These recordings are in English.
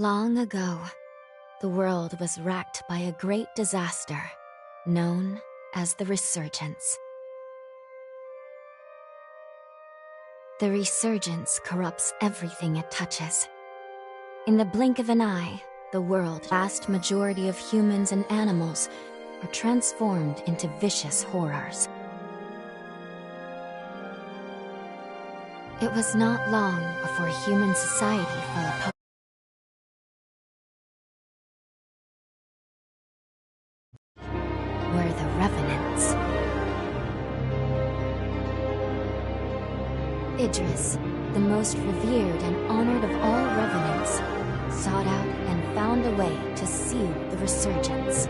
Long ago, the world was racked by a great disaster, known as the Resurgence. The Resurgence corrupts everything it touches. In the blink of an eye, the world's vast majority of humans and animals are transformed into vicious horrors. It was not long before human society fell apart. Were the Revenants. Idris, the most revered and honored of all Revenants, sought out and found a way to seal the Resurgence.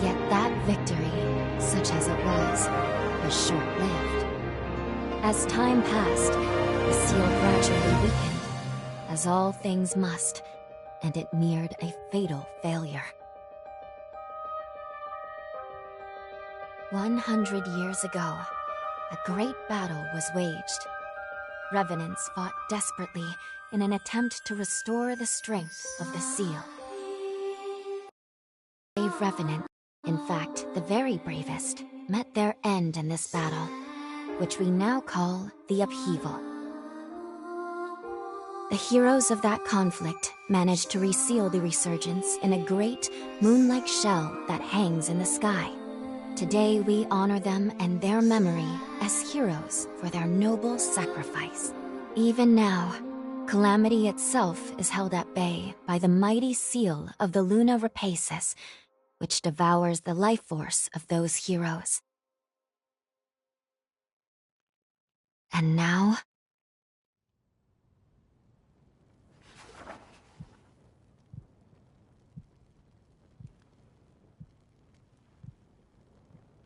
Yet that victory, such as it was short-lived. As time passed, the seal gradually weakened, as all things must, and it neared a fatal failure. 100 years ago, a great battle was waged. Revenants fought desperately in an attempt to restore the strength of the seal. Brave Revenant, in fact, the very bravest, met their end in this battle, which we now call the Upheaval. The heroes of that conflict managed to reseal the Resurgence in a great, moon-like shell that hangs in the sky. Today we honor them and their memory as heroes for their noble sacrifice. Even now, Calamity itself is held at bay by the mighty seal of the Luna Rapaces, which devours the life force of those heroes. And now...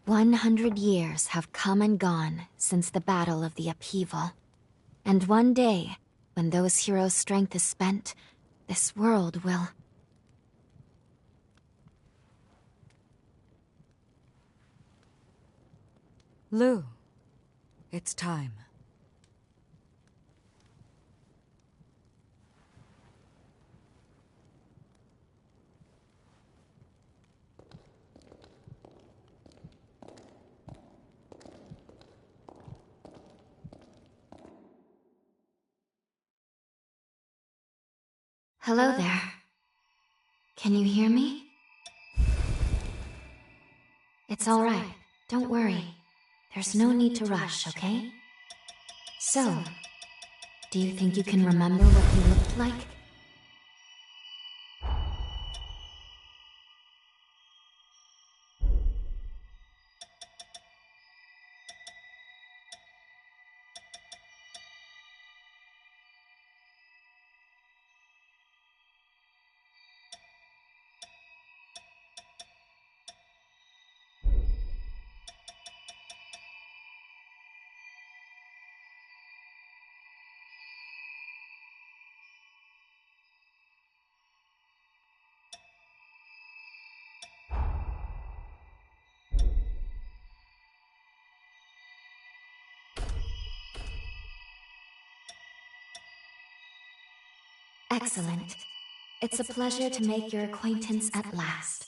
"100 years have come and gone since the Battle of the Upheaval. And one day, when those heroes' strength is spent, this world will... Lou, it's time. Hello there. Can you hear me? It's all right. Don't worry. There's no need to rush, okay? So, do you think you can remember what he looked like? Excellent. It's a pleasure to make your acquaintance at last.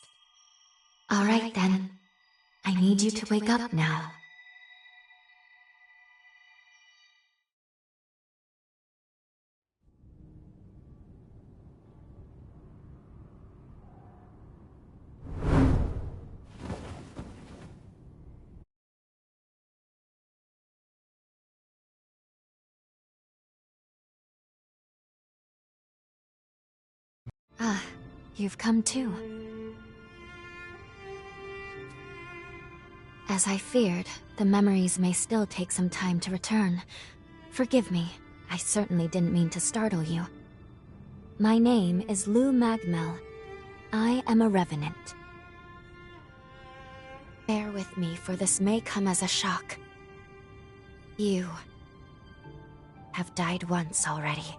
All right then. I need you to wake up now. Ah, you've come too. As I feared, the memories may still take some time to return. Forgive me, I certainly didn't mean to startle you. My name is Lou Magmel. I am a Revenant. Bear with me, for this may come as a shock. You have died once already.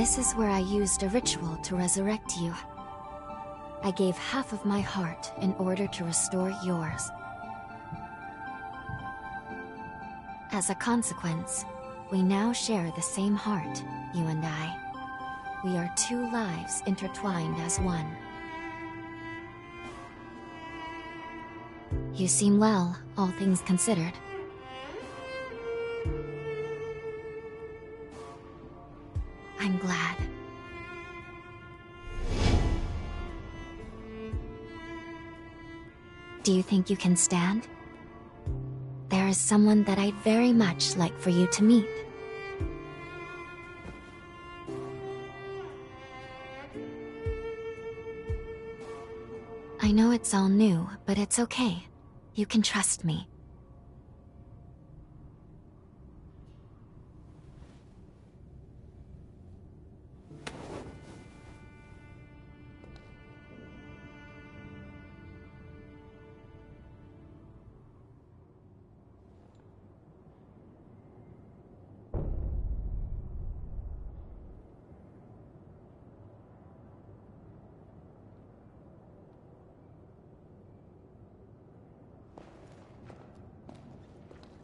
This is where I used a ritual to resurrect you. I gave half of my heart in order to restore yours. As a consequence, we now share the same heart, you and I. We are two lives intertwined as one. You seem well, all things considered. I'm glad. Do you think you can stand? There is someone that I'd very much like for you to meet. I know it's all new, but it's okay. You can trust me.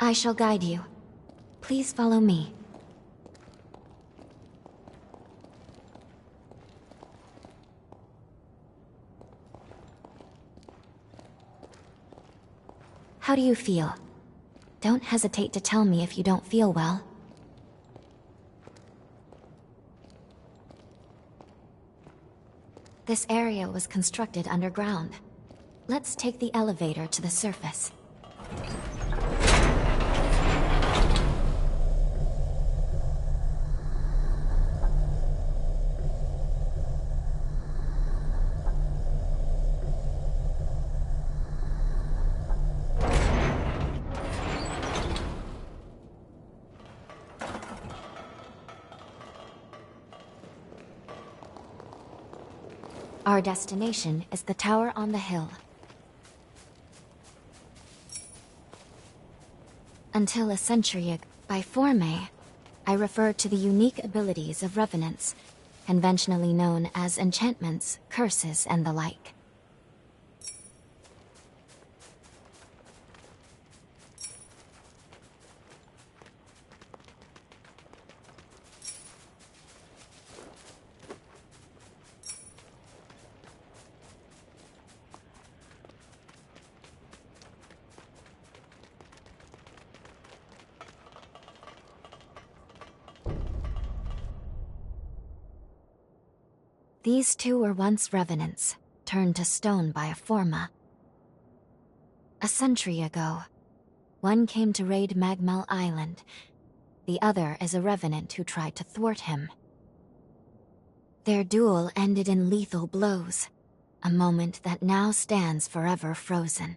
I shall guide you. Please follow me. How do you feel? Don't hesitate to tell me if you don't feel well. This area was constructed underground. Let's take the elevator to the surface. Our destination is the tower on the hill. Until a century ago, by Forme, I refer to the unique abilities of revenants, conventionally known as enchantments, curses, and the like. These two were once revenants, turned to stone by a Forma. A century ago, one came to raid Magmel Island. The other is a revenant who tried to thwart him. Their duel ended in lethal blows, a moment that now stands forever frozen.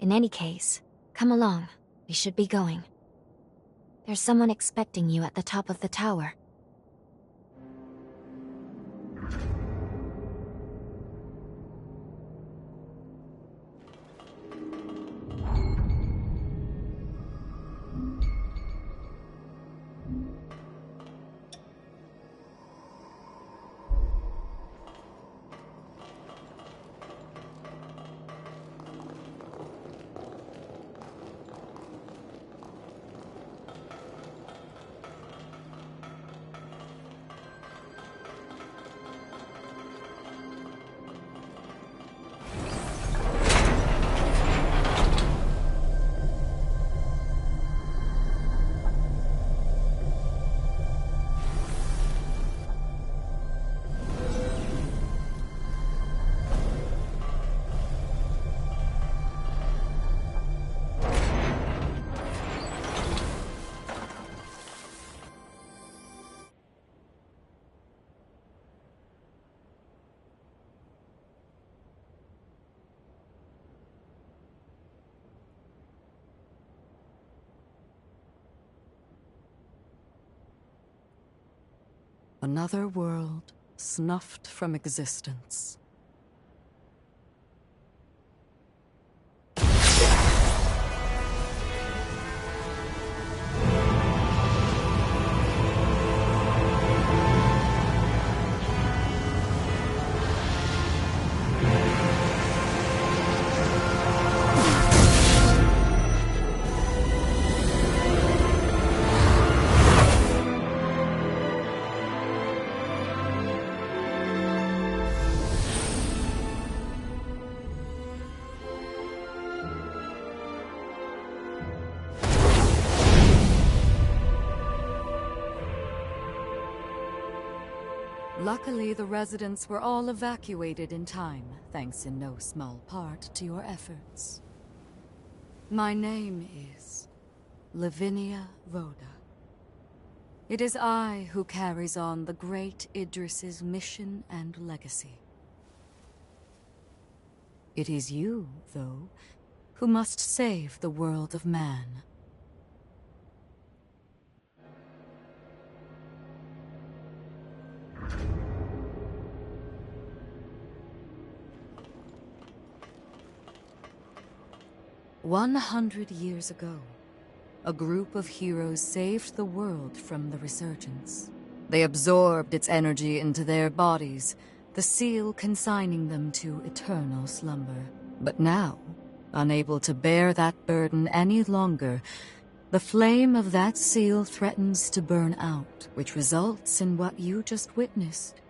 In any case, come along. We should be going. There's someone expecting you at the top of the tower. Another world snuffed from existence. Luckily, the residents were all evacuated in time, thanks in no small part to your efforts. My name is Lavinia Rhoda. It is I who carries on the great Idris's mission and legacy. It is you, though, who must save the world of man. 100 years ago, a group of heroes saved the world from the resurgence. They absorbed its energy into their bodies, the seal consigning them to eternal slumber. But now, unable to bear that burden any longer, the flame of that seal threatens to burn out, which results in what you just witnessed.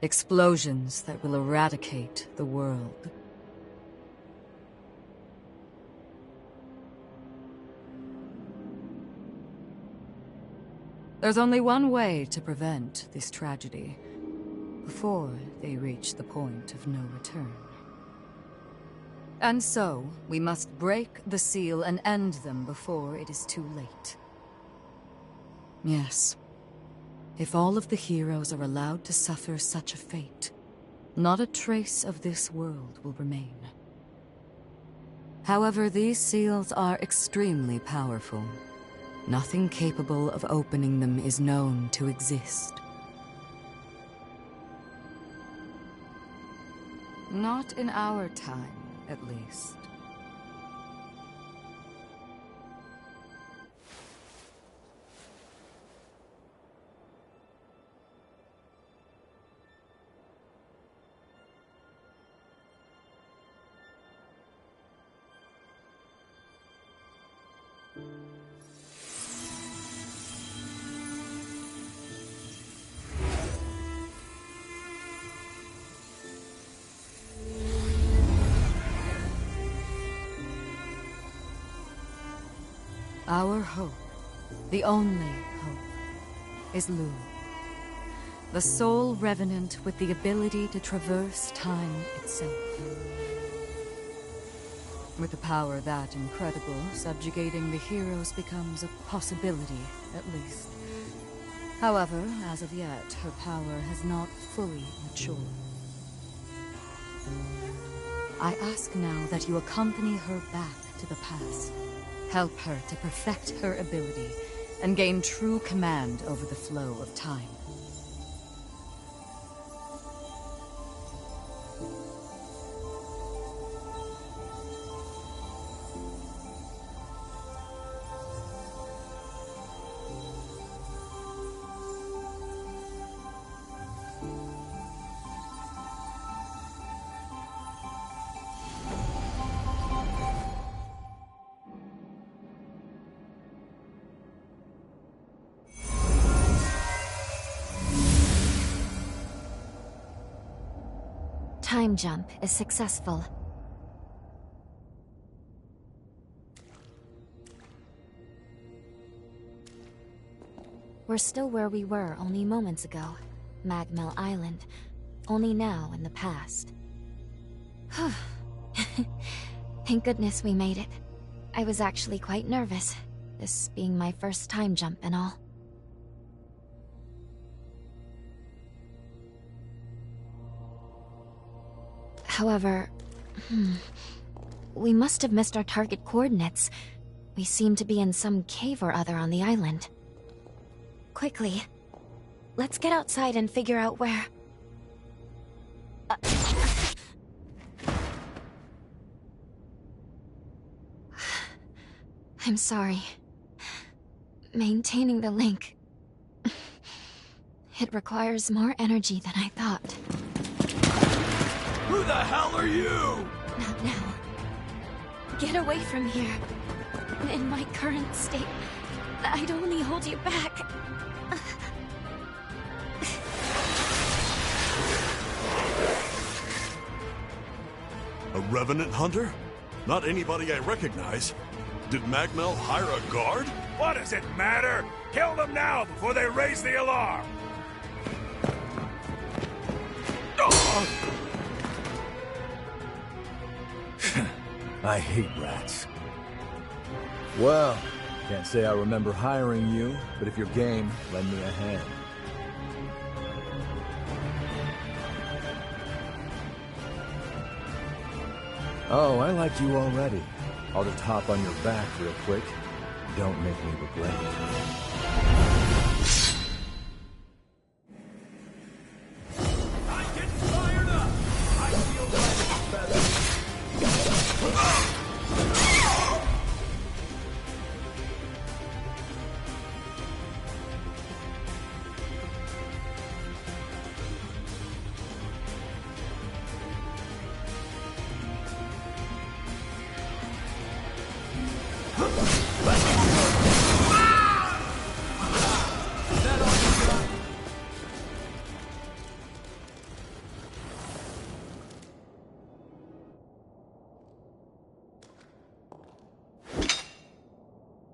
Explosions that will eradicate the world. There's only one way to prevent this tragedy, before they reach the point of no return. And so, we must break the seal and end them before it is too late. Yes. If all of the heroes are allowed to suffer such a fate, not a trace of this world will remain. However, these seals are extremely powerful. Nothing capable of opening them is known to exist. Not in our time, at least. Our hope, the only hope, is Lu, the sole revenant with the ability to traverse time itself. With a power that incredible, subjugating the heroes becomes a possibility, at least. However, as of yet, her power has not fully matured. I ask now that you accompany her back to the past. Help her to perfect her ability and gain true command over the flow of time. Time jump is successful. We're still where we were only moments ago. Magmel Island. Only now in the past. Thank goodness we made it. I was actually quite nervous, this being my first time jump and all. However, we must have missed our target coordinates. We seem to be in some cave or other on the island. Quickly, let's get outside and figure out where... I'm sorry. Maintaining the link... It requires more energy than I thought. Who the hell are you? Not now. Get away from here. In my current state, I'd only hold you back. A revenant hunter? Not anybody I recognize. Did Magmel hire a guard? What does it matter? Kill them now before they raise the alarm! I hate rats. Well, can't say I remember hiring you, but if you're game, lend me a hand. Oh, I like you already. I'll just hop on your back real quick. Don't make me regret it.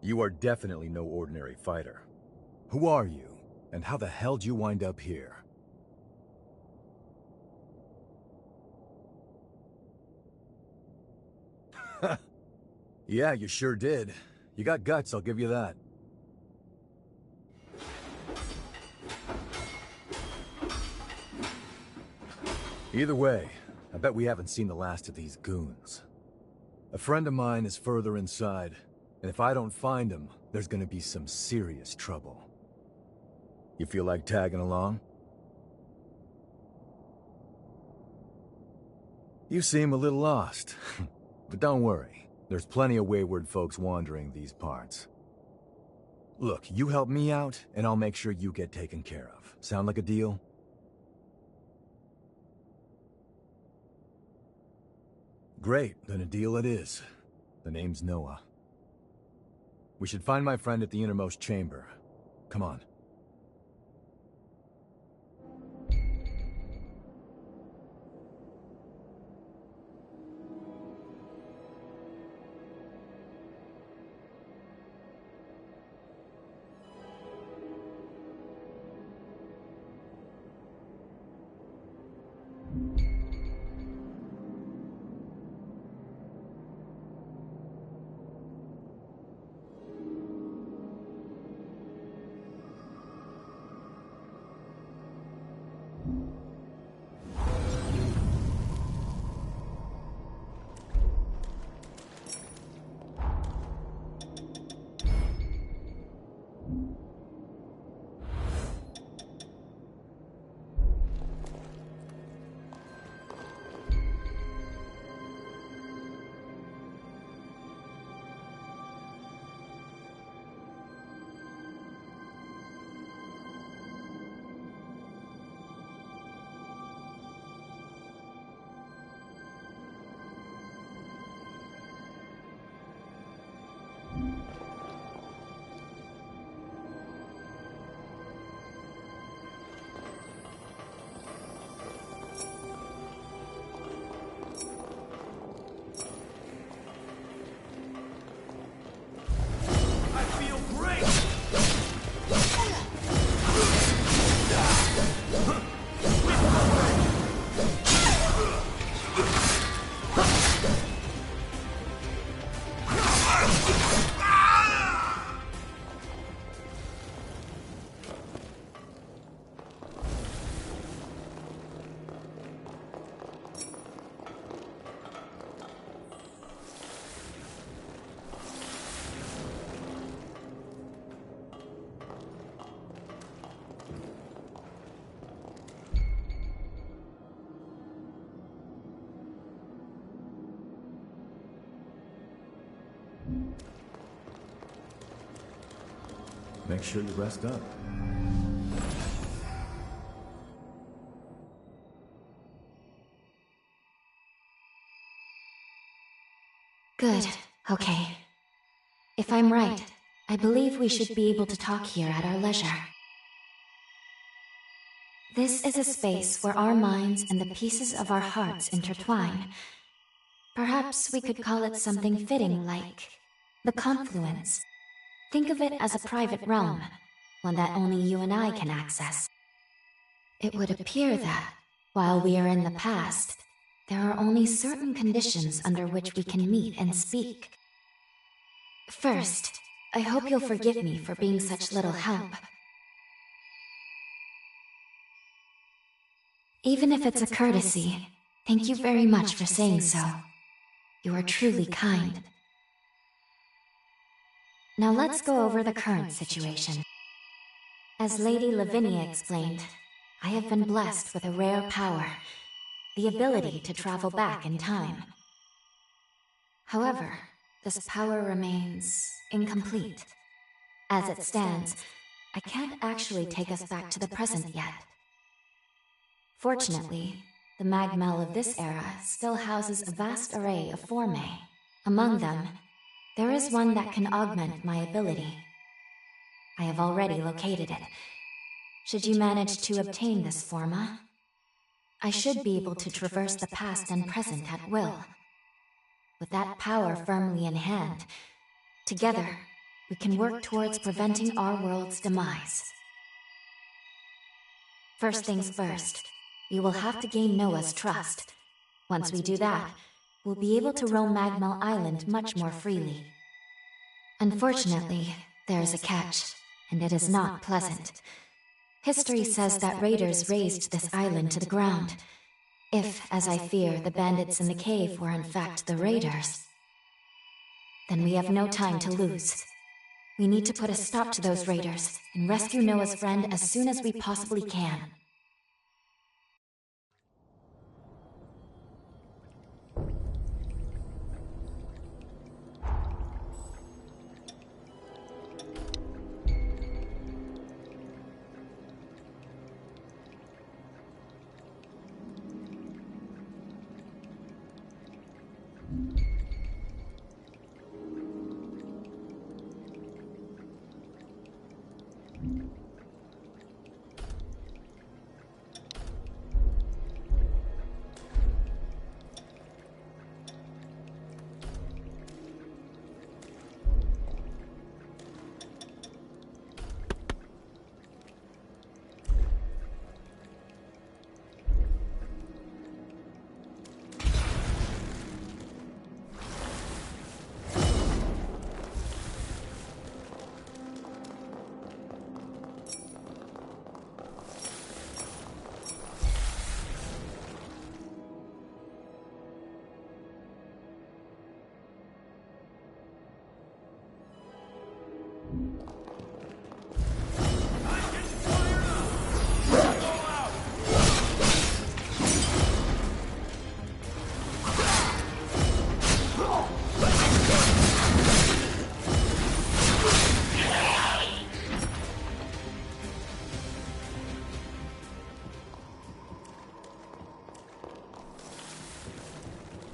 You are definitely no ordinary fighter. Who are you, and how the hell did you wind up here? Yeah, you sure did. You got guts, I'll give you that. Either way, I bet we haven't seen the last of these goons. A friend of mine is further inside, and if I don't find him, there's gonna be some serious trouble. You feel like tagging along? You seem a little lost, but don't worry. There's plenty of wayward folks wandering these parts. Look, you help me out, and I'll make sure you get taken care of. Sound like a deal? Great, then a deal it is. The name's Noah. We should find my friend at the innermost chamber. Come on. Make sure you rest up. Good. Okay. If I'm right, I believe we should be able to talk here at our leisure. This is a space where our minds and the pieces of our hearts intertwine. Perhaps we could call it something fitting like the confluence. Think of it as a private realm, one that only you and I can access. It would appear that, While we are in the past, there are only certain conditions under which we can meet and speak. First, I hope you'll forgive me for being such little help. Even if it's a courtesy, thank you very much for saying so. You are truly kind. Now let's go over the current situation. As Lady Lavinia explained, I have been blessed with a rare power, the ability to travel back in time. However, this power remains incomplete. As it stands, I can't actually take us back to the present yet. Fortunately, the Magmel of this era still houses a vast array of formae. Among them, there is one that can augment my ability. I have already located it. Should you manage to obtain this forma, I should be able to traverse the past and present at will. With that power firmly in hand, together, we can work towards preventing our world's demise. First things first, we will have to gain Noah's trust. Once we do that, we'll be able to roam Magmel Island much more freely. Unfortunately, there is a catch, and it is not pleasant. History says that raiders razed this island to the ground. If, as I fear, the bandits in the cave were in fact the raiders, then we have no time to lose. We need to put a stop to those raiders and rescue Noah's friend as soon as we possibly can.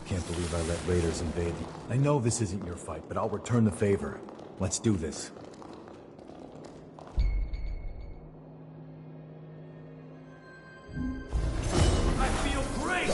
Can't believe I let raiders invade. I know this isn't your fight, but I'll return the favor. Let's do this. I feel great!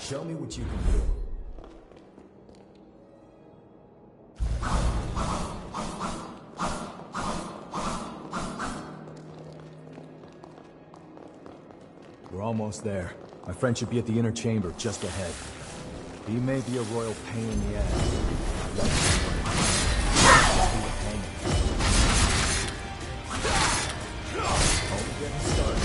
Show me what you can do. We're almost there. My friend should be at the inner chamber just ahead. He may be a royal pain in the ass. Only getting started.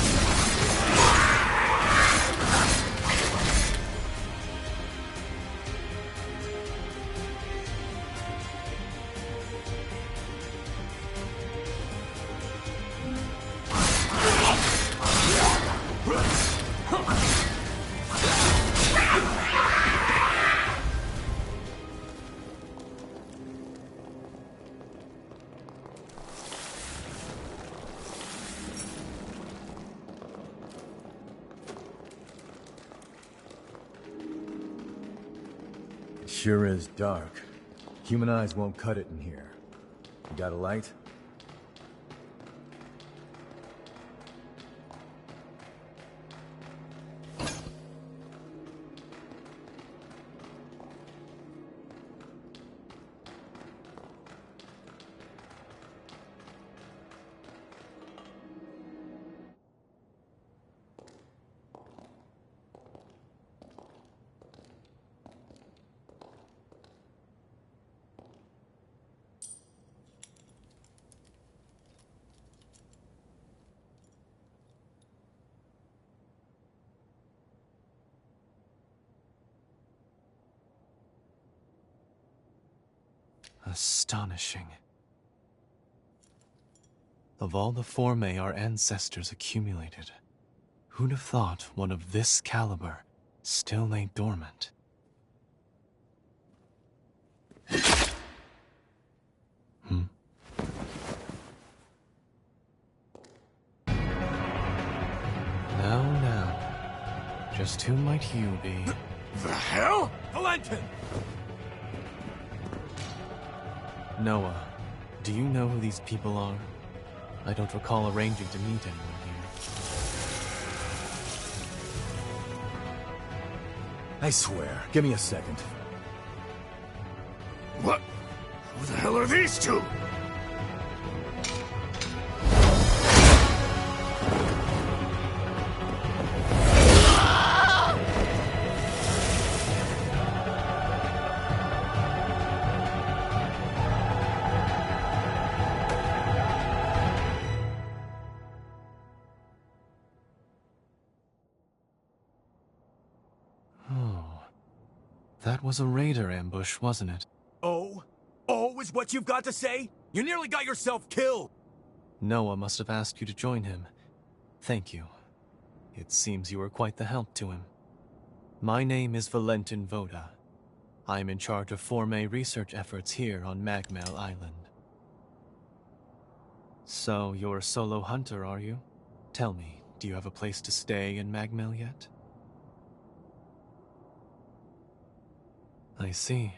sure is dark. Human eyes won't cut it in here. You got a light? Astonishing. Of all the Formae our ancestors accumulated, who'd have thought one of this caliber still lay dormant? Now, just who might you be? The hell? Valentin! Noah, do you know who these people are? I don't recall arranging to meet anyone here. I swear. Give me a second. What? Who the hell are these two? That was a raider ambush, wasn't it? Oh? Oh is what you've got to say? You nearly got yourself killed! Noah must have asked you to join him. Thank you. It seems you were quite the help to him. My name is Valentin Voda. I'm in charge of Formae research efforts here on Magmel Island. So, you're a solo hunter, are you? Tell me, do you have a place to stay in Magmel yet? I see.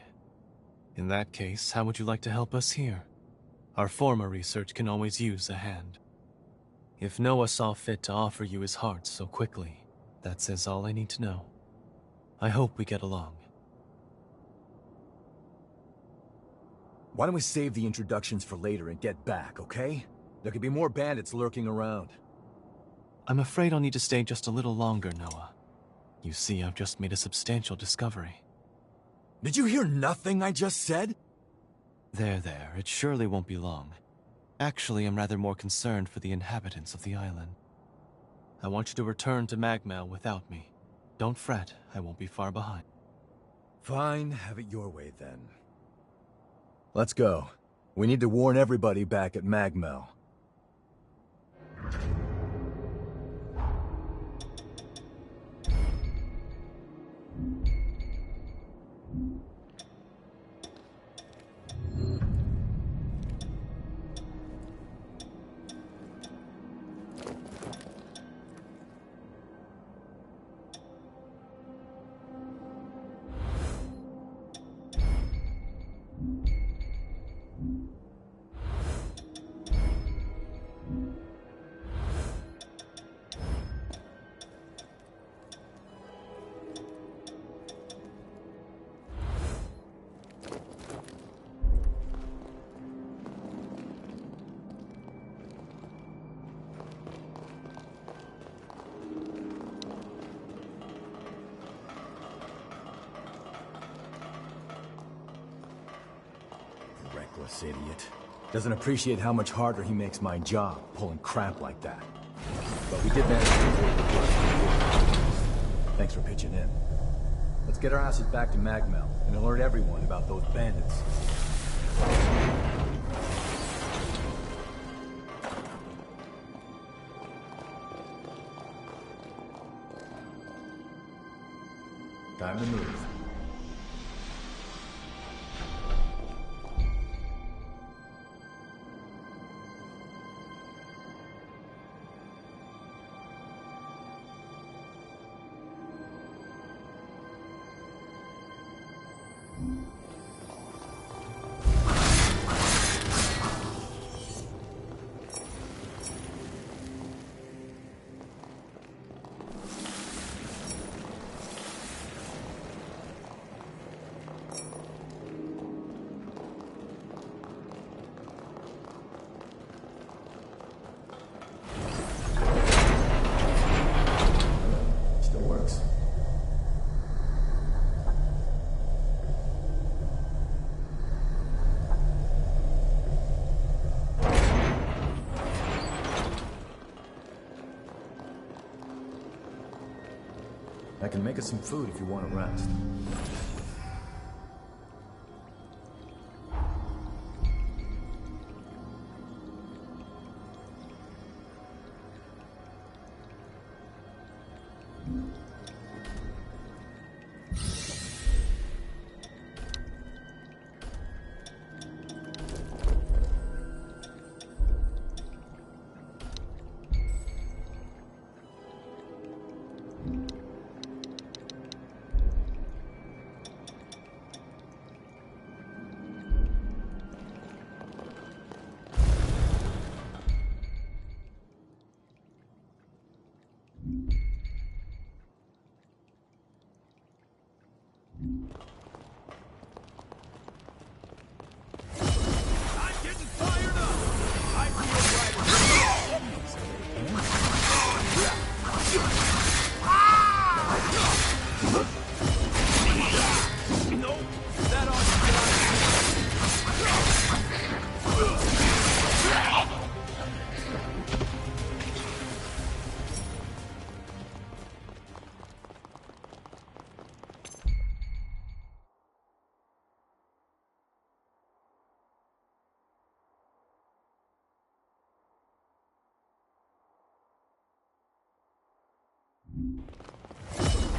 In that case, how would you like to help us here? Our former research can always use a hand. If Noah saw fit to offer you his heart so quickly, that says all I need to know. I hope we get along. Why don't we save the introductions for later and get back, okay? There could be more bandits lurking around. I'm afraid I'll need to stay just a little longer, Noah. You see, I've just made a substantial discovery. Did you hear nothing I just said? There, it surely won't be long. Actually, I'm rather more concerned for the inhabitants of the island. I want you to return to Magmel without me. Don't fret, I won't be far behind. Fine, have it your way then. Let's go. We need to warn everybody back at Magmel. Reckless idiot. Doesn't appreciate how much harder he makes my job, pulling crap like that. But we did manage to avoid the worst. Thanks for pitching in. Let's get our asses back to Magmel and alert everyone about those bandits. Time to move. I can make us some food if you want to rest.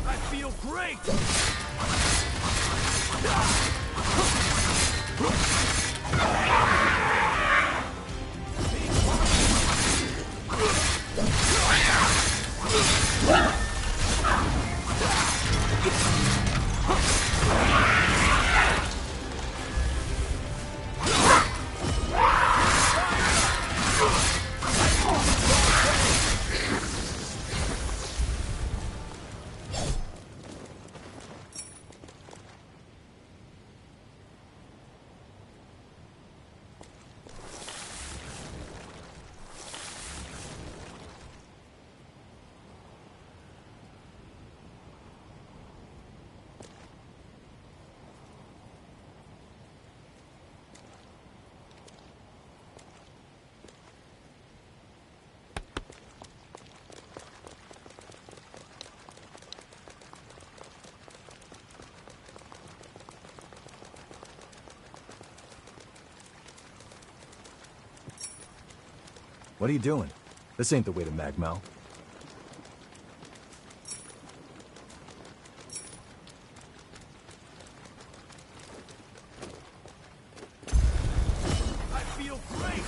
I feel great! What are you doing? This ain't the way to Magmal. I feel great!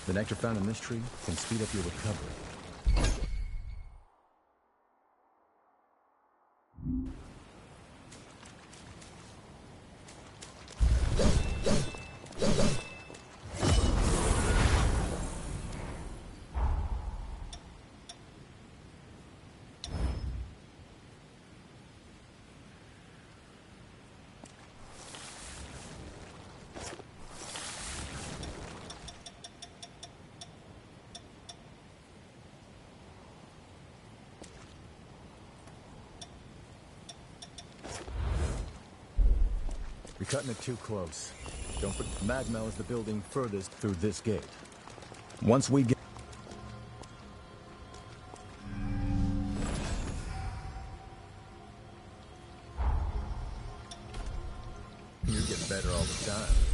The nectar found in this tree can speed up your recovery. You're cutting it too close. Don't forget, Magmal is the building furthest through this gate. Once we get... better all the time.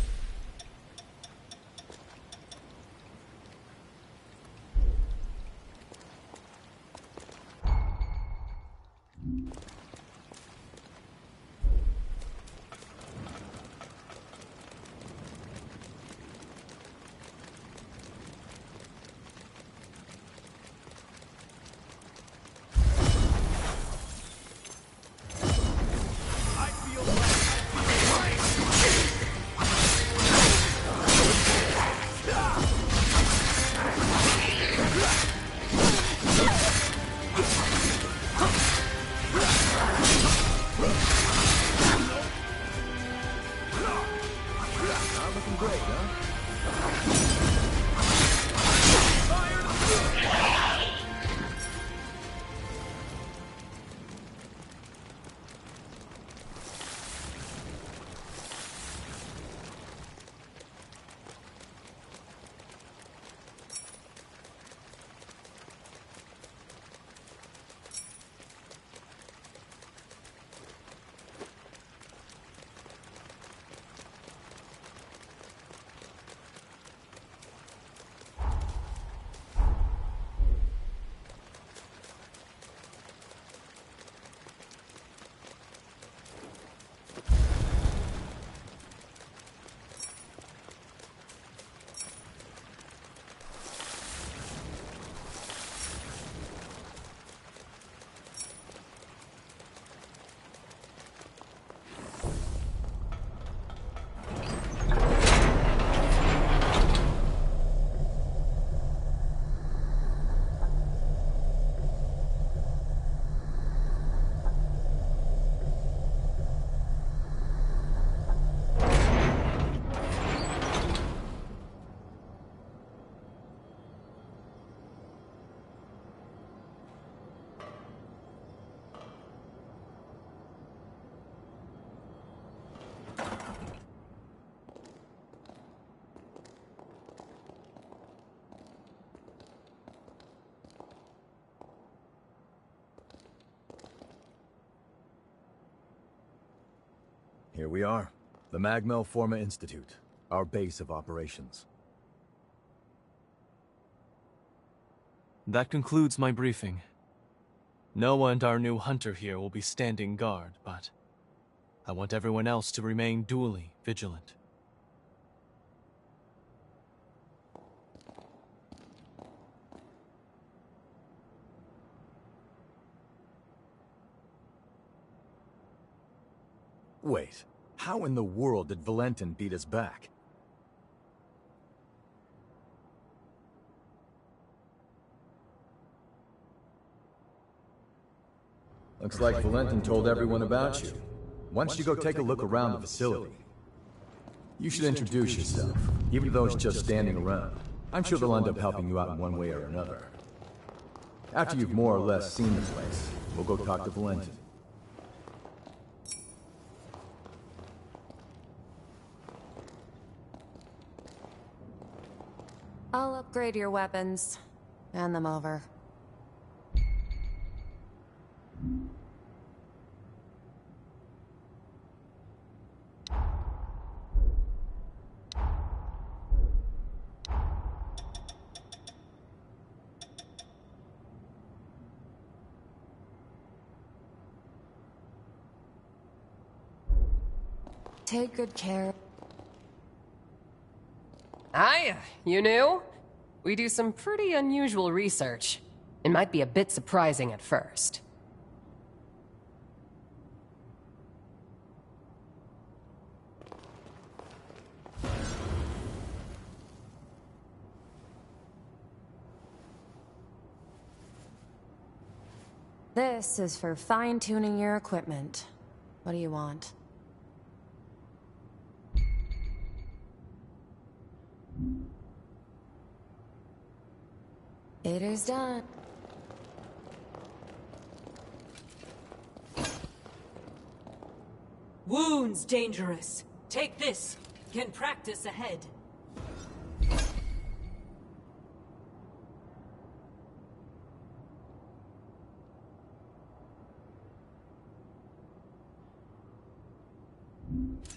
Here we are, the Magmel Forma Institute, our base of operations. That concludes my briefing. Noah and our new hunter here will be standing guard, but I want everyone else to remain duly vigilant. Wait, how in the world did Valentin beat us back? Looks like Valentin told everyone about you. Why don't you go take a look around the facility? You should introduce yourself, even though it's just standing around. I'm sure they'll end up helping you out in one way or another. After you've more or less seen the place, we'll go talk to Valentin. I'll upgrade your weapons. Hand them over. Take good care. Hiya, you new? We do some pretty unusual research. It might be a bit surprising at first. This is for fine-tuning your equipment. What do you want? It is done. Wounds dangerous. Take this. Can practice ahead. Hiya, you new? We do some pretty unusual research. It might be a bit surprising at first.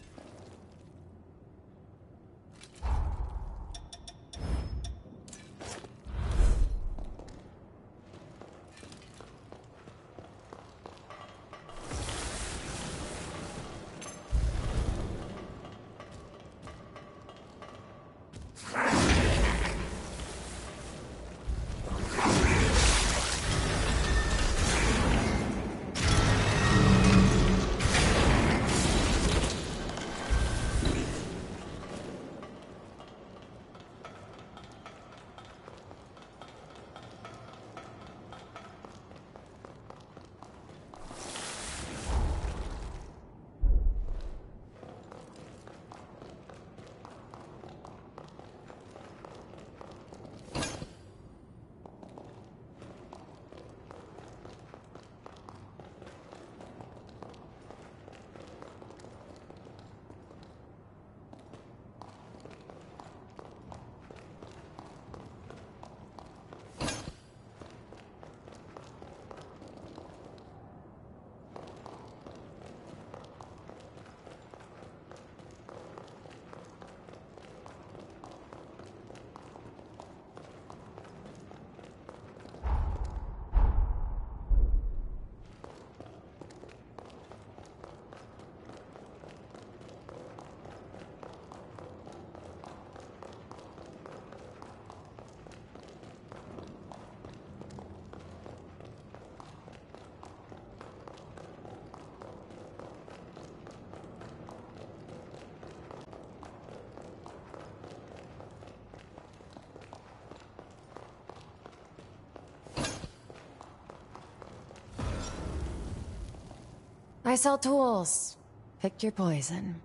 I sell tools. Pick your poison.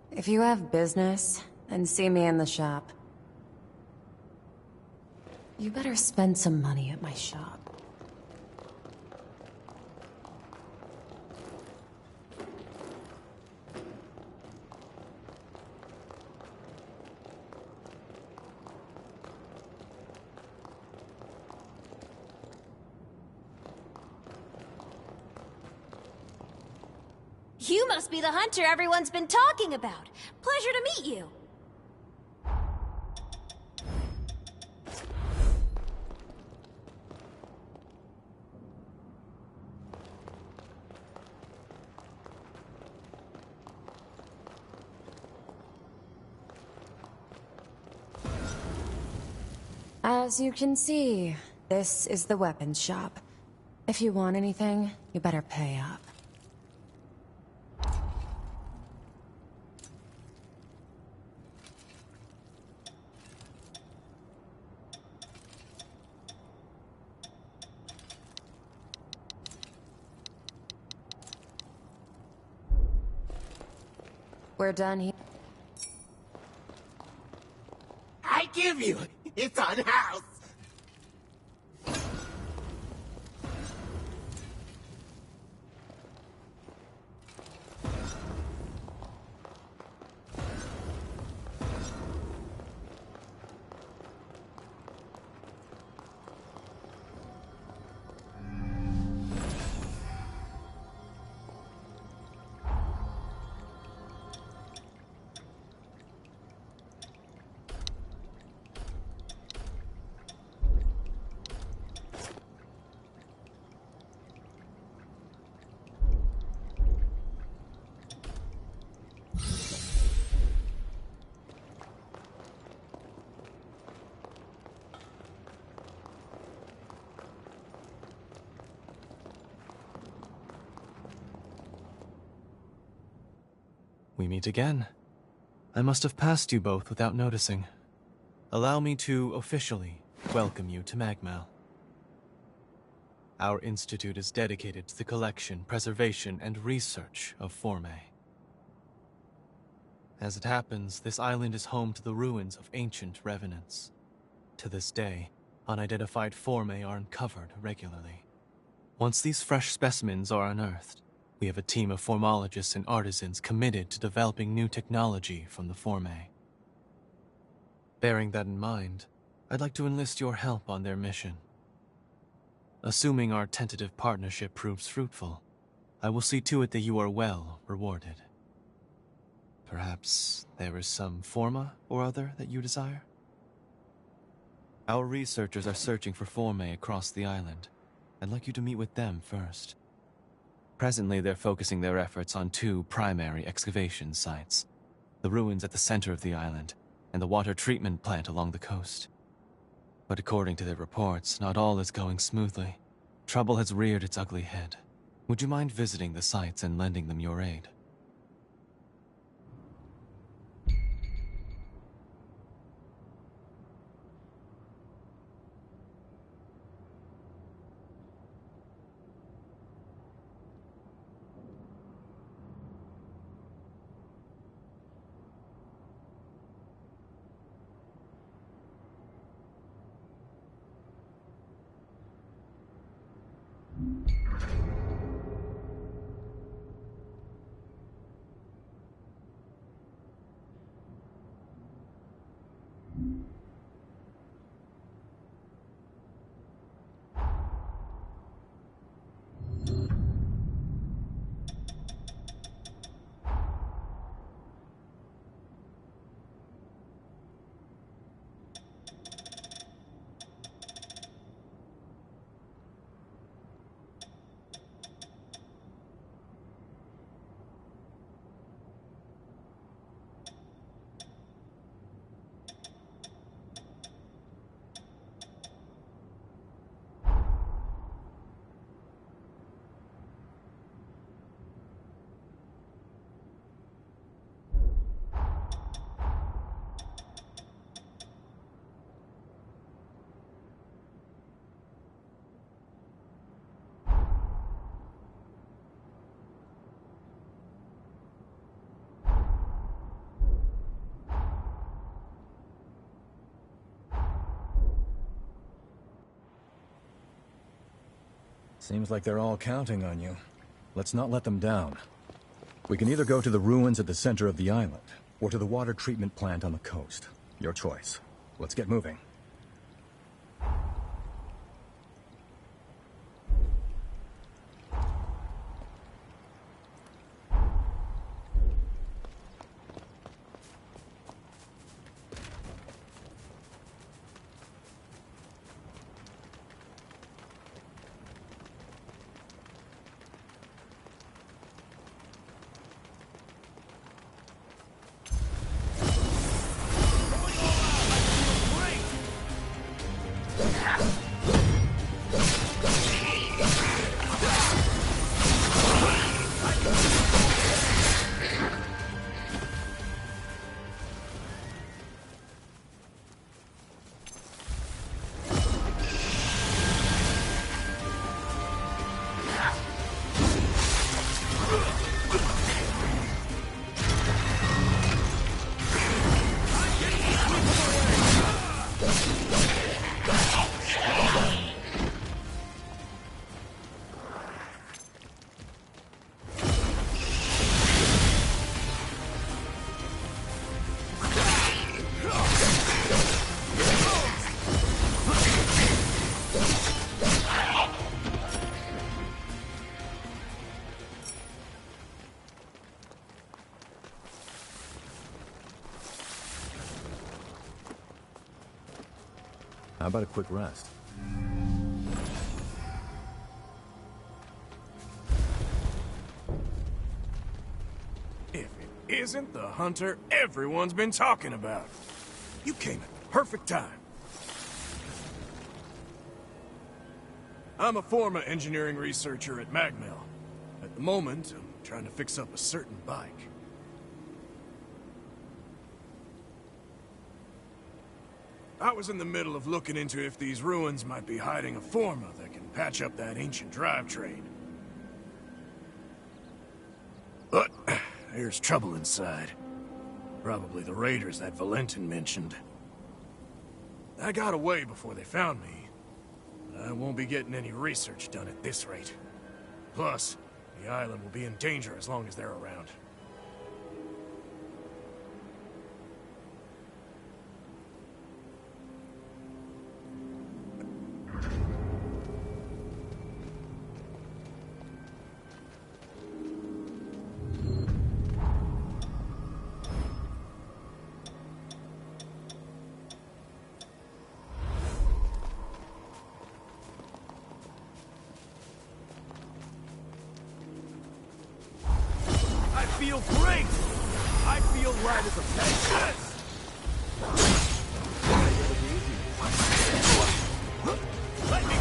If you have business, then see me in the shop. You better spend some money at my shop. You must be the hunter everyone's been talking about. Pleasure to meet you. As you can see, this is the weapons shop. If you want anything, you better pay up. We're done here. I give you! It's unhoused! We meet again. I must have passed you both without noticing. Allow me to officially welcome you to Magmal. Our institute is dedicated to the collection, preservation, and research of Formay. As it happens, this island is home to the ruins of ancient revenants. To this day, unidentified Formay are uncovered regularly. Once these fresh specimens are unearthed, we have a team of formologists and artisans committed to developing new technology from the Formay. Bearing that in mind, I'd like to enlist your help on their mission. Assuming our tentative partnership proves fruitful, I will see to it that you are well rewarded. Perhaps there is some forma or other that you desire? Our researchers are searching for Formay across the island. I'd like you to meet with them first. Presently, they're focusing their efforts on two primary excavation sites: the ruins at the center of the island, and the water treatment plant along the coast. But according to their reports, not all is going smoothly. Trouble has reared its ugly head. Would you mind visiting the sites and lending them your aid? Seems like they're all counting on you. Let's not let them down. We can either go to the ruins at the center of the island, or to the water treatment plant on the coast. Your choice. Let's get moving. How about a quick rest? If it isn't the hunter everyone's been talking about. You came at the perfect time. I'm a former engineering researcher at Magmel. At the moment, I'm trying to fix up a certain bike. I was in the middle of looking into if these ruins might be hiding a Forma that can patch up that ancient drivetrain. But there's trouble inside. Probably the raiders that Valentin mentioned. I got away before they found me. But I won't be getting any research done at this rate. Plus, the island will be in danger as long as they're around. I feel great! I feel light as a feather. Let me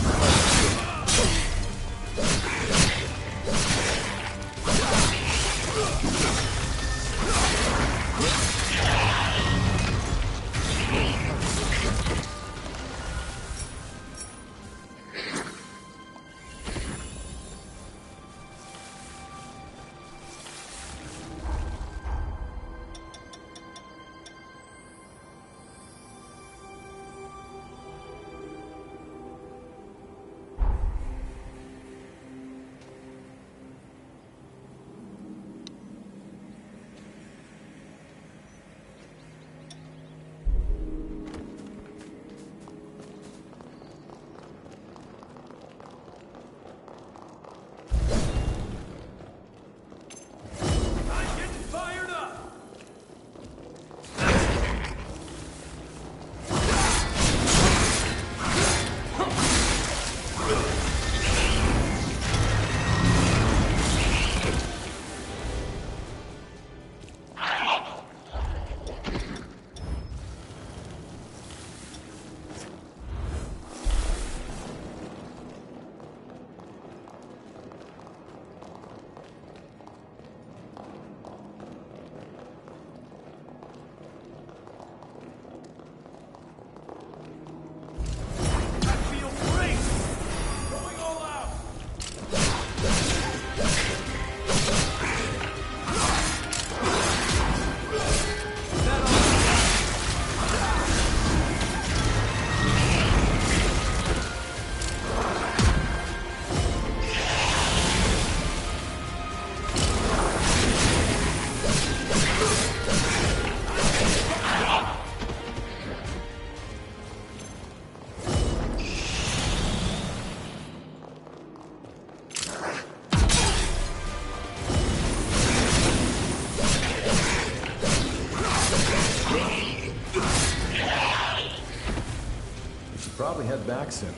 Probably head back soon.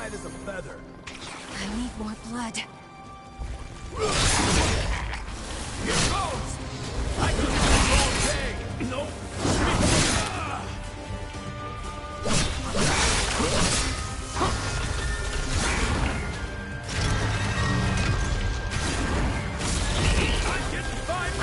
As a feather. I need more blood. Here goes! I could do this all day! Nope! I'm getting fired!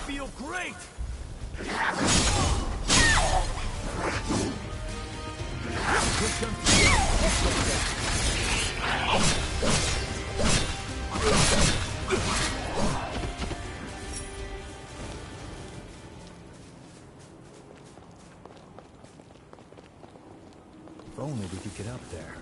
Feel great! If only we could get up there.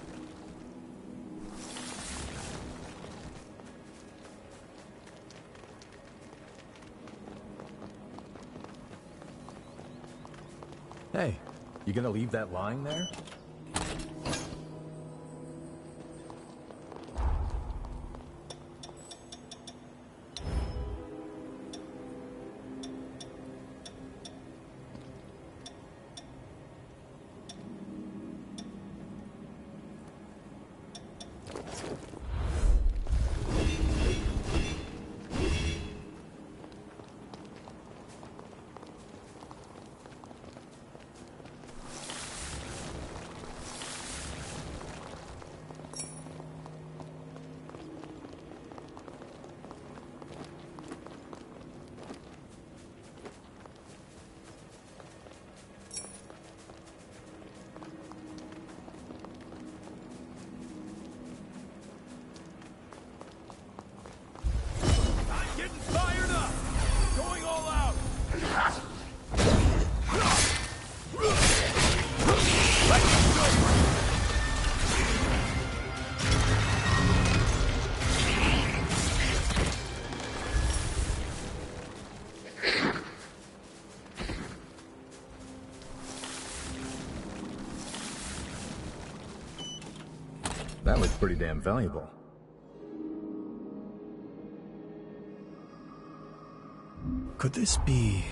Hey, you gonna leave that lying there? That looks pretty damn valuable. Could this be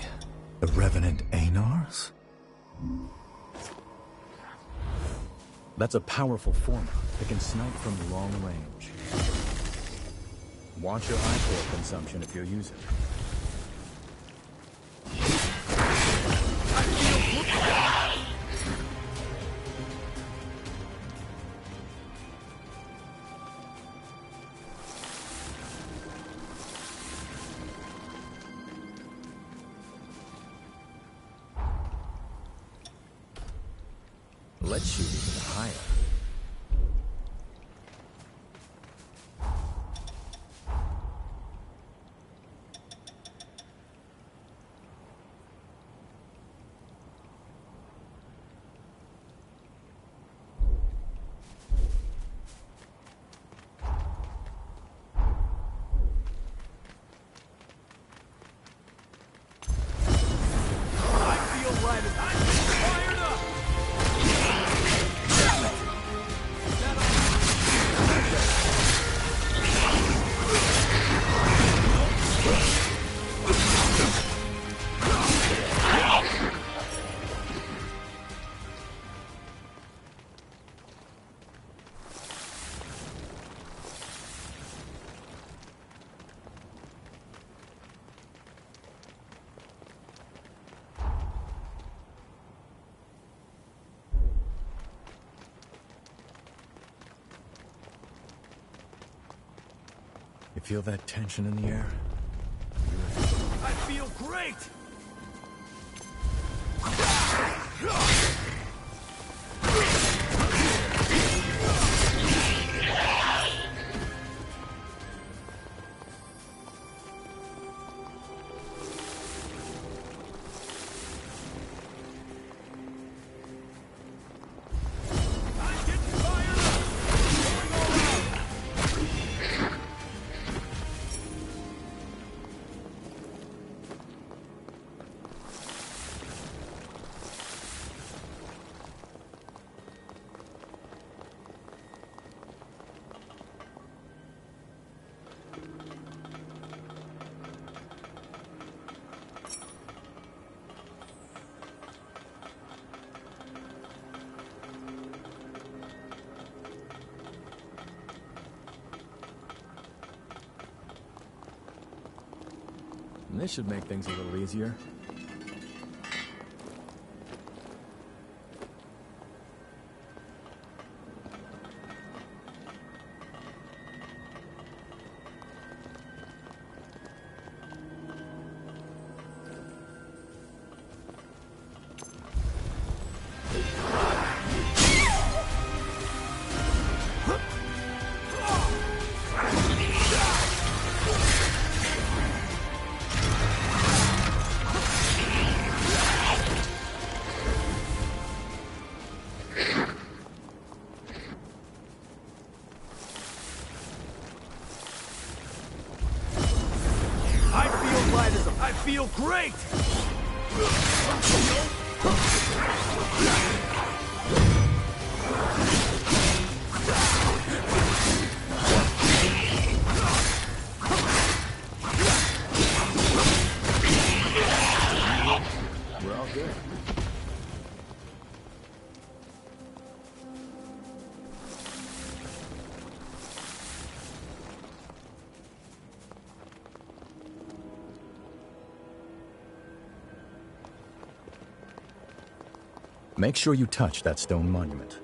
the Revenant Einar's? That's a powerful form that can snipe from long range. Watch your ichor consumption if you're using it. Let's shoot even higher. I feel lighted. I'm fired up! Feel that tension in the air? I feel great! This should make things a little easier. I feel great! We're all good. Make sure you touch that stone monument.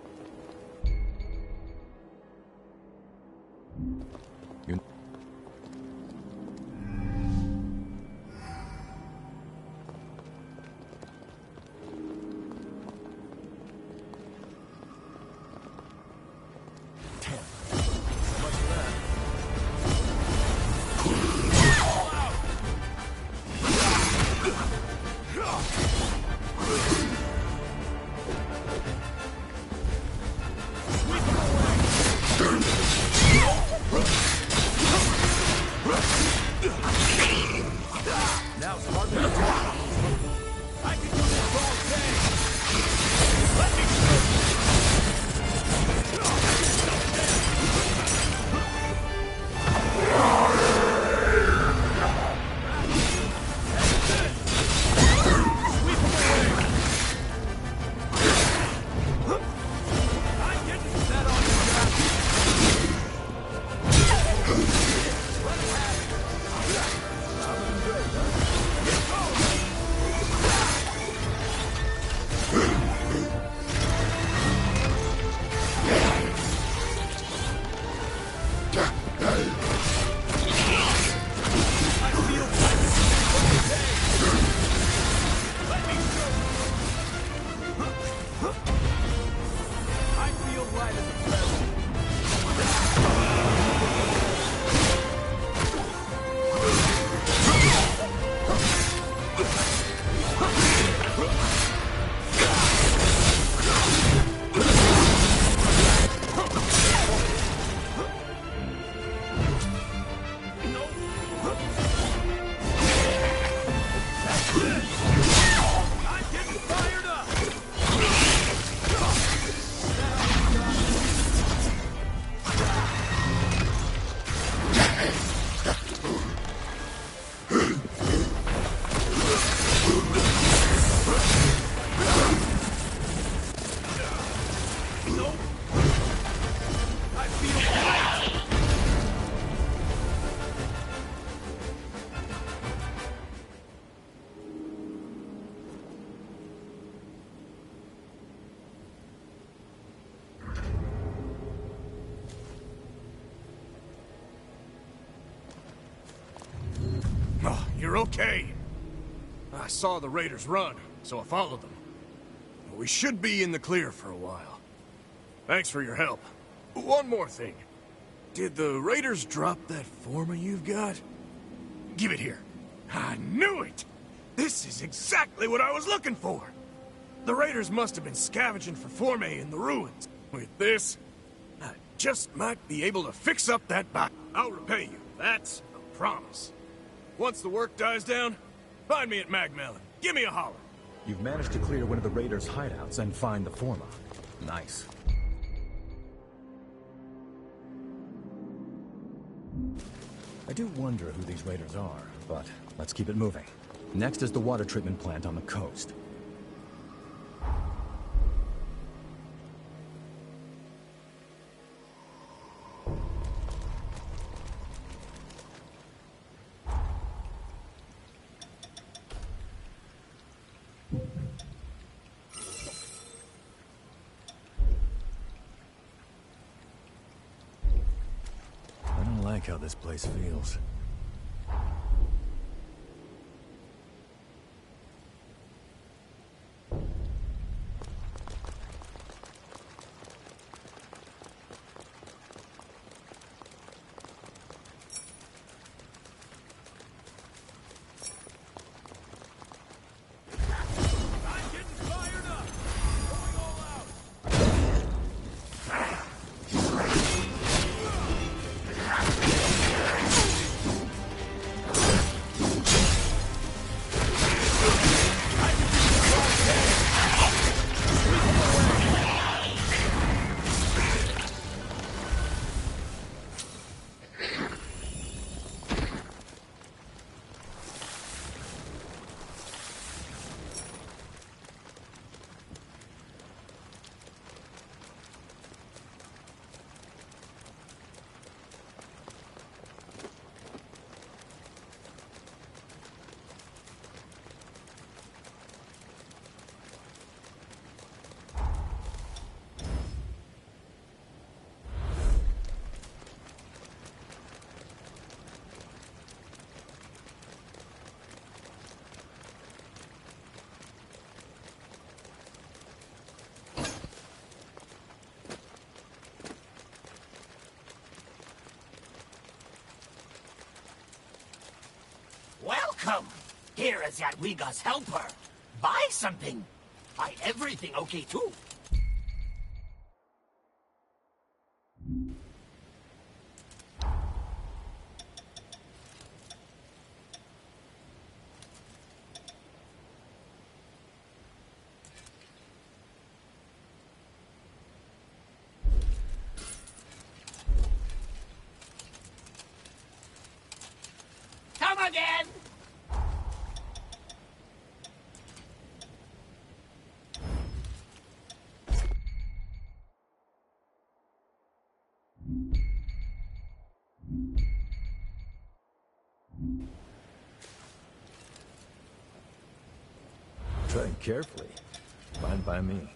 you're okay. I saw the raiders run, so I followed them. We should be in the clear for a while. Thanks for your help. One more thing. Did the raiders drop that forma you've got? Give it here. I knew it! This is exactly what I was looking for! The raiders must have been scavenging for formae in the ruins. With this, I just might be able to fix up that bot. I'll repay you. That's a promise. Once the work dies down, find me at Magmelon. Give me a holler. You've managed to clear one of the raiders' hideouts and find the forma. Nice. I do wonder who these raiders are, but let's keep it moving. Next is the water treatment plant on the coast. I don't like how this place feels. Welcome! Here is Jadwiga's helper. Buy something. Buy everything okay too. Come again! Tread carefully. Fine by me.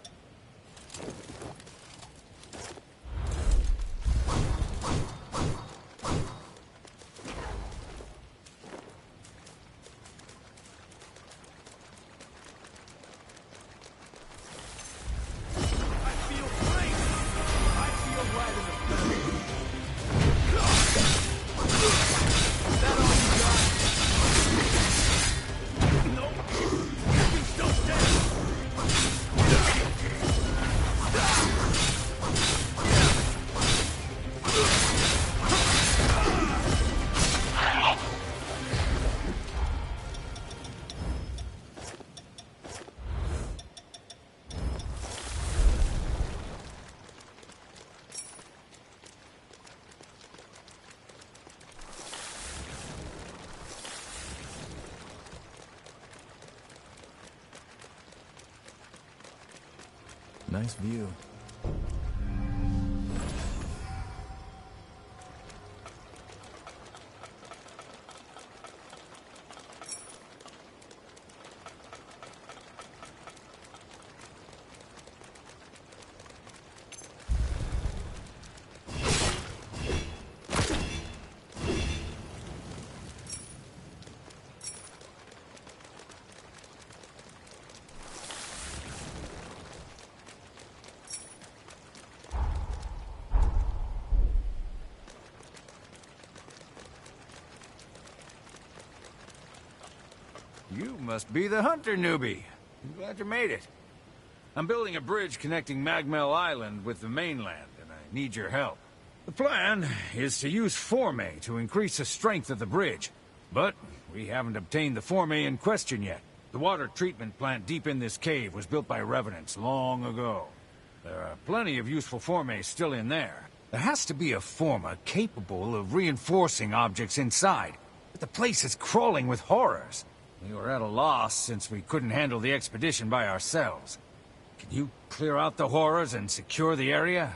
Nice view. You must be the hunter newbie. I'm glad you made it. I'm building a bridge connecting Magmel Island with the mainland, and I need your help. The plan is to use Forme to increase the strength of the bridge, but we haven't obtained the Forme in question yet. The water treatment plant deep in this cave was built by Revenants long ago. There are plenty of useful Forme still in there. There has to be a Forma capable of reinforcing objects inside, but the place is crawling with horrors. We were at a loss since we couldn't handle the expedition by ourselves. Can you clear out the horrors and secure the area?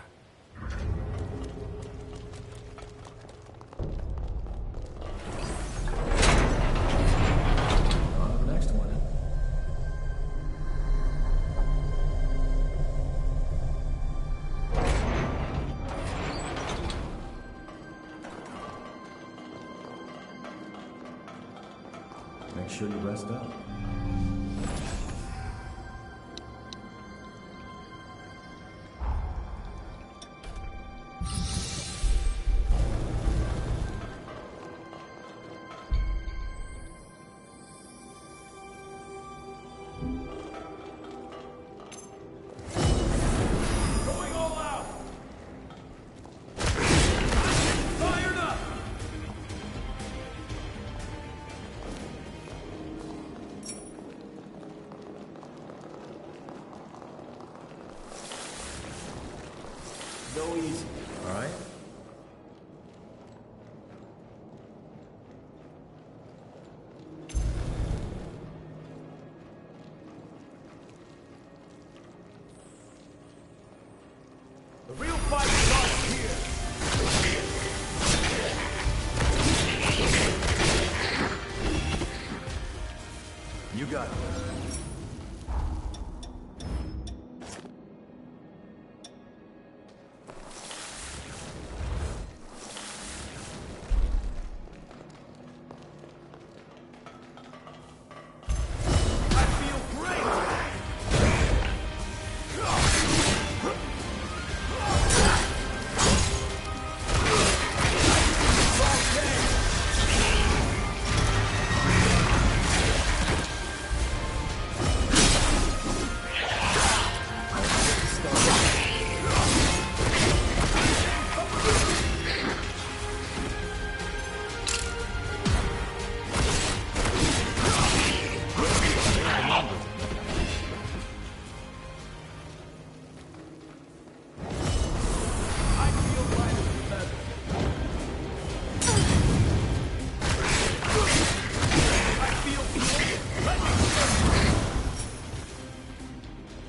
Make sure you rest up. Going all out! Fired up! Go easy, all right? The real fight starts here! You got it.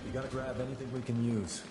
You gotta grab anything we can use.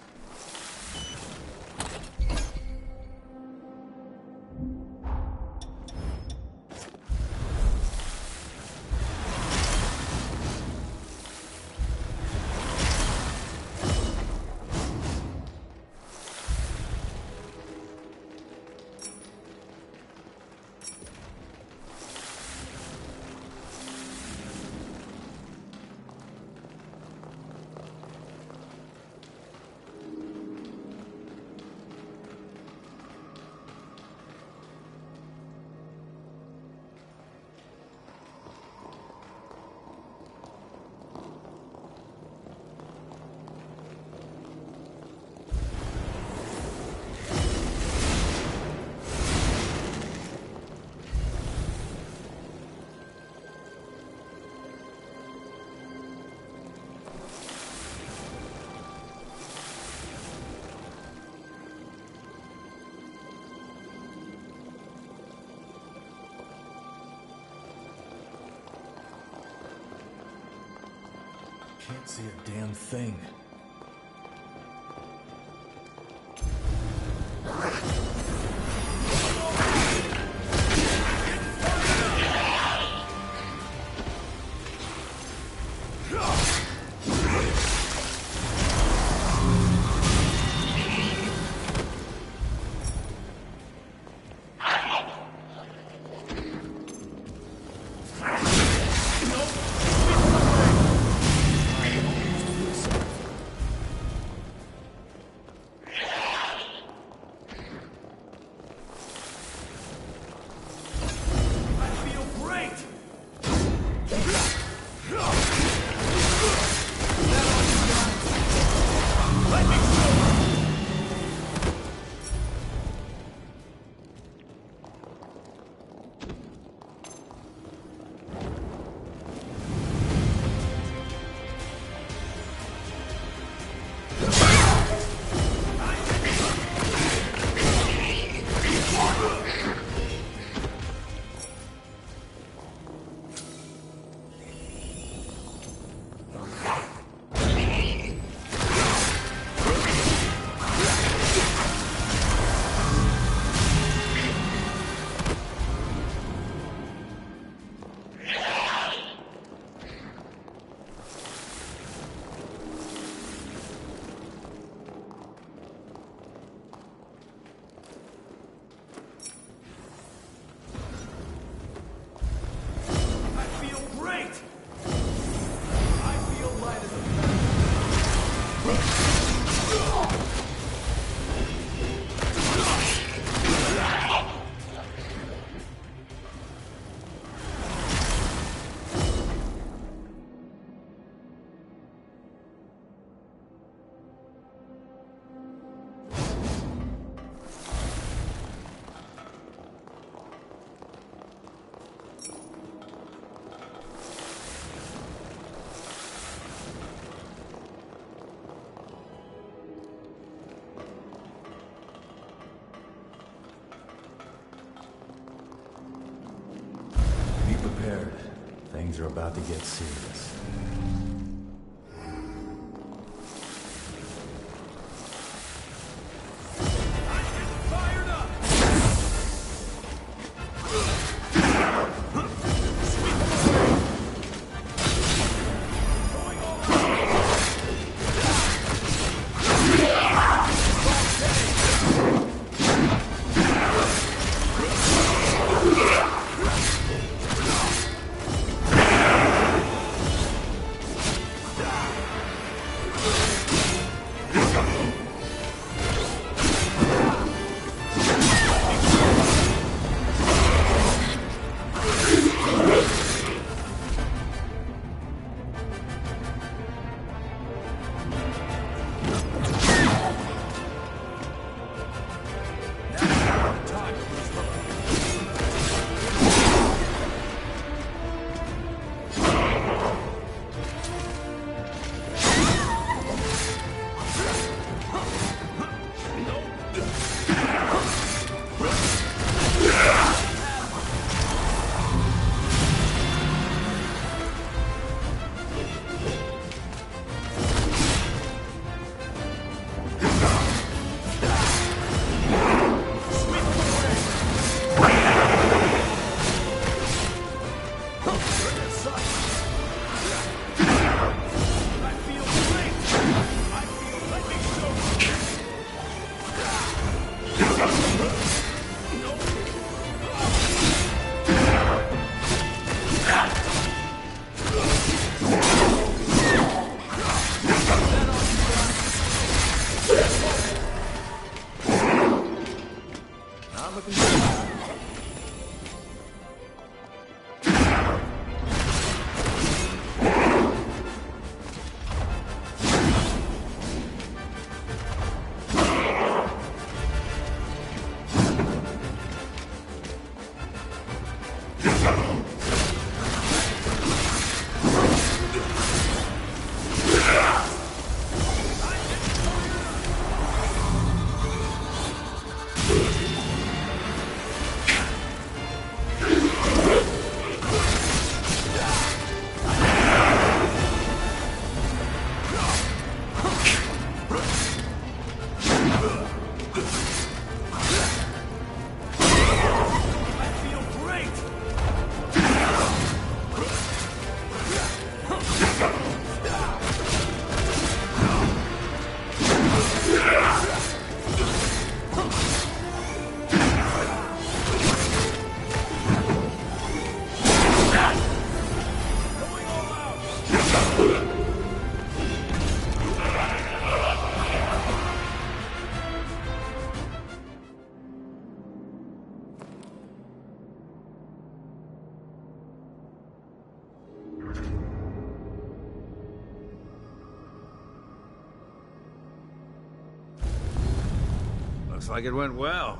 Can't see a damn thing. prepared. Things are about to get serious. Looks like it went well.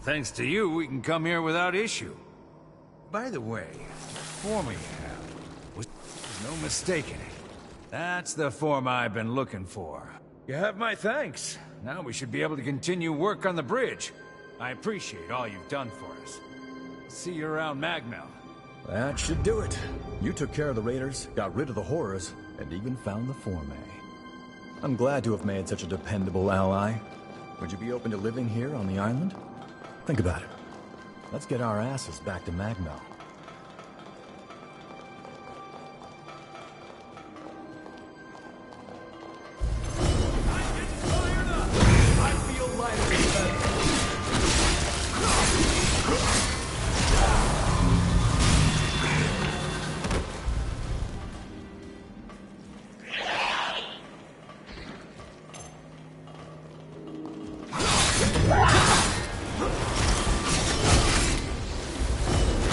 Thanks to you, we can come here without issue. By the way, the form we have was no mistaking it. That's the form I've been looking for. You have my thanks. Now we should be able to continue work on the bridge. I appreciate all you've done for us. See you around Magmel. That should do it. You took care of the raiders, got rid of the horrors, and even found the Forme. I'm glad to have made such a dependable ally. Would you be open to living here on the island? Think about it. Let's get our asses back to Magmel.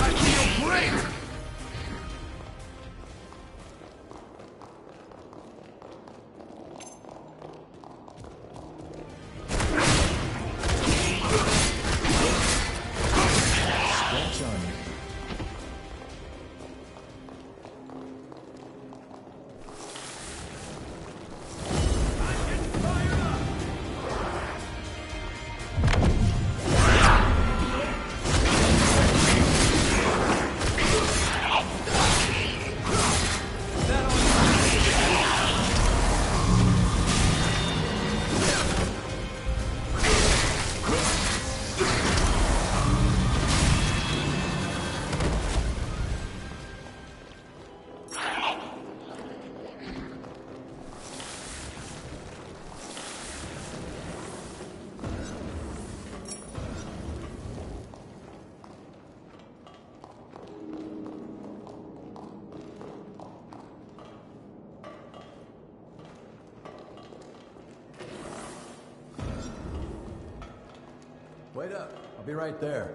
I feel wait up. I'll be right there.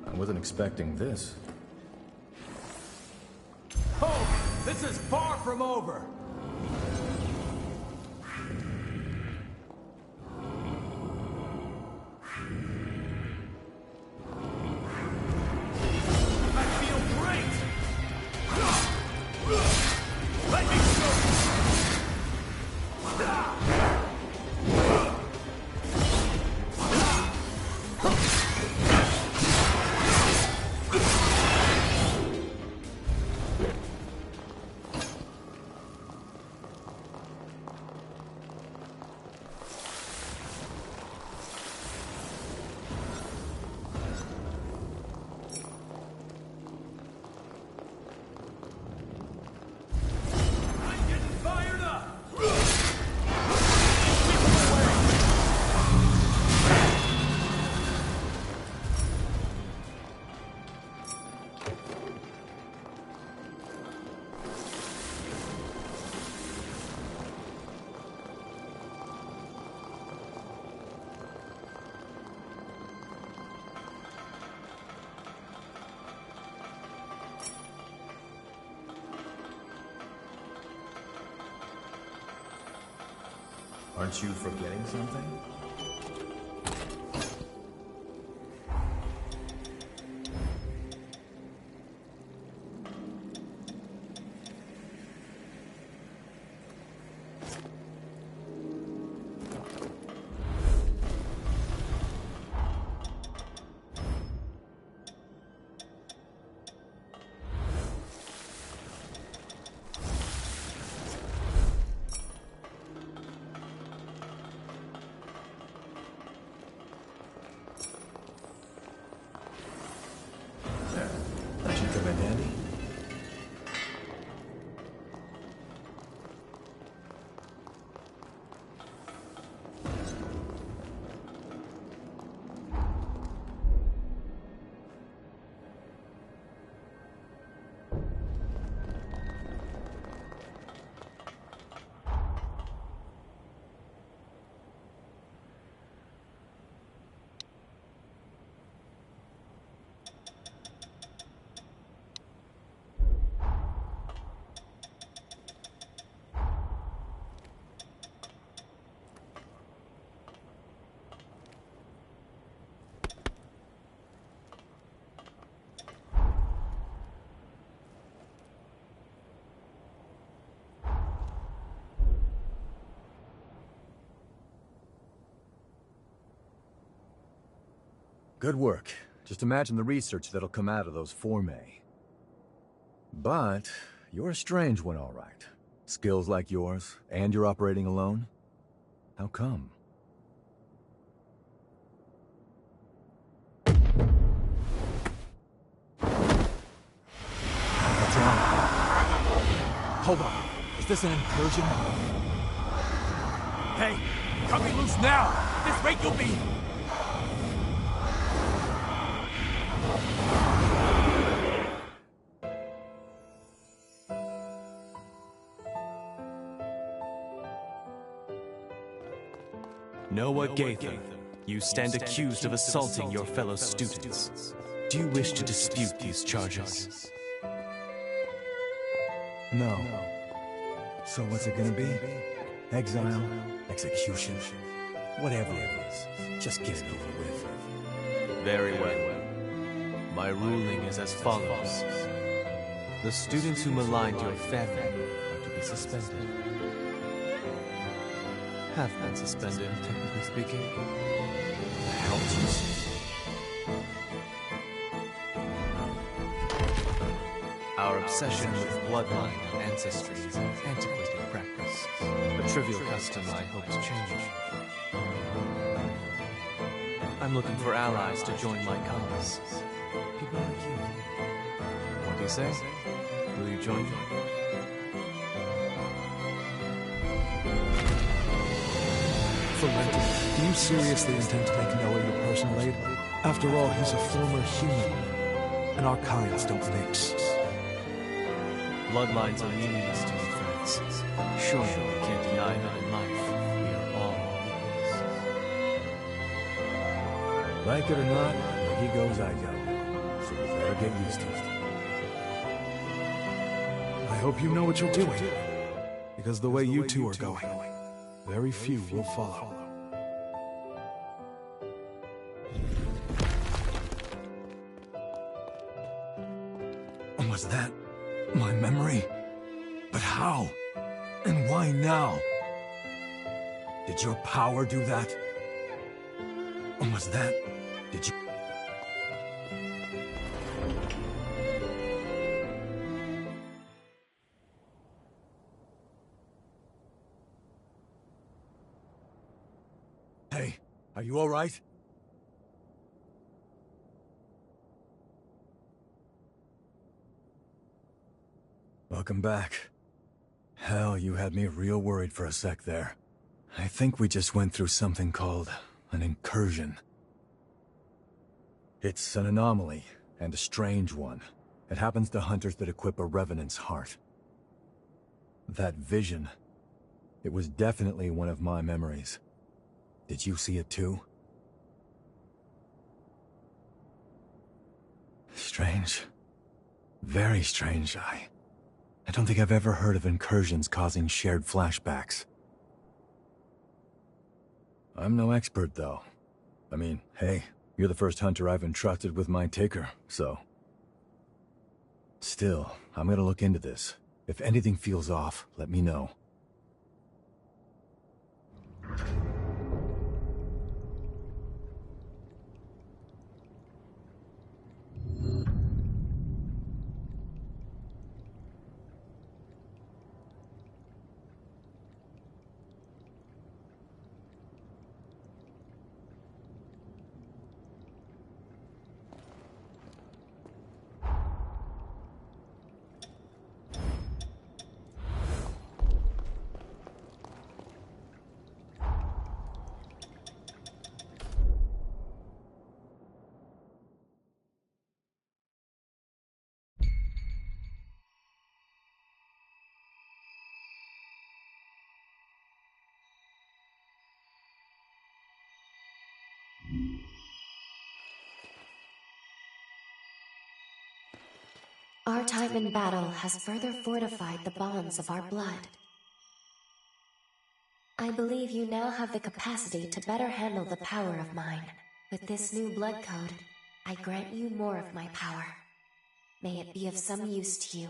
I wasn't expecting this. Oh, this is far from over! Aren't you forgetting something? Good work. Just imagine the research that'll come out of those formae. But you're a strange one, all right. Skills like yours, and you're operating alone? How come? What's wrong? Hold on. Is this an incursion? Hey, cut me loose now! At this rate, you'll be... Noah Gaither, you stand accused of assaulting your fellow students. Do you wish to dispute these charges? No. So what's it gonna be? Exile? Execution? Whatever it is, just get it over with. Very well. My ruling is as follows. The students who maligned your family are to be suspended. Have been suspended, technically speaking. The hell did you say? Our obsession with bloodline and ancestry is an antiquated practice. A trivial custom I hope to change. I'm looking for allies to join my cause. People like you. What do you say? Will you join me? Valenti, do you seriously intend to make Noah your personal aide? After all, he's a former human, and our kinds don't mix. Bloodlines are meaningless to me, friends. Surely we can't deny that in life, we are all equals. Like it or not, where he goes, I go. So we better get used to it. I hope you know what you're doing, because the way you two are going, very few will follow. Was that my memory? But how? And why now? Did your power do that? Or was that... Did you... Hey, are you all right? Welcome back. Hell, you had me real worried for a sec there. I think we just went through something called an incursion. It's an anomaly, and a strange one. It happens to hunters that equip a Revenant's heart. That vision, it was definitely one of my memories. Did you see it too? Strange. Very strange, I don't think I've ever heard of incursions causing shared flashbacks. I'm no expert, though. I mean, hey, you're the first hunter I've entrusted with my taker, so... Still, I'm gonna look into this. If anything feels off, let me know. Our time in battle has further fortified the bonds of our blood. I believe you now have the capacity to better handle the power of mine. With this new blood code, I grant you more of my power. May it be of some use to you.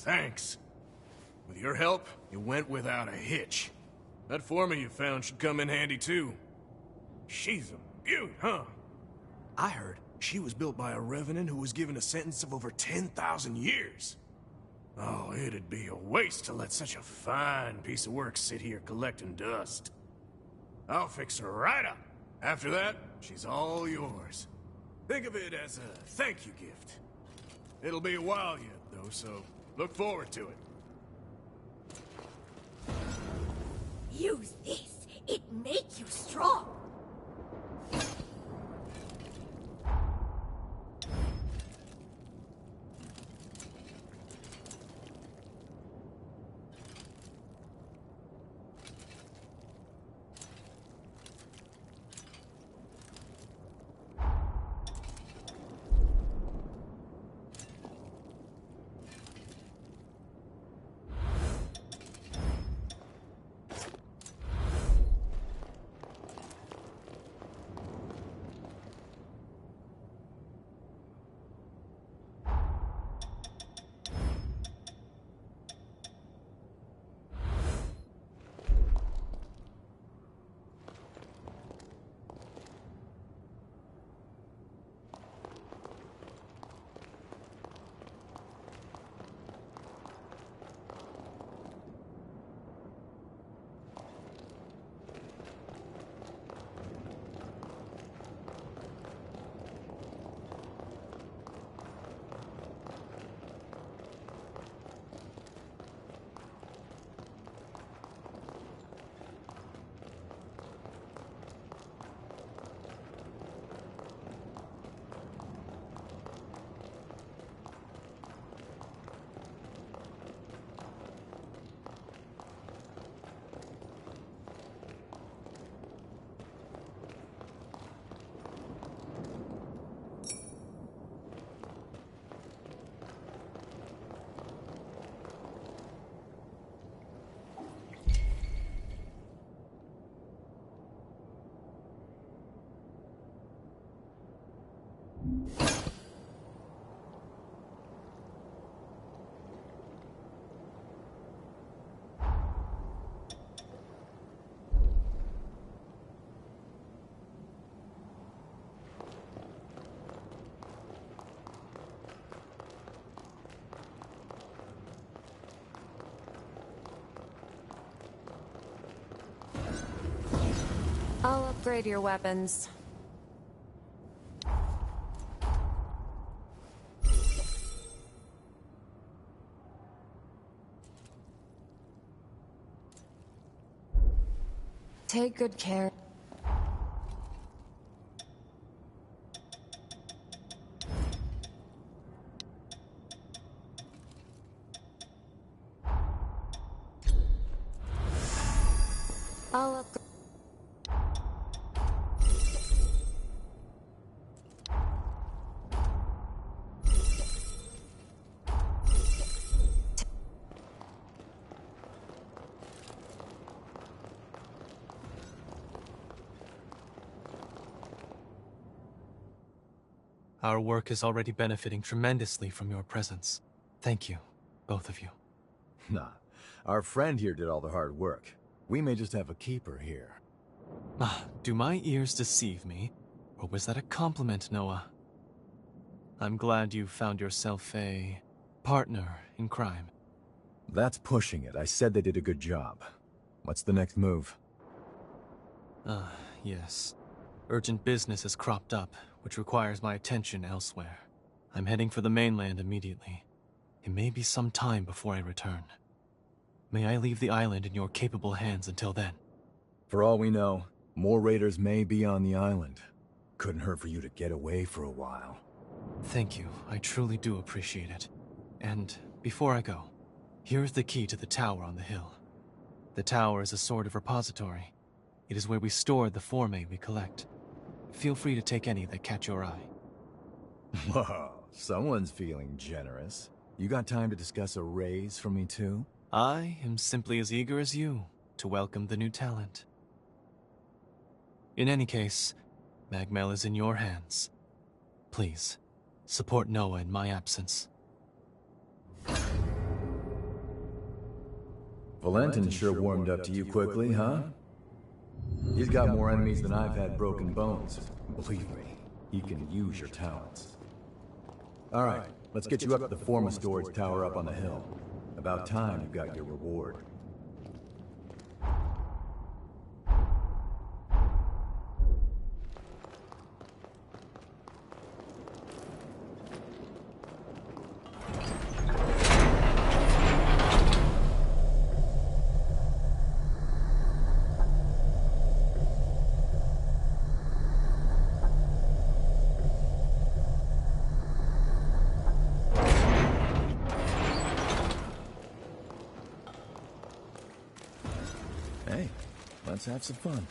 Thanks. With your help, you went without a hitch. That former you found should come in handy too. She's a beaut, huh? I heard she was built by a revenant who was given a sentence of over 10,000 years. Oh, it'd be a waste to let such a fine piece of work sit here collecting dust. I'll fix her right up. After that, she's all yours. Think of it as a thank you gift. It'll be a while yet, though, so look forward to it. Use this. It makes you strong. I'll upgrade your weapons. Take good care. I'll upgrade. Our work is already benefiting tremendously from your presence. Thank you, both of you. Nah, our friend here did all the hard work. We may just have a keeper here. Do my ears deceive me? Or was that a compliment, Noah? I'm glad you found yourself a partner in crime. That's pushing it. I said they did a good job. What's the next move? Yes. Urgent business has cropped up, which requires my attention elsewhere. I'm heading for the mainland immediately. It may be some time before I return. May I leave the island in your capable hands until then? For all we know, more raiders may be on the island. Couldn't hurt for you to get away for a while. Thank you. I truly do appreciate it. And before I go, here's the key to the tower on the hill. The tower is a sort of repository. It is where we store the forme we collect. Feel free to take any that catch your eye. Whoa, someone's feeling generous. You got time to discuss a raise for me too? I am simply as eager as you to welcome the new talent. In any case, Magmel is in your hands. Please, support Noah in my absence. Valentin sure warmed up to you quickly, huh? He's got more enemies than I've had broken bones. Believe me, he can use your talents. Alright, let's get you up to the Forma storage tower up on the hill. About time you got your reward. Hey, let's have some fun.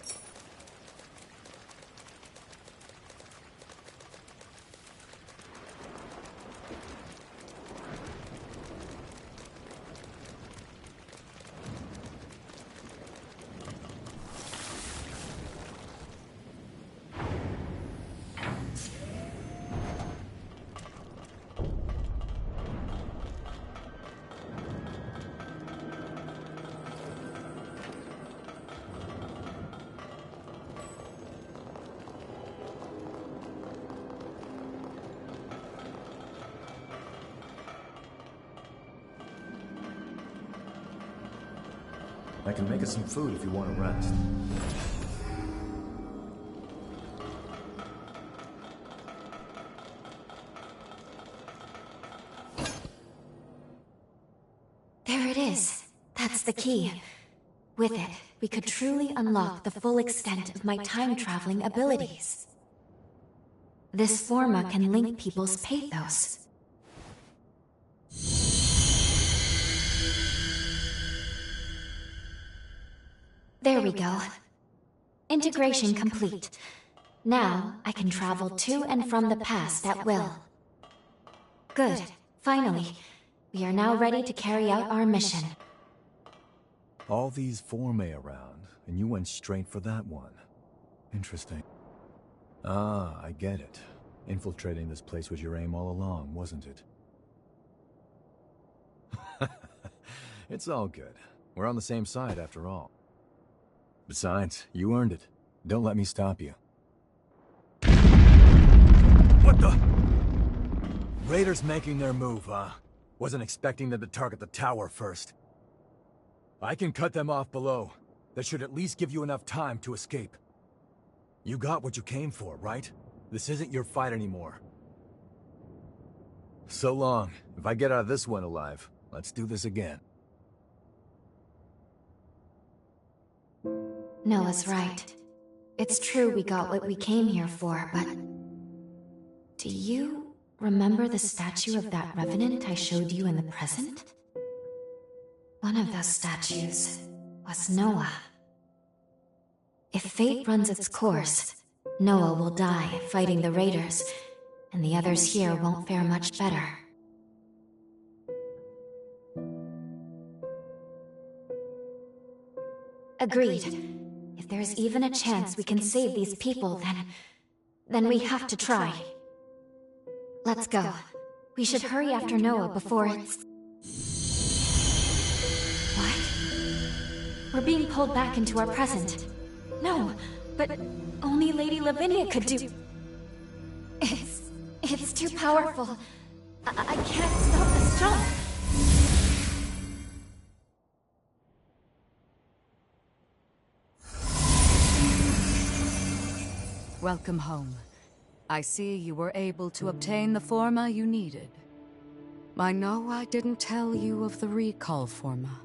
I can make us some food if you want to rest. There it is. That's the key. With it, we could truly unlock the full extent of my time-traveling abilities. This Forma can link people's pathos. There we go. Integration complete. Now, I can travel to and from the past at will. Good. Finally. We are now ready to carry out our mission. All these Formae around, and you went straight for that one. Interesting. Ah, I get it. Infiltrating this place was your aim all along, wasn't it? It's all good. We're on the same side after all. Besides, you earned it. Don't let me stop you. What the? Raiders making their move, huh? Wasn't expecting them to target the tower first. I can cut them off below. That should at least give you enough time to escape. You got what you came for, right? This isn't your fight anymore. So long. If I get out of this one alive, let's do this again. Noah's right. It's true we got what we came here for, but... Do you remember the statue of that Revenant I showed you in the present? One of those statues was Noah. If fate runs its course, Noah will die fighting the Raiders, and the others here won't fare much better. Agreed. If there's even a chance we can save these people, then we have to try. Let's go. We should hurry after Noah before it's... What? We're being pulled back into our present. No, but only Lady Lavinia could do... It's too powerful. I can't stop this jump. Welcome home. I see you were able to obtain the Forma you needed. I know I didn't tell you of the recall Forma,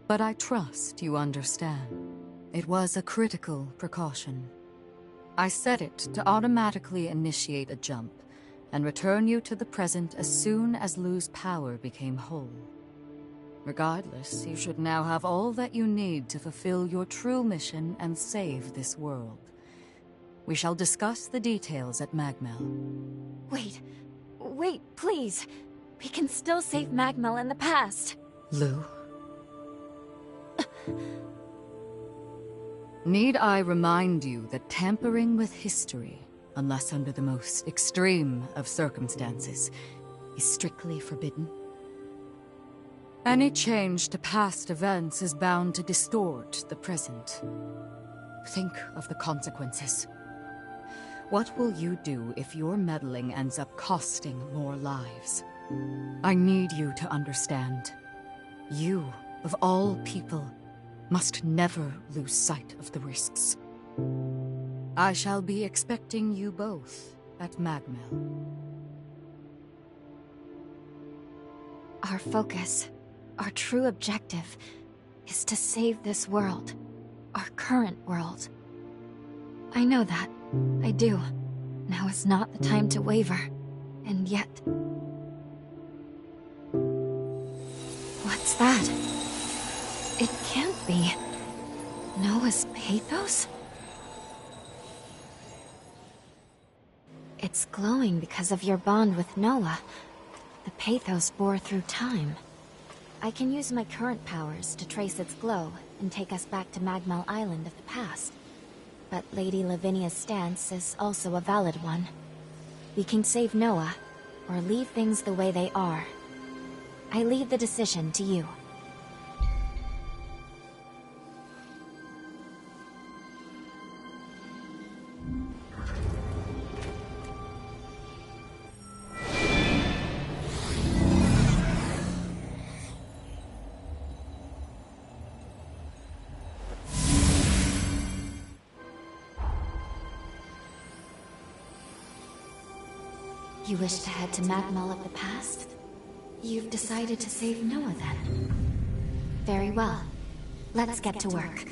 but I trust you understand. It was a critical precaution. I set it to automatically initiate a jump and return you to the present as soon as Lu's power became whole. Regardless, you should now have all that you need to fulfill your true mission and save this world. We shall discuss the details at Magmel. Wait, please. We can still save Magmel in the past. Lu? Need I remind you that tampering with history, unless under the most extreme of circumstances, is strictly forbidden? Any change to past events is bound to distort the present. Think of the consequences. What will you do if your meddling ends up costing more lives? I need you to understand. You, of all people, must never lose sight of the risks. I shall be expecting you both at Magmel. Our focus, our true objective, is to save this world. Our current world. I know that. I do. Now is not the time to waver. And yet... What's that? It can't be. Noah's pathos? It's glowing because of your bond with Noah. The pathos bore through time. I can use my current powers to trace its glow and take us back to Magmel Island of the past. But Lady Lavinia's stance is also a valid one. We can save Noah, or leave things the way they are. I leave the decision to you. You wish to head to Magmel of the past? You've decided to save Noah then? Very well. Let's get to work.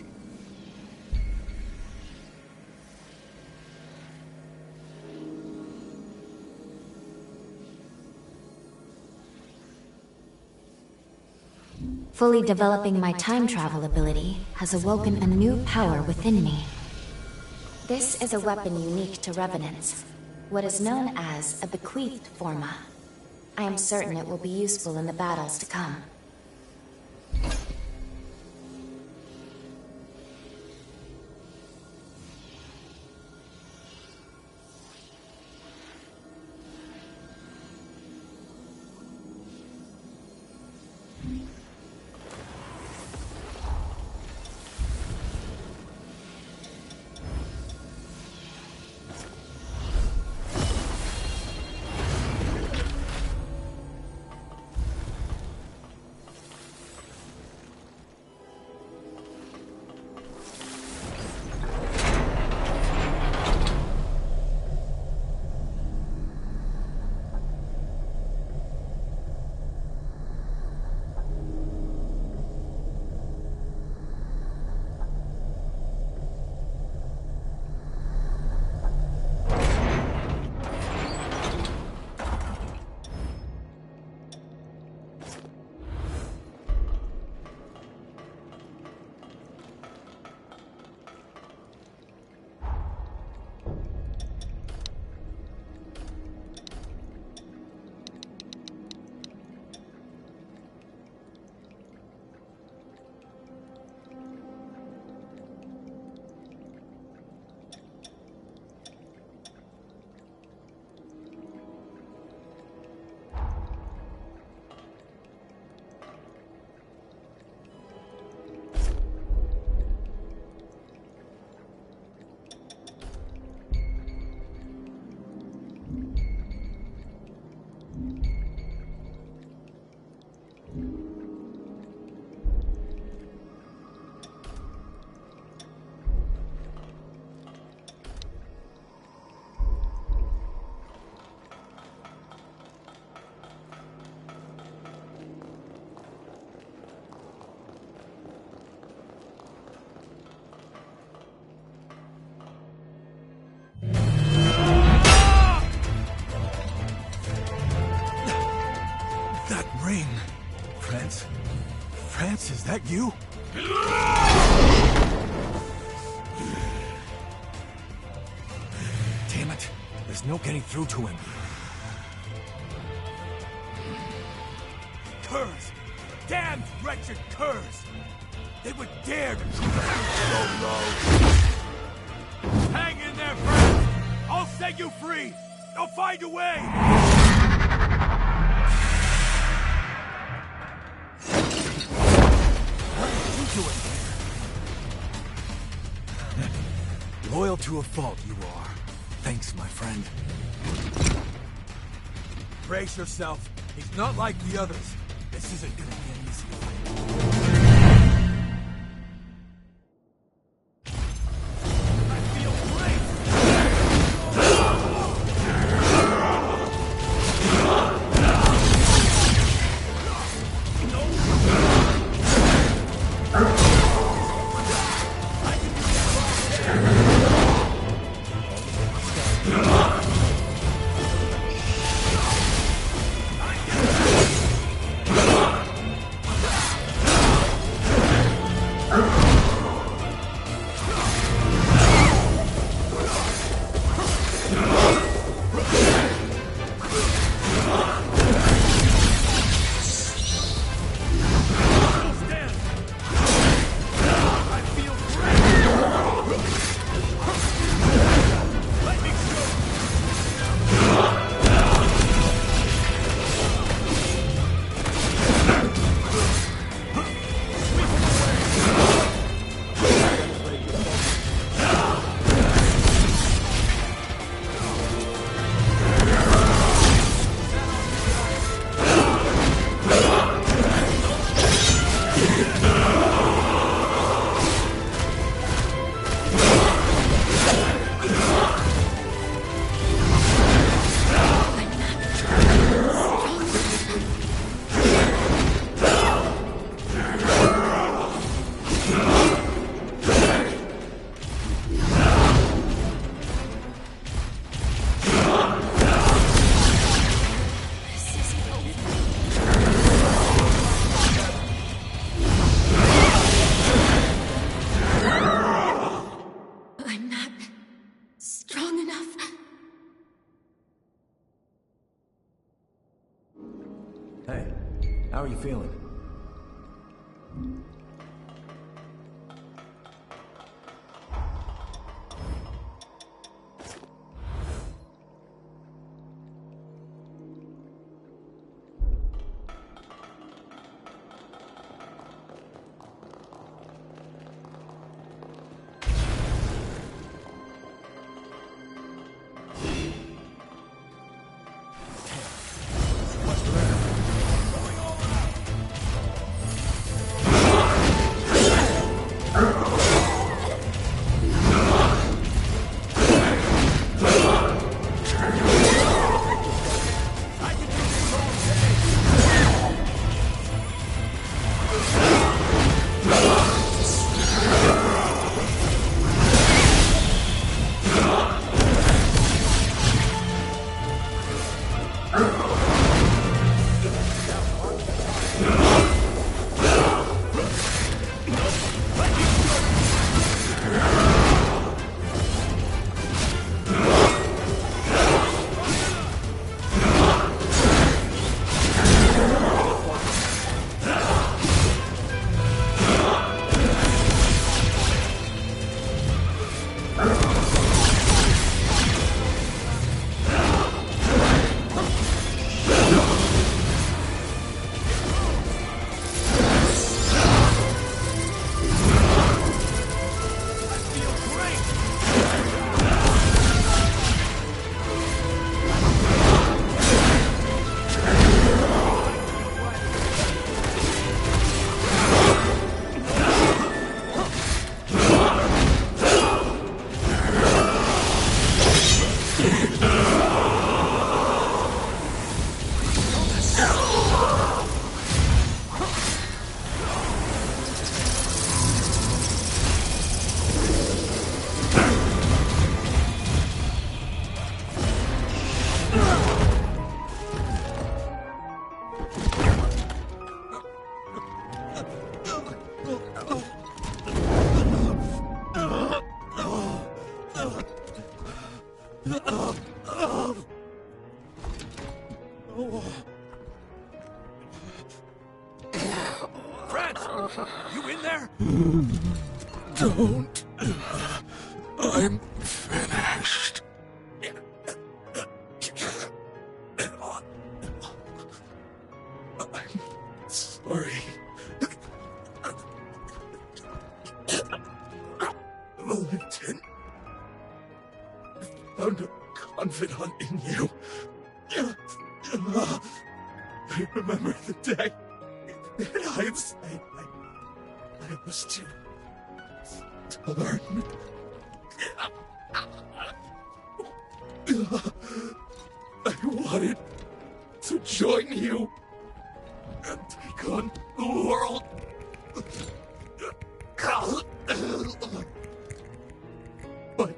Fully developing my time travel ability has awoken a new power within me. This is a weapon unique to Revenants. What is known as a bequeathed forma. I am certain it will be useful in the battles to come. France, is that you? Damn it. There's no getting through to him. Curs! Damned wretched curs! They would dare to so low! Hang in there, friends! I'll set you free! I'll find a way! doing here? Loyal to a fault, you are. Thanks, my friend. Brace yourself. He's not like the others. This isn't gonna be an easy fight. Hey, how are you feeling? You in there? Don't. I'm finished. I'm sorry. Valentin. I found a confidant in you. I remember the day. In hindsight, I was too torn. I wanted to join you and take on the world. But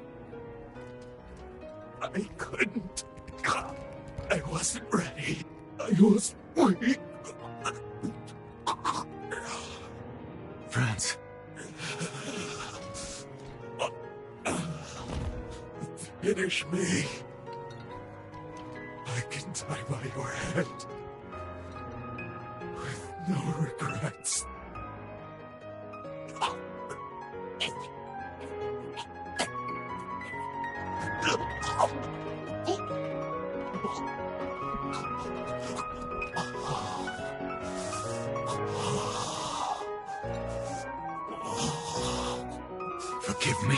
I couldn't. I wasn't ready. I was weak. Franz. Finish me. I can die by your hand. With no regrets. Forgive me.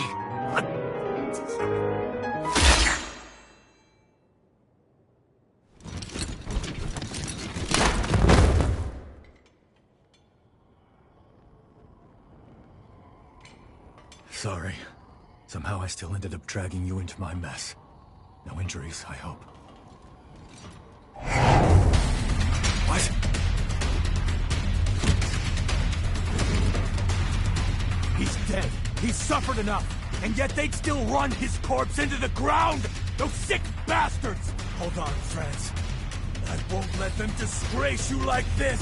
Sorry. Somehow I still ended up dragging you into my mess. No injuries, I hope. What? He's dead. He's suffered enough. And yet they'd still run his corpse into the ground! Those sick bastards! Hold on, friends. I won't let them disgrace you like this!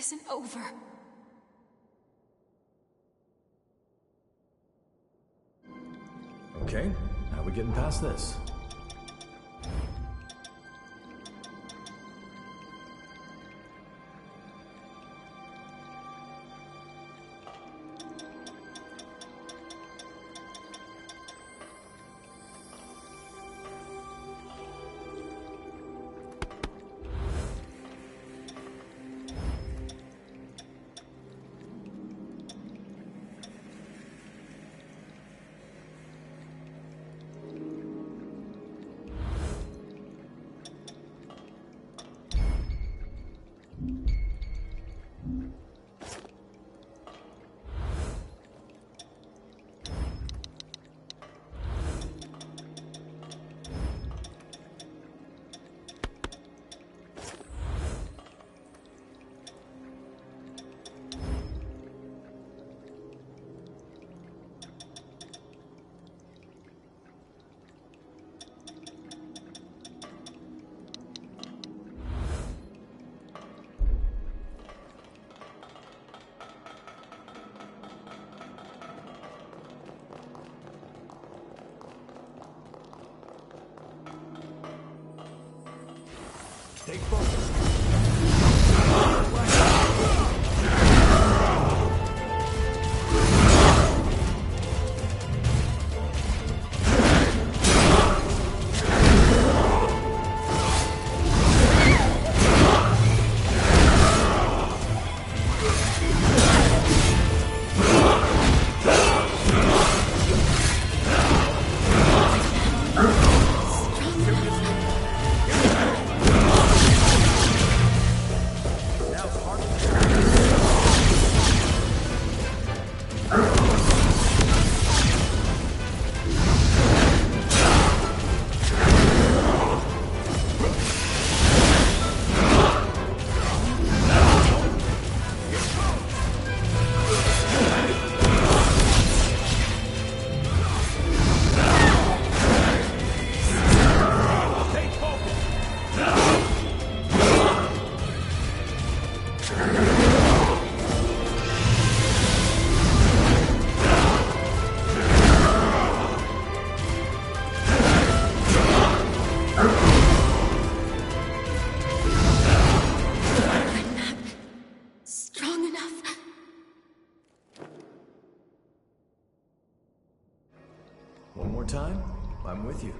isn't over. Okay, how are we getting past this? Stay focused. One more time, I'm with you.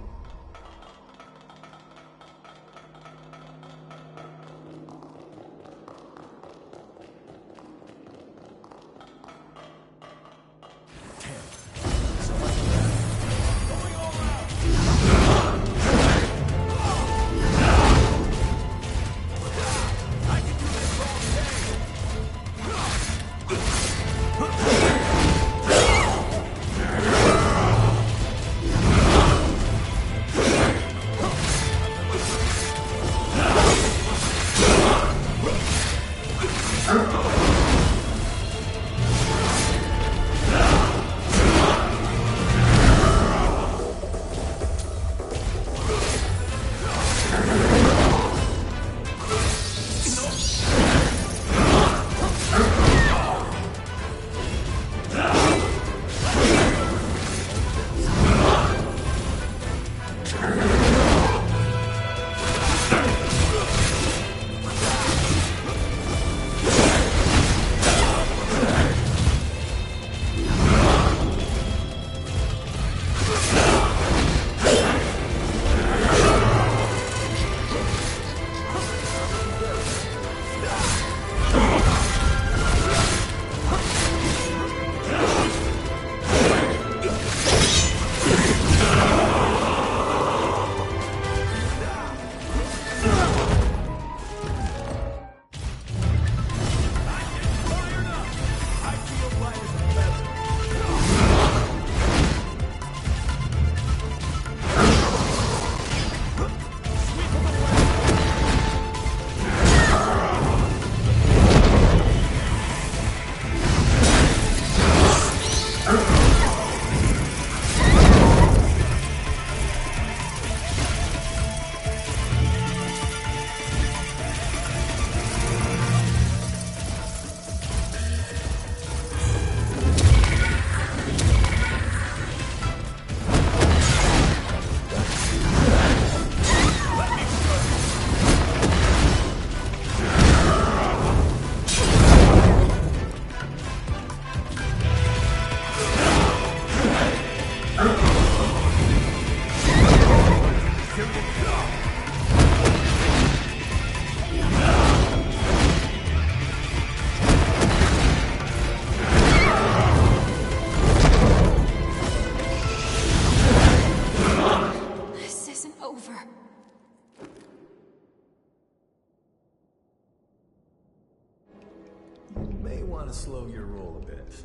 want to slow your roll a bit.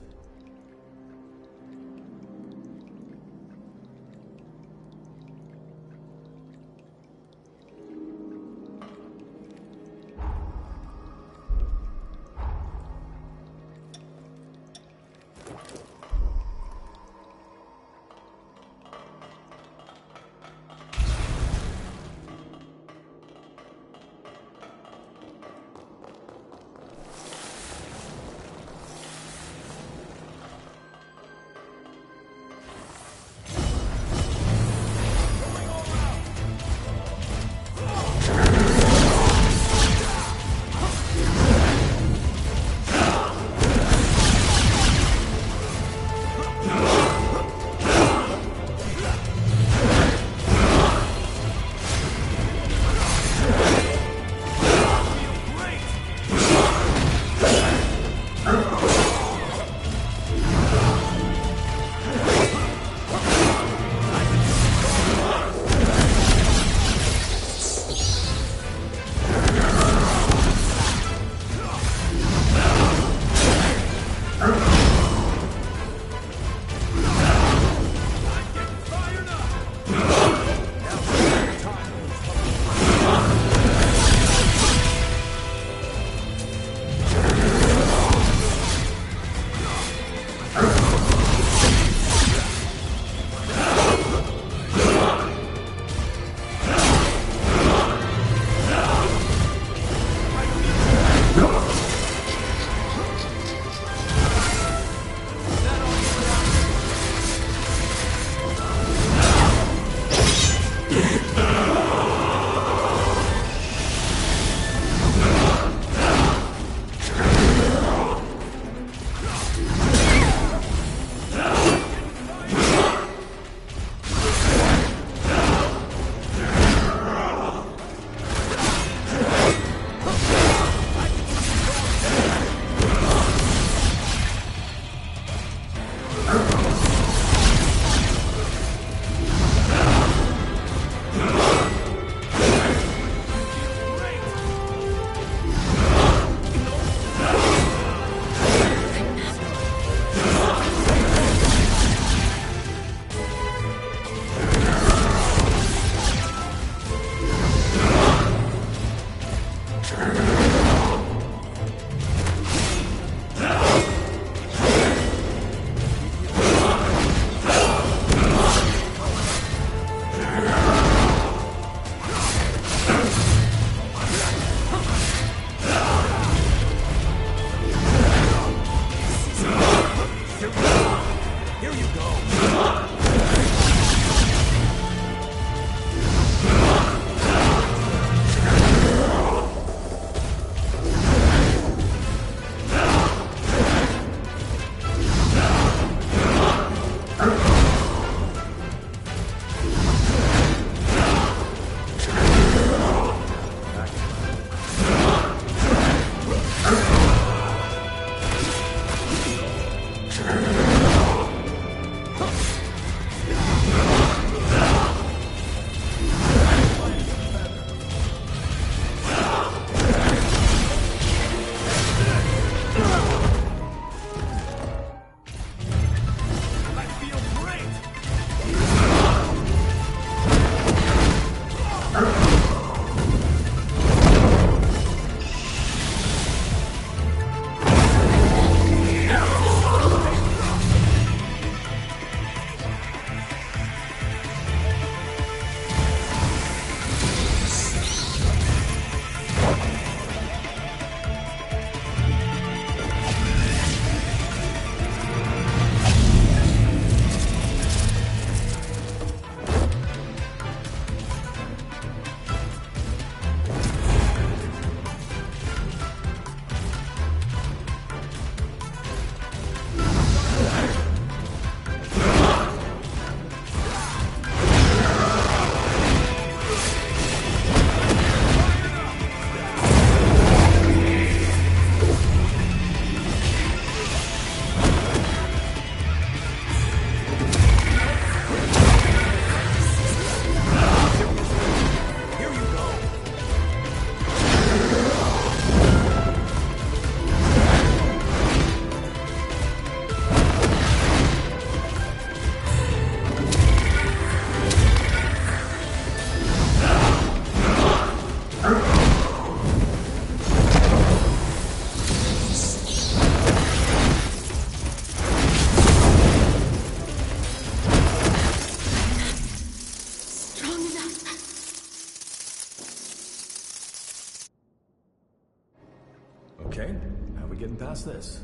What's this?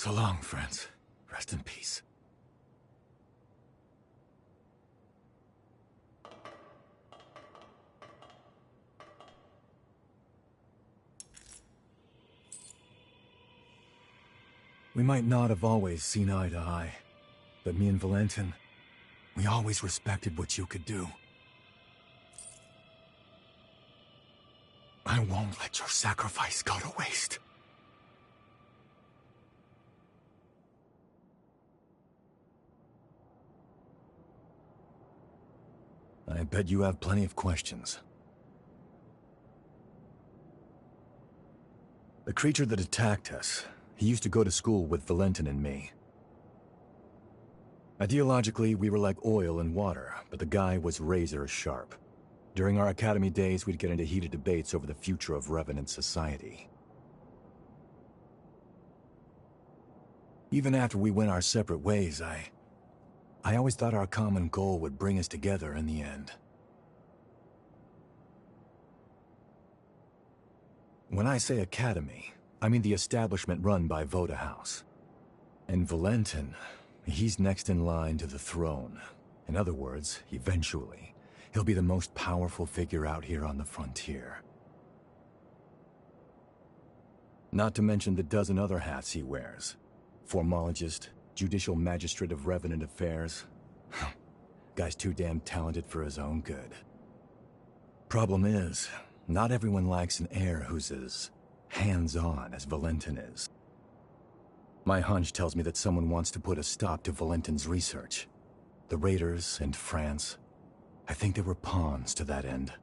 So long, friends. Rest in peace. We might not have always seen eye to eye, but me and Valentin, we always respected what you could do. I won't let your sacrifice go to waste. I bet you have plenty of questions. The creature that attacked us, he used to go to school with Valentin and me. Ideologically, we were like oil and water, but the guy was razor sharp. During our academy days, we'd get into heated debates over the future of Revenant society. Even after we went our separate ways, I always thought our common goal would bring us together in the end. When I say academy, I mean the establishment run by Voda House. And Valentin, he's next in line to the throne. In other words, eventually, he'll be the most powerful figure out here on the frontier. Not to mention the dozen other hats he wears. Formologist, Judicial Magistrate of Revenant Affairs. Guy's too damn talented for his own good. Problem is, not everyone likes an heir who's as hands-on as Valentin is. My hunch tells me that someone wants to put a stop to Valentin's research. The Raiders and France, I think they were pawns to that end.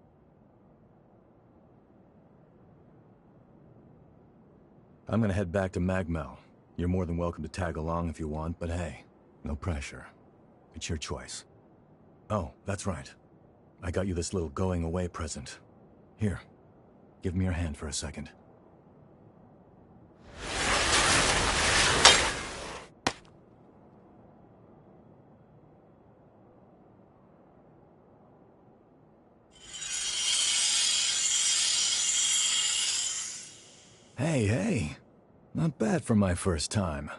I'm gonna head back to Magmel. You're more than welcome to tag along if you want, but hey, no pressure. It's your choice. Oh, that's right. I got you this little going-away present. Here, give me your hand for a second. Hey, not bad for my first time.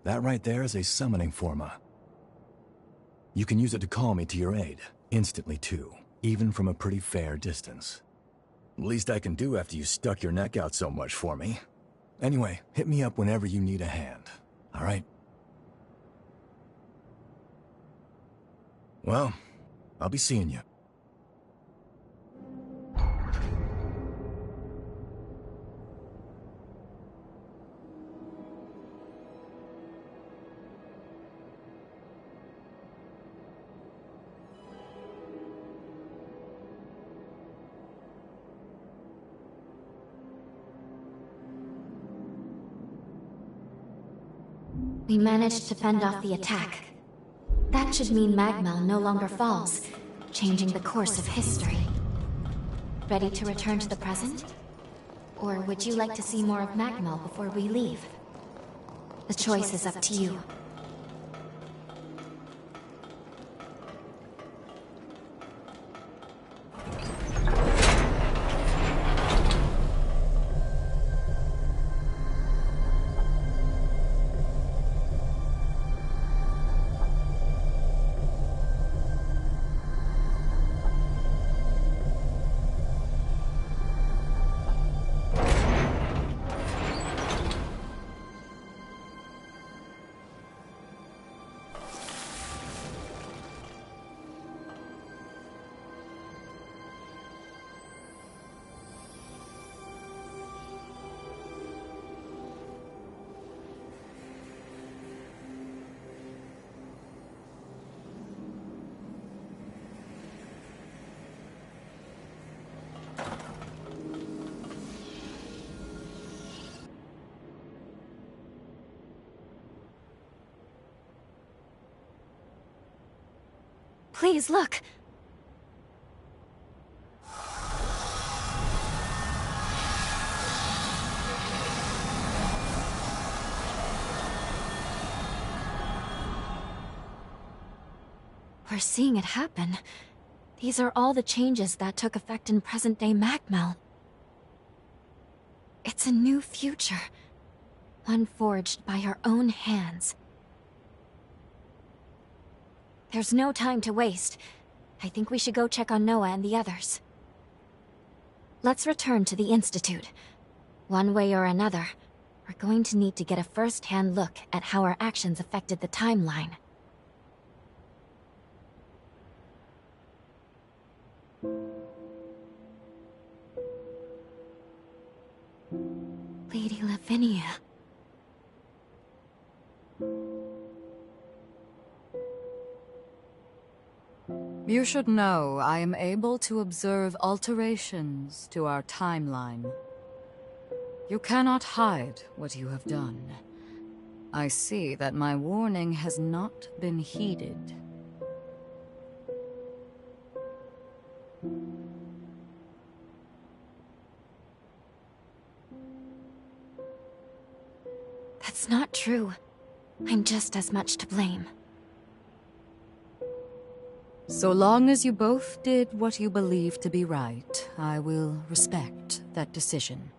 That right there is a summoning forma. You can use it to call me to your aid, instantly too, even from a pretty fair distance. Least I can do after you stuck your neck out so much for me. Anyway, hit me up whenever you need a hand, alright? Well, I'll be seeing you. We managed to fend off the attack. That should mean Magmel no longer falls, changing the course of history. Ready to return to the present? Or would you like to see more of Magmel before we leave? The choice is up to you. Please, look! We're seeing it happen. These are all the changes that took effect in present-day Magmel. It's a new future. One forged by her own hands. There's no time to waste. I think we should go check on Noah and the others. Let's return to the Institute. One way or another, we're going to need to get a first-hand look at how our actions affected the timeline. Lady Lavinia. You should know I am able to observe alterations to our timeline. You cannot hide what you have done. I see that my warning has not been heeded. That's not true. I'm just as much to blame. So long as you both did what you believe to be right, I will respect that decision.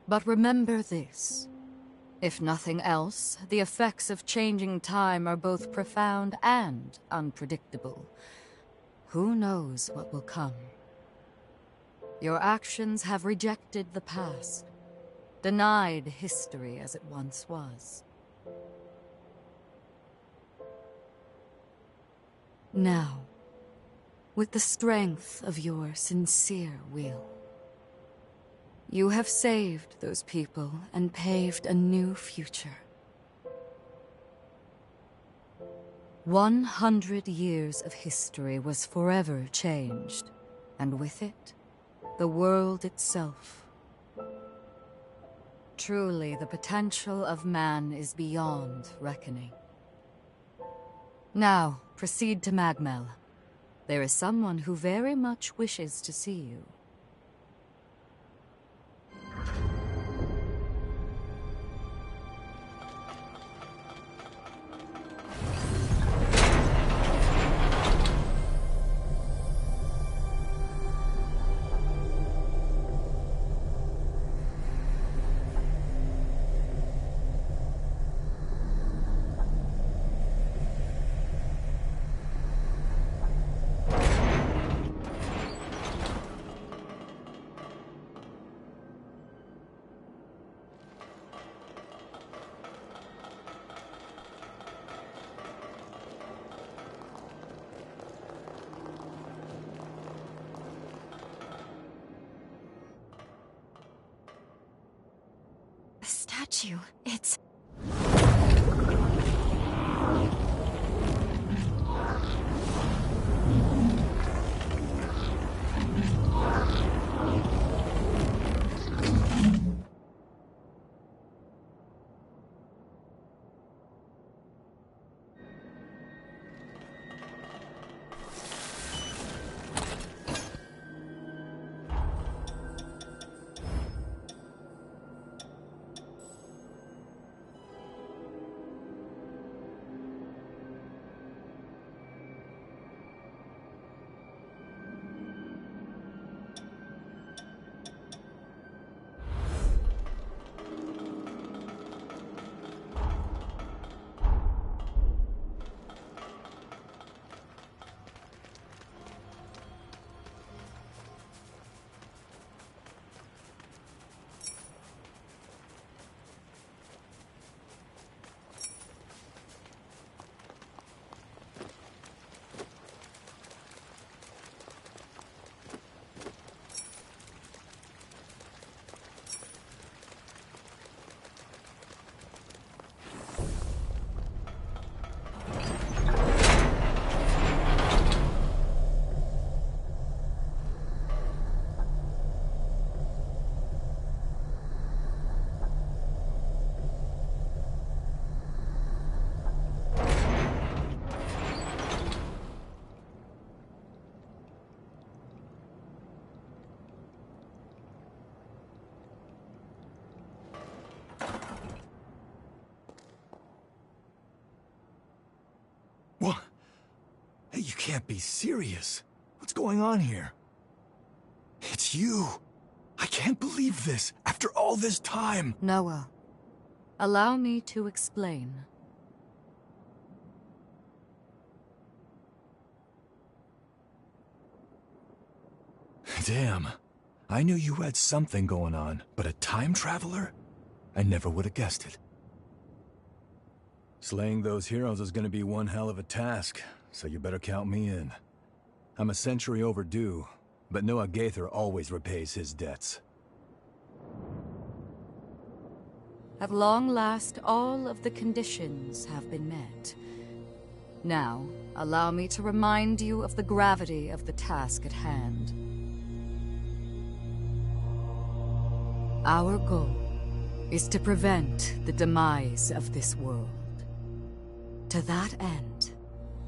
But remember this. If nothing else, the effects of changing time are both profound and unpredictable. Who knows what will come? Your actions have rejected the past, denied history as it once was. Now, with the strength of your sincere will, you have saved those people and paved a new future. 100 years of history was forever changed, and with it, the world itself. Truly, the potential of man is beyond reckoning. Now, proceed to Magmel. There is someone who very much wishes to see you. Statue. It's... What? Hey, you can't be serious. What's going on here? It's you. I can't believe this. After all this time. Noah, Allow me to explain. Damn. I knew you had something going on, but a time traveler? I never would have guessed it. Slaying those heroes is gonna be one hell of a task, so you better count me in. I'm a century overdue, but Noah Gaither always repays his debts. At long last, all of the conditions have been met. Now, allow me to remind you of the gravity of the task at hand. Our goal is to prevent the demise of this world. To that end,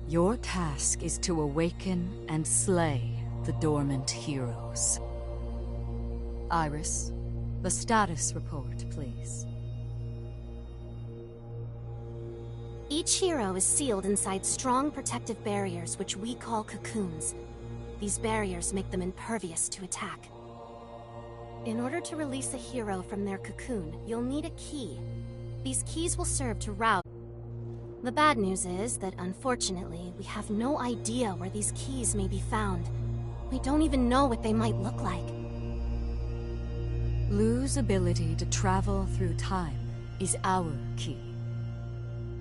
your task is to awaken and slay the dormant heroes. Iris, the status report, please. Each hero is sealed inside strong protective barriers which we call cocoons. These barriers make them impervious to attack. In order to release a hero from their cocoon, you'll need a key. These keys will serve to route. The bad news is that, unfortunately, we have no idea where these keys may be found. We don't even know what they might look like. Lu's ability to travel through time is our key.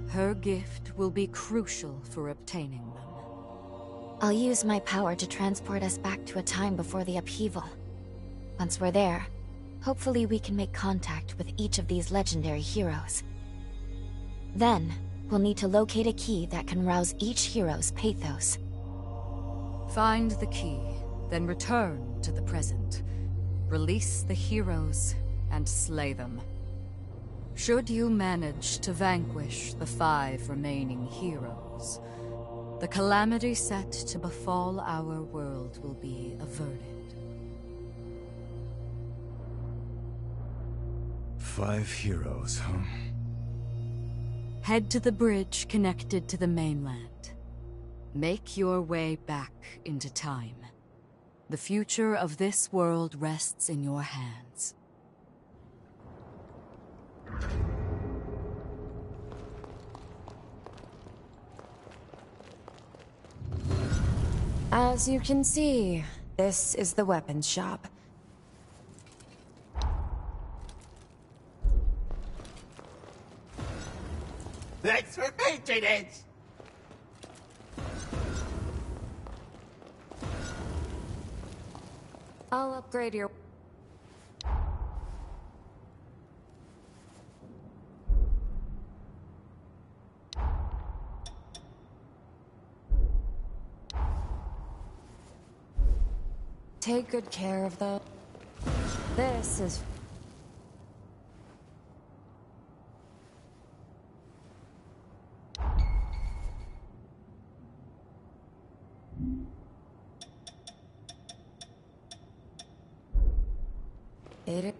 Her gift will be crucial for obtaining them. I'll use my power to transport us back to a time before the upheaval. Once we're there, hopefully we can make contact with each of these legendary heroes. Then, we'll need to locate a key that can rouse each hero's pathos. Find the key, then return to the present. Release the heroes and slay them. Should you manage to vanquish the 5 remaining heroes, the calamity set to befall our world will be averted. 5 heroes, huh? Head to the bridge connected to the mainland. Make your way back into time. The future of this world rests in your hands. As you can see, this is the weapons shop. Thanks for patronage! I'll upgrade your... Take good care of them. This is... It...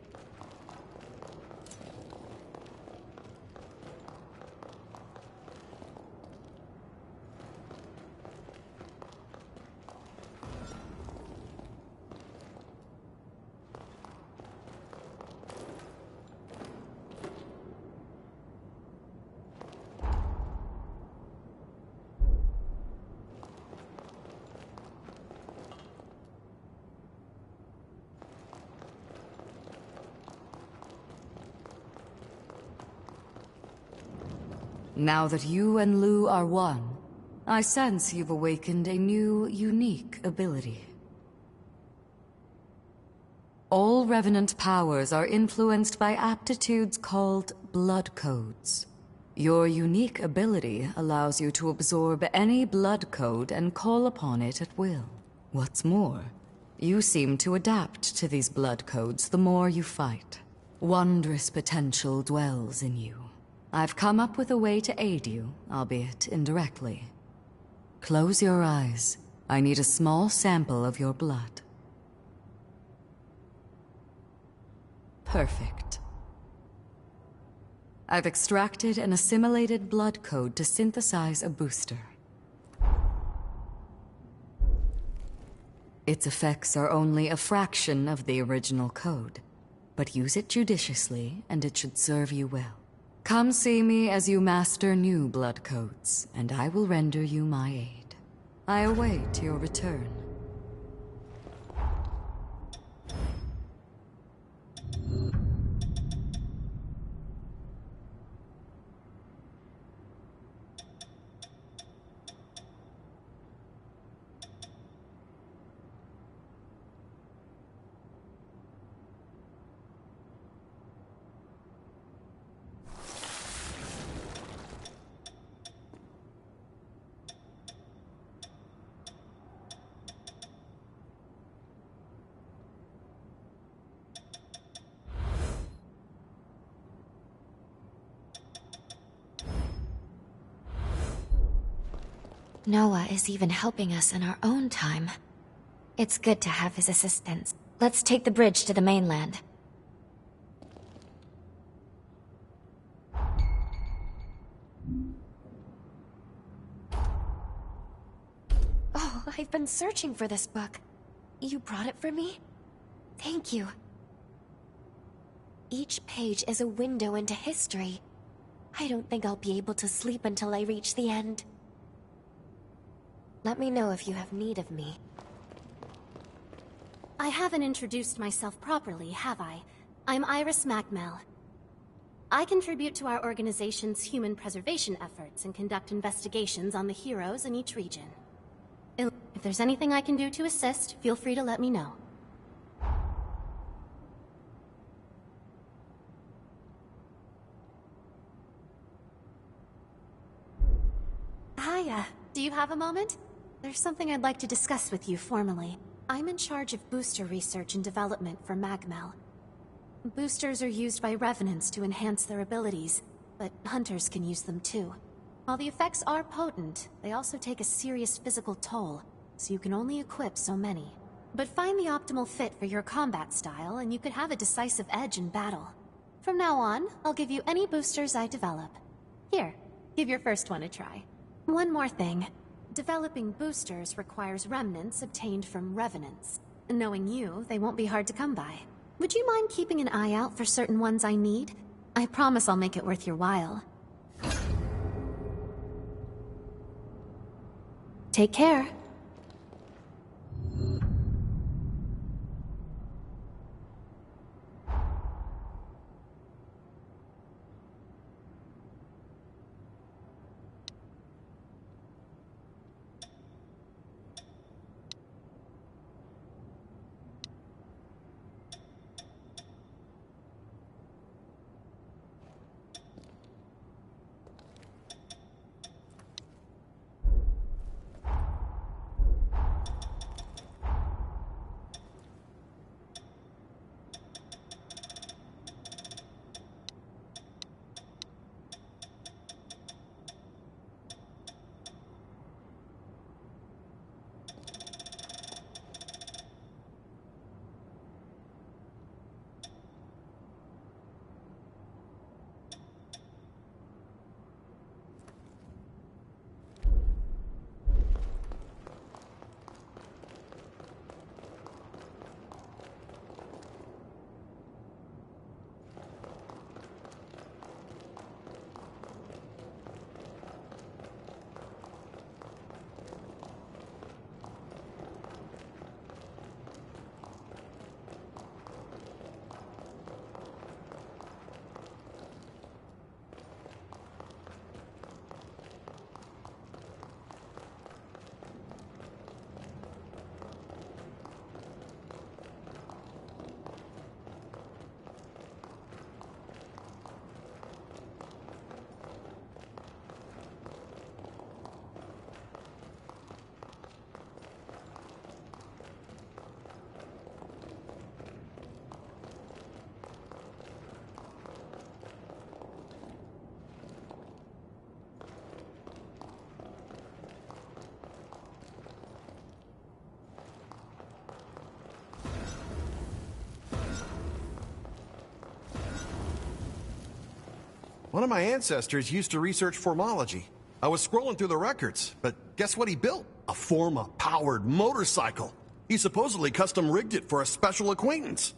Now that you and Lu are one, I sense you've awakened a new, unique ability. All Revenant powers are influenced by aptitudes called blood codes. Your unique ability allows you to absorb any blood code and call upon it at will. What's more, you seem to adapt to these blood codes the more you fight. Wondrous potential dwells in you. I've come up with a way to aid you, albeit indirectly. Close your eyes. I need a small sample of your blood. Perfect. I've extracted and assimilated blood code to synthesize a booster. Its effects are only a fraction of the original code, but use it judiciously and it should serve you well. Come see me as you master new blood codes, and I will render you my aid. I await your return. Noah is even helping us in our own time. It's good to have his assistance. Let's take the bridge to the mainland. Oh, I've been searching for this book. You brought it for me? Thank you. Each page is a window into history. I don't think I'll be able to sleep until I reach the end. Let me know if you have need of me. I haven't introduced myself properly, have I? I'm Iris Magmel. I contribute to our organization's human preservation efforts and conduct investigations on the heroes in each region. If there's anything I can do to assist, feel free to let me know. Hiya. Do you have a moment? There's something I'd like to discuss with you formally. I'm in charge of booster research and development for Magmel. Boosters are used by revenants to enhance their abilities, but hunters can use them too. While the effects are potent, they also take a serious physical toll, so you can only equip so many. But find the optimal fit for your combat style, and you could have a decisive edge in battle. From now on, I'll give you any boosters I develop. Here, give your first one a try. One more thing. Developing boosters requires remnants obtained from revenants. Knowing you, they won't be hard to come by. Would you mind keeping an eye out for certain ones I need? I promise I'll make it worth your while. Take care. One of my ancestors used to research formology. I was scrolling through the records, but guess what he built? A Forma-powered motorcycle. He supposedly custom-rigged it for a special acquaintance.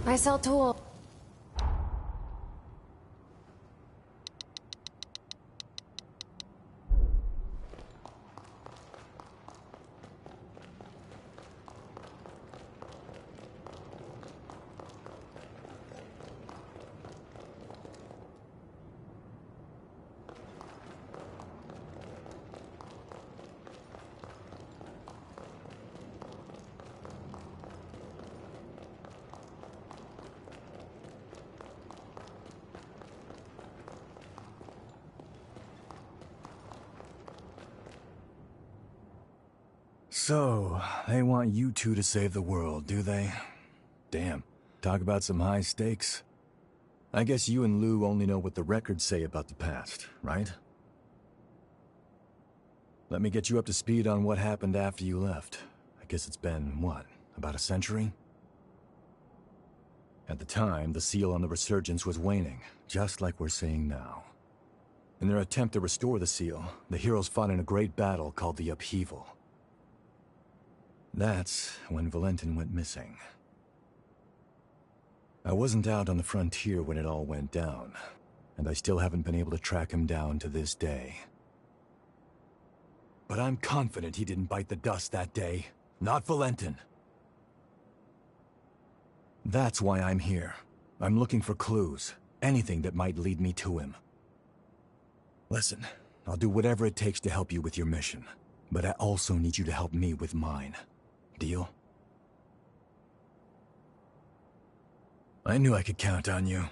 I sell tools. So, they want you two to save the world, do they? Damn, talk about some high stakes. I guess you and Lou only know what the records say about the past, right? Let me get you up to speed on what happened after you left. I guess it's been, what, about a century? At the time, the seal on the Resurgence was waning, just like we're seeing now. In their attempt to restore the seal, the heroes fought in a great battle called the Upheaval. That's when Valentin went missing. I wasn't out on the frontier when it all went down, and I still haven't been able to track him down to this day. But I'm confident he didn't bite the dust that day. Not Valentin. That's why I'm here. I'm looking for clues. Anything that might lead me to him. Listen, I'll do whatever it takes to help you with your mission. But I also need you to help me with mine. Deal? I knew I could count on you.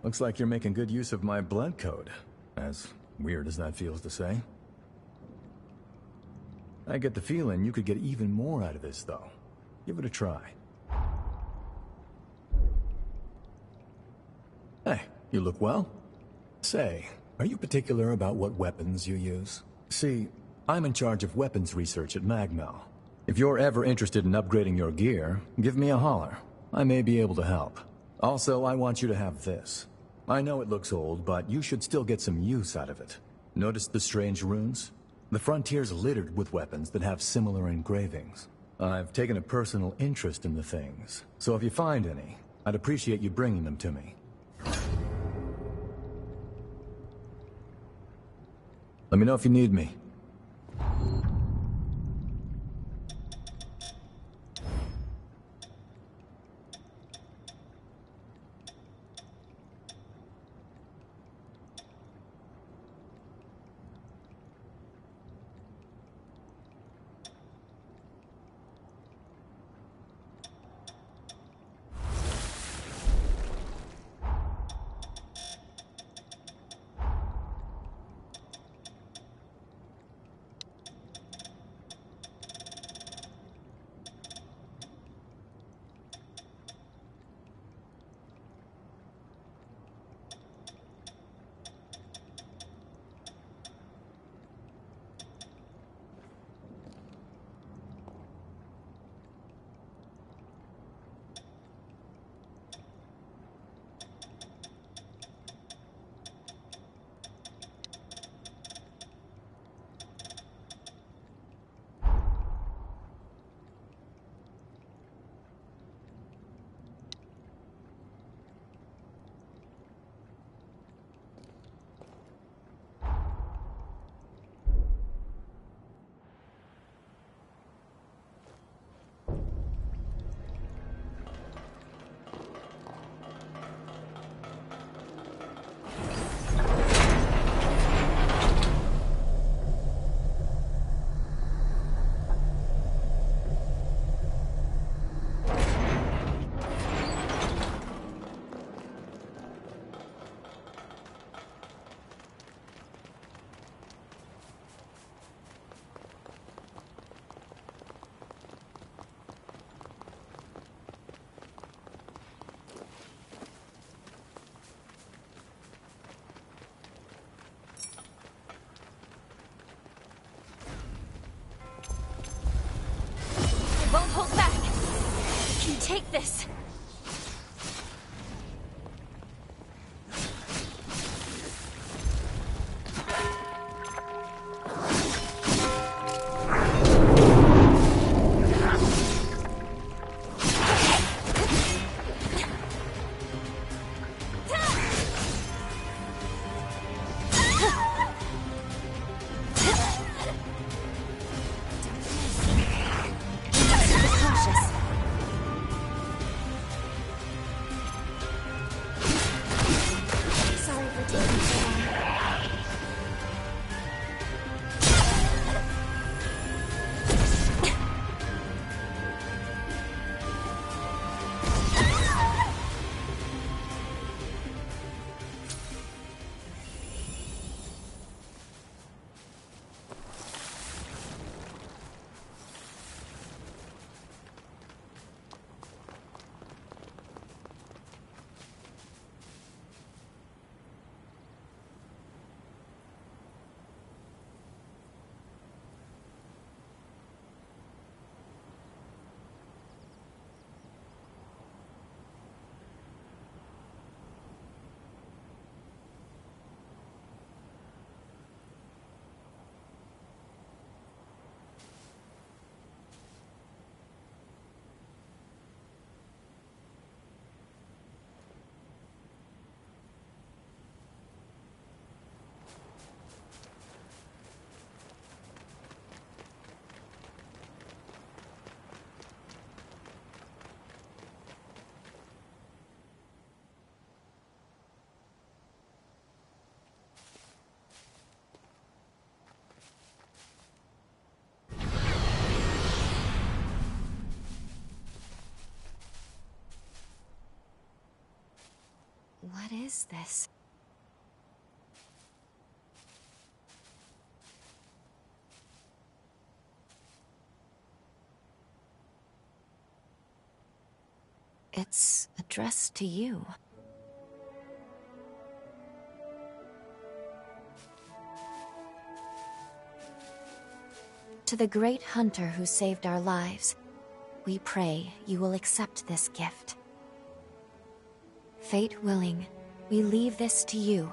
Looks like you're making good use of my blood code. As weird as that feels to say. I get the feeling you could get even more out of this, though. Give it a try. Hey, you look well. Say, are you particular about what weapons you use? See, I'm in charge of weapons research at Magmel. If you're ever interested in upgrading your gear, give me a holler. I may be able to help. Also, I want you to have this. I know it looks old, but you should still get some use out of it. Notice the strange runes? The frontier's littered with weapons that have similar engravings. I've taken a personal interest in the things, so if you find any, I'd appreciate you bringing them to me. Let me know if you need me. Won't hold back. Can you take this? What is this? It's addressed to you. To the great hunter who saved our lives, we pray you will accept this gift. Fate willing, we leave this to you,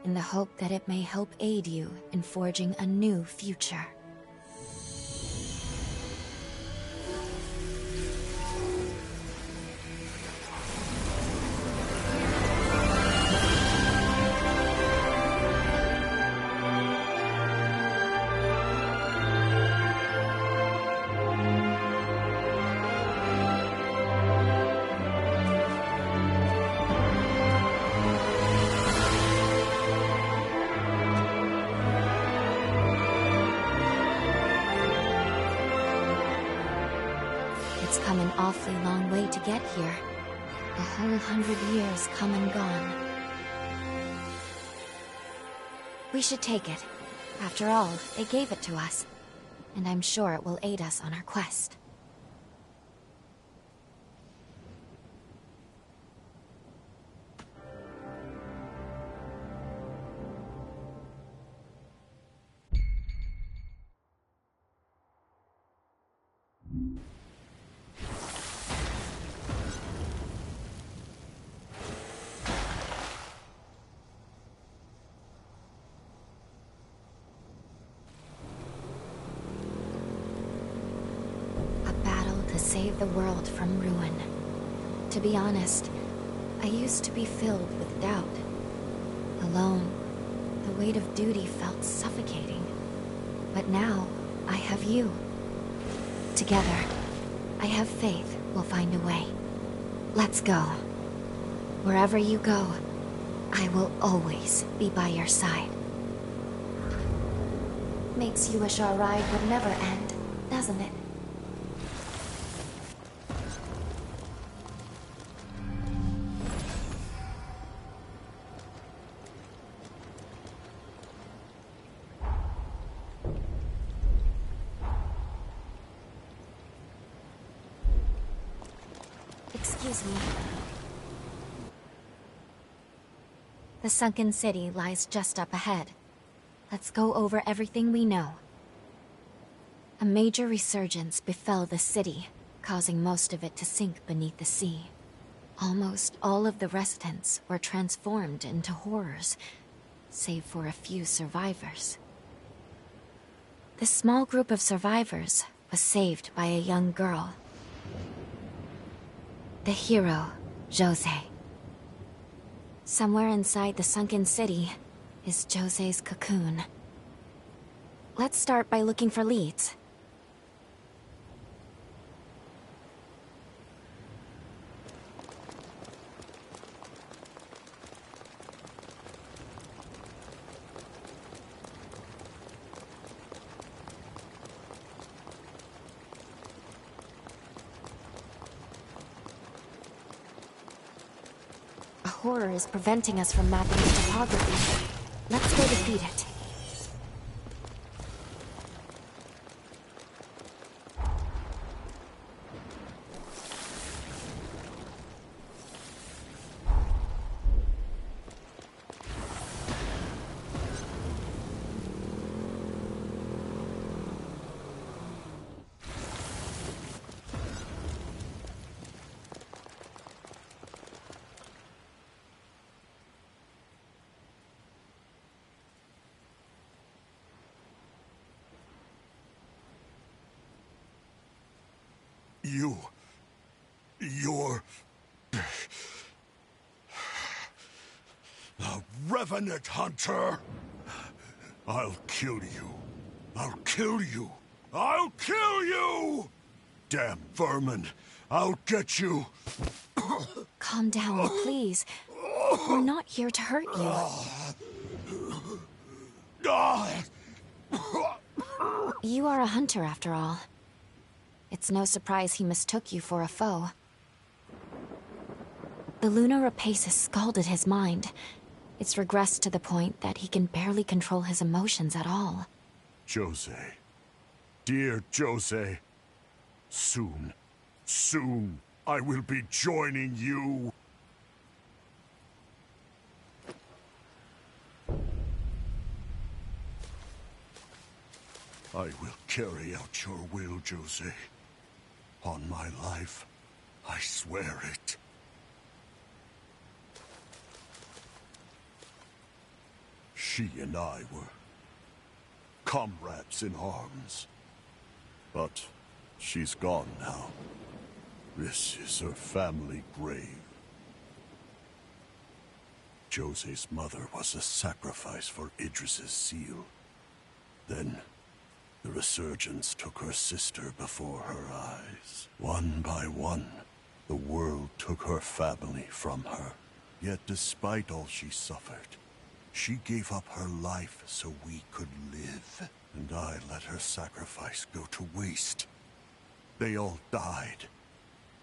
in the hope that it may help aid you in forging a new future. It's come an awfully long way to get here. A whole 100 years come and gone. We should take it. After all, they gave it to us. And I'm sure it will aid us on our quest. Save the world from ruin. To be honest, I used to be filled with doubt. Alone, the weight of duty felt suffocating. But now, I have you. Together, I have faith we'll find a way. Let's go. Wherever you go, I will always be by your side. Makes you wish our ride would never end, doesn't it? Excuse me. The sunken city lies just up ahead. Let's go over everything we know. A major resurgence befell the city, causing most of it to sink beneath the sea. Almost all of the residents were transformed into horrors, save for a few survivors. This small group of survivors was saved by a young girl. The hero, Jose. Somewhere inside the sunken city is Jose's cocoon. Let's start by looking for leads. Horror is preventing us from mapping the topography. Let's go defeat it. You're... a Revenant Hunter! I'll kill you. I'll kill you. I'll kill you! Damn vermin. I'll get you. Calm down, please. We're not here to hurt you. You are a hunter, after all. It's no surprise he mistook you for a foe. The Lunar Rapace has scalded his mind. It's regressed to the point that he can barely control his emotions at all. Jose. Dear Jose. Soon, soon, I will be joining you. I will carry out your will, Jose. On my life, I swear it. She and I were comrades in arms. But she's gone now. This is her family grave. Jose's mother was a sacrifice for Idris's seal. Then, the Resurgence took her sister before her eyes. One by one, the world took her family from her. Yet despite all she suffered, she gave up her life so we could live. And I let her sacrifice go to waste. They all died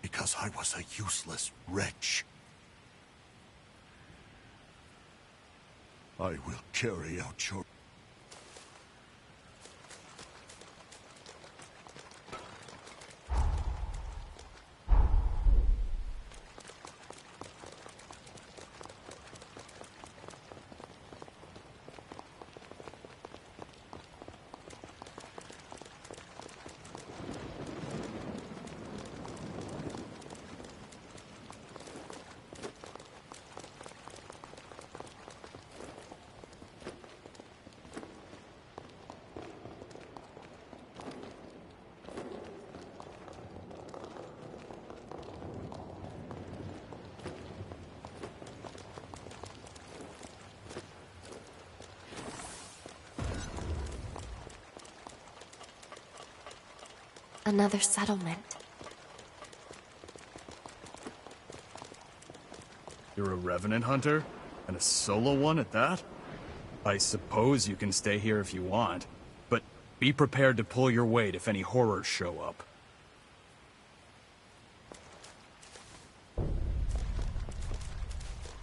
because I was a useless wretch. I will carry out your... Another settlement. You're a Revenant hunter? And a solo one at that? I suppose you can stay here if you want, but be prepared to pull your weight if any horrors show up.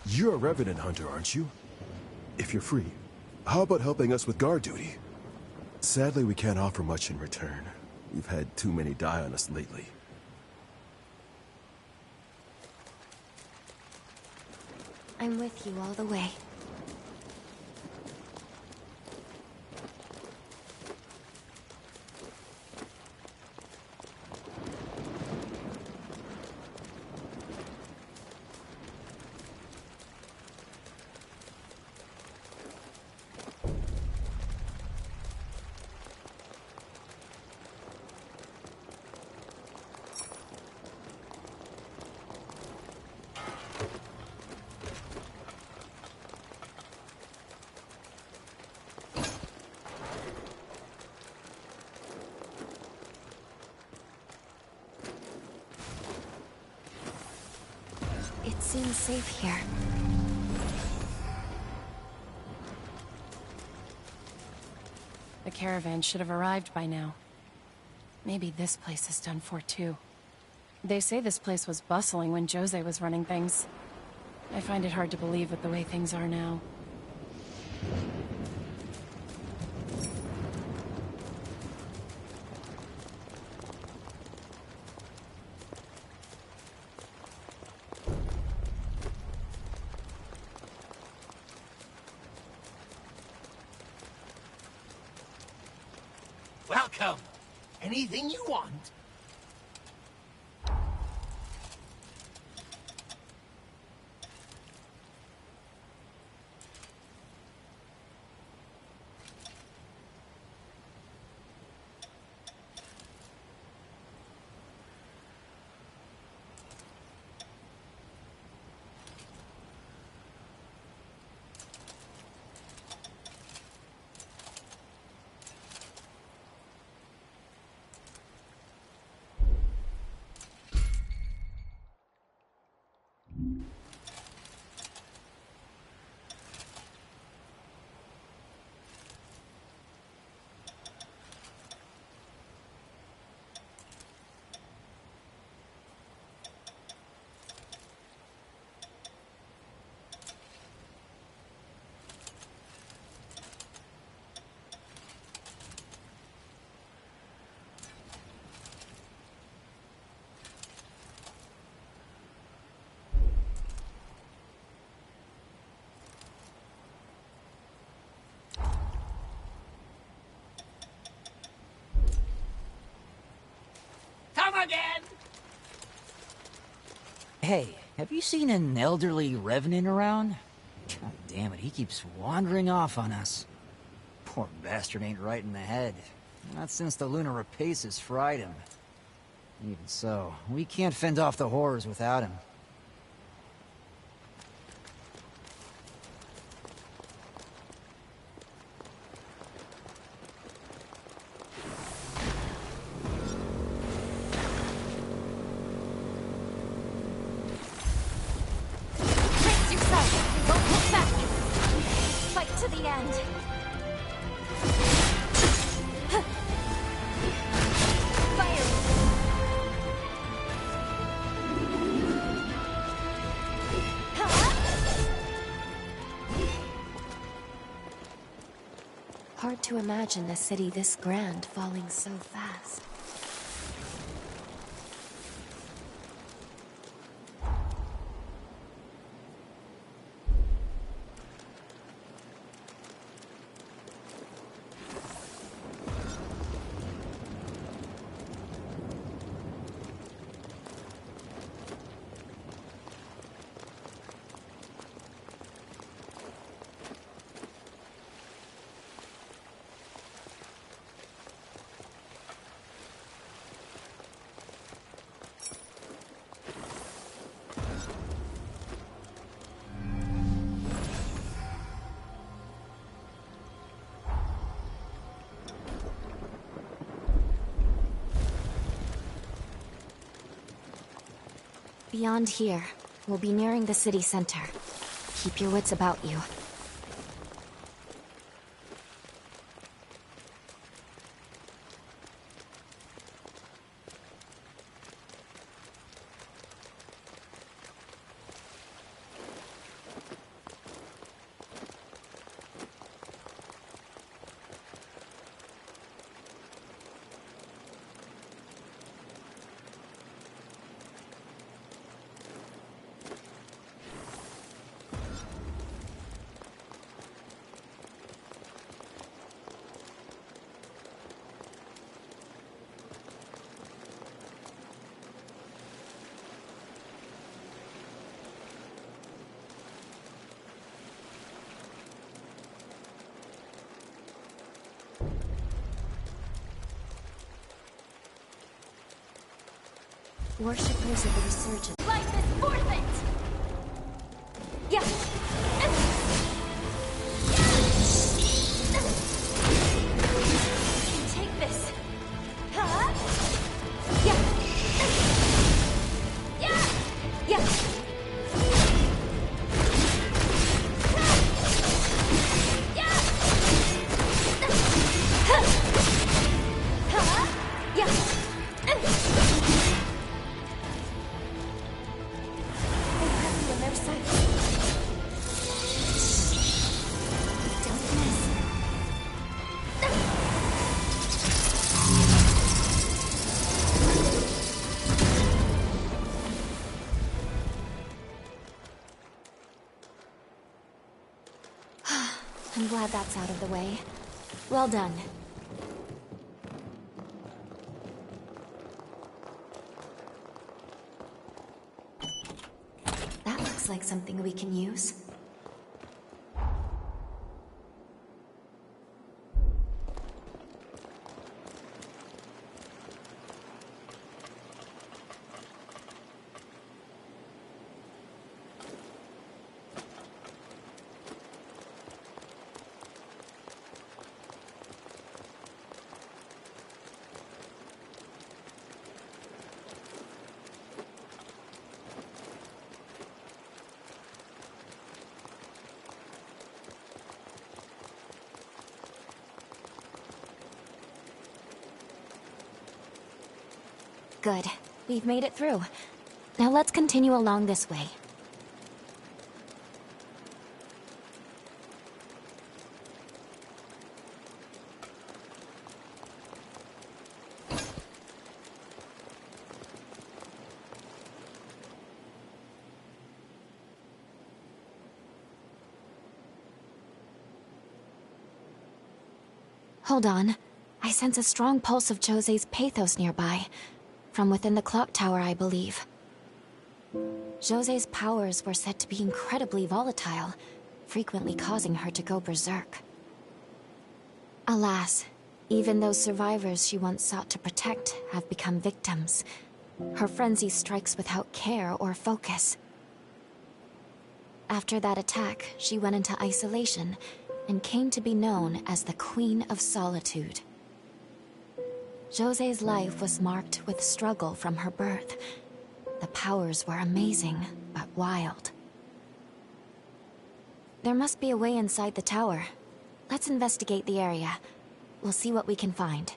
You're a Revenant hunter, aren't you? If you're free, how about helping us with guard duty? Sadly, we can't offer much in return. We've had too many die on us lately. I'm with you all the way. It seems safe here. The caravan should have arrived by now. Maybe this place is done for too. They say this place was bustling when Jose was running things. I find it hard to believe with the way things are now. Welcome. Anything you want? again! Hey, have you seen an elderly revenant around? God damn it, he keeps wandering off on us. Poor bastard ain't right in the head. Not since the lunar rapaces fried him. Even so, we can't fend off the horrors without him. Brace yourself! Don't look back! Fight to the end! Hard to imagine a city this grand falling so fast. Beyond here, we'll be nearing the city center. Keep your wits about you. Worshippers of the Resurgence. Life is worth it! Yeah! Take this. Huh? Yeah! Yeah! Yeah! I'm glad that's out of the way. Well done. That looks like something we can use. Good. We've made it through. Now let's continue along this way. Hold on. I sense a strong pulse of Jose's pathos nearby. from within the clock tower, I believe. Jose's powers were said to be incredibly volatile, frequently causing her to go berserk. Alas, even those survivors she once sought to protect have become victims. Her frenzy strikes without care or focus. After that attack, she went into isolation and came to be known as the Queen of Solitude. Jose's life was marked with struggle from her birth. The powers were amazing, but wild. There must be a way inside the tower. Let's investigate the area. We'll see what we can find.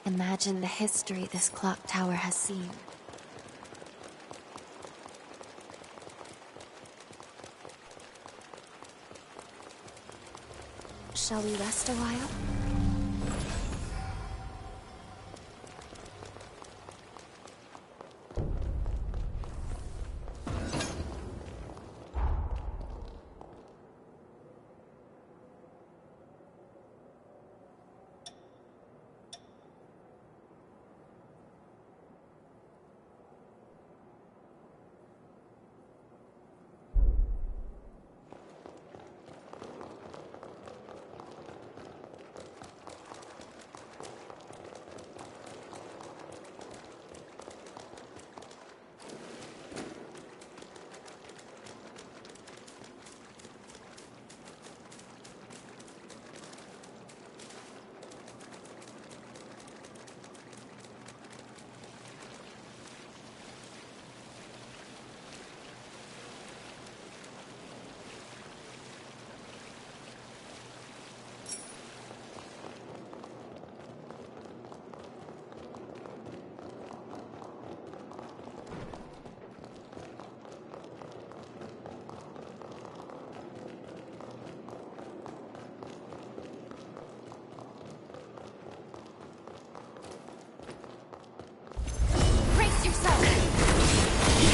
Imagine the history this clock tower has seen. Shall we rest a while?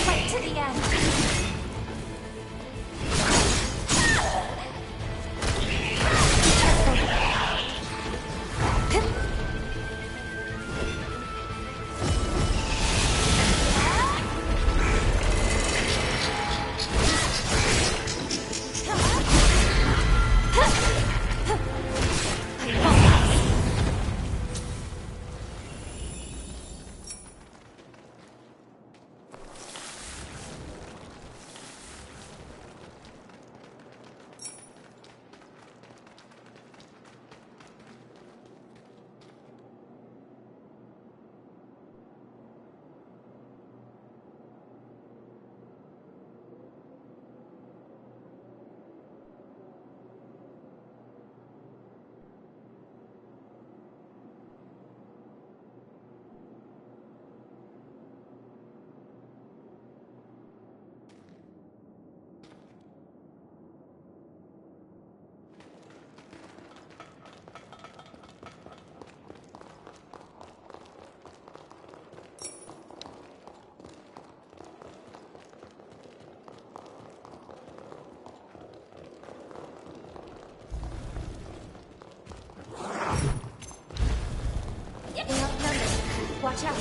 Fight to the end. Watch out.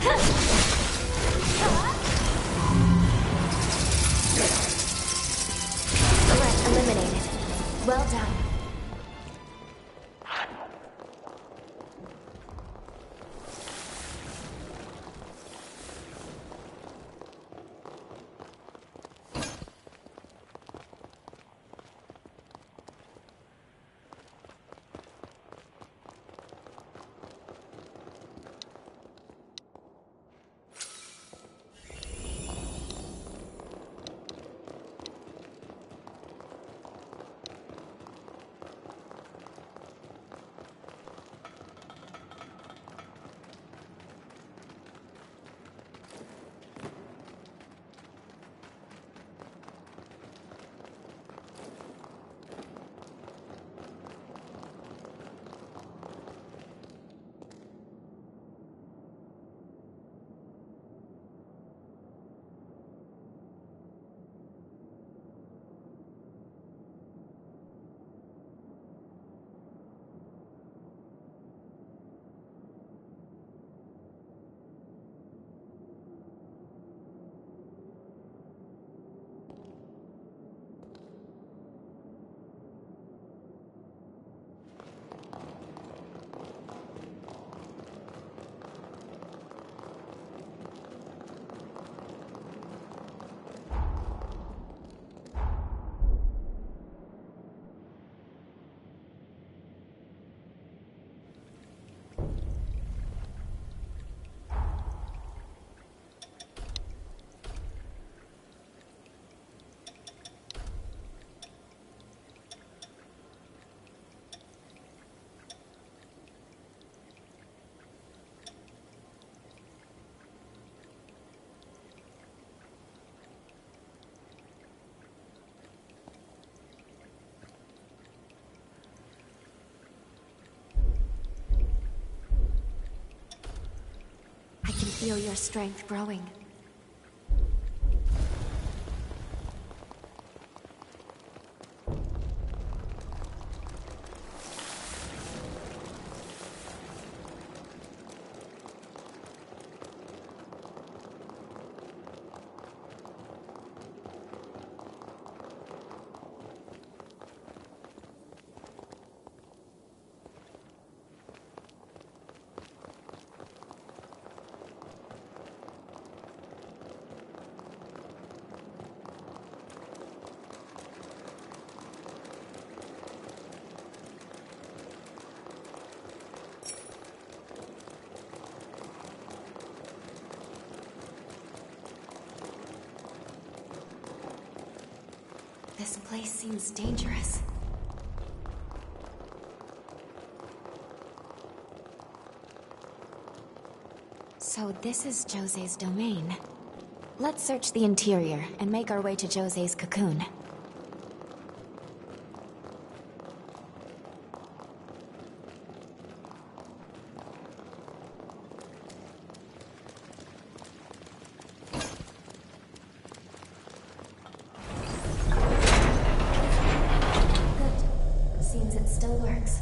Huh! feel your strength growing. This place seems dangerous. So this is Jose's domain. Let's search the interior and make our way to Jose's cocoon. Seems it still works.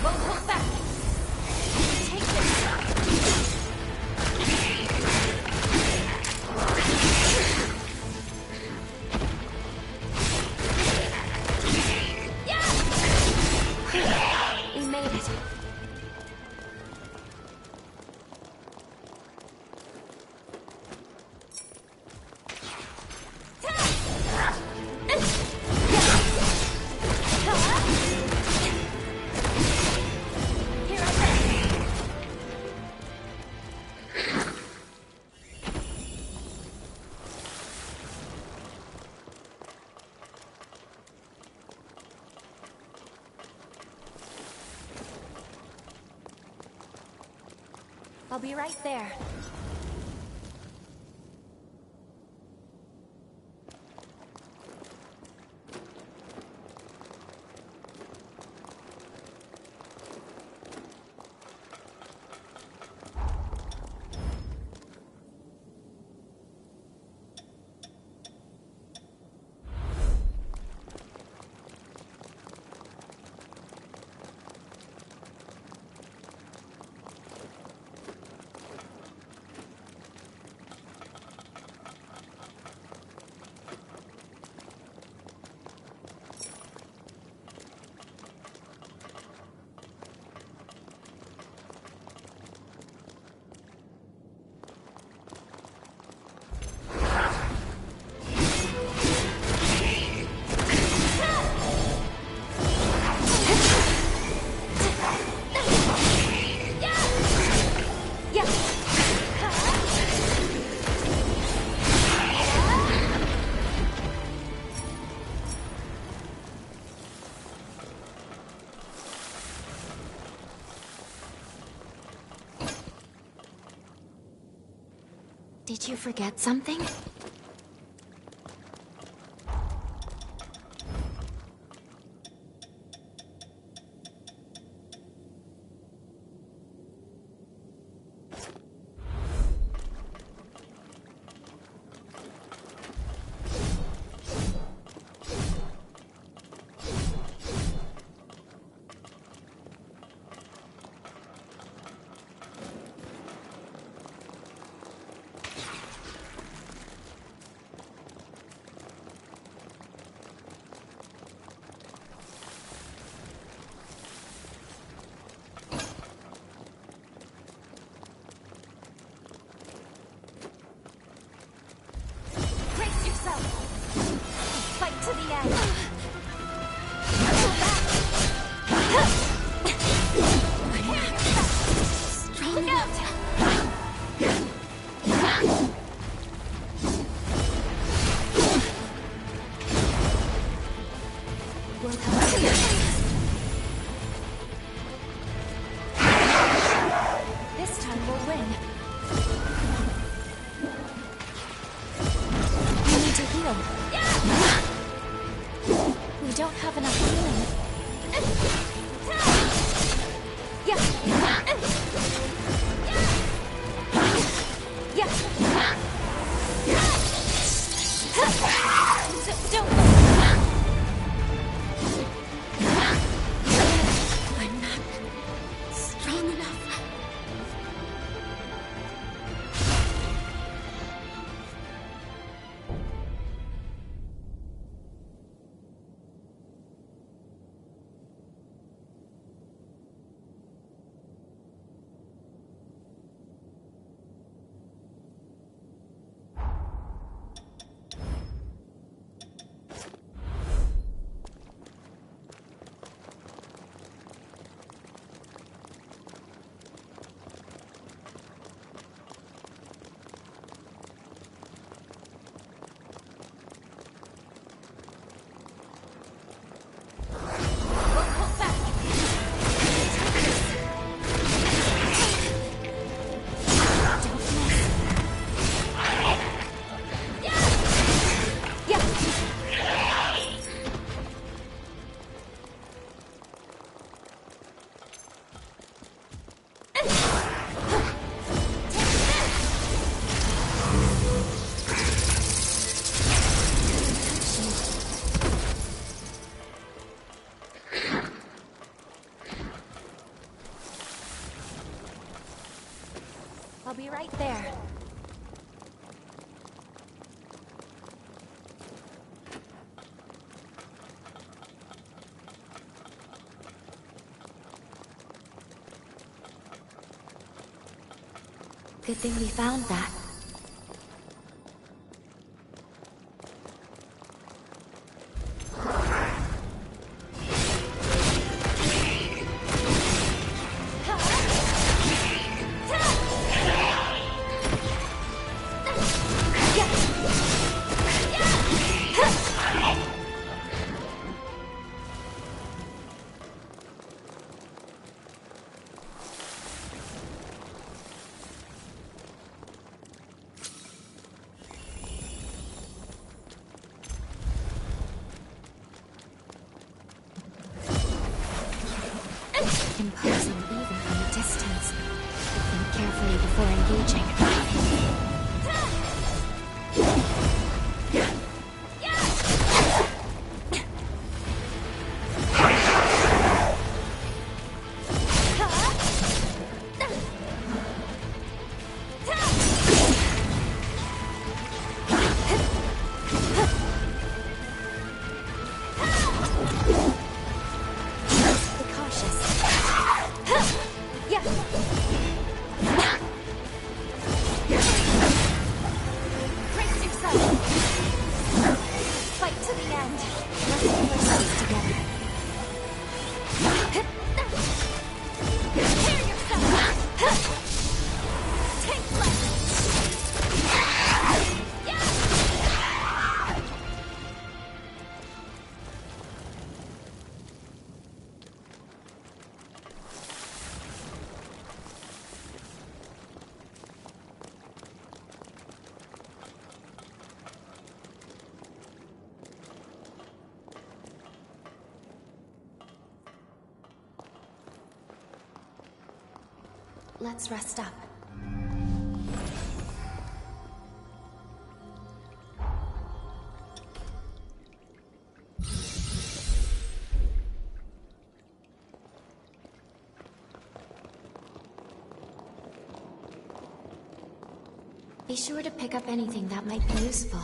Won't look back. Take this. We made it. Here I go. I'll be right there. Did you forget something? Fight to the end. Strong out. world helps you. This time we'll win. We need to heal. We don't have enough healing. Don't. I'm not strong enough. I'll be right there. Good thing we found that. Imposing even from a distance. Think carefully before engaging. Let's rest up. Be sure to pick up anything that might be useful.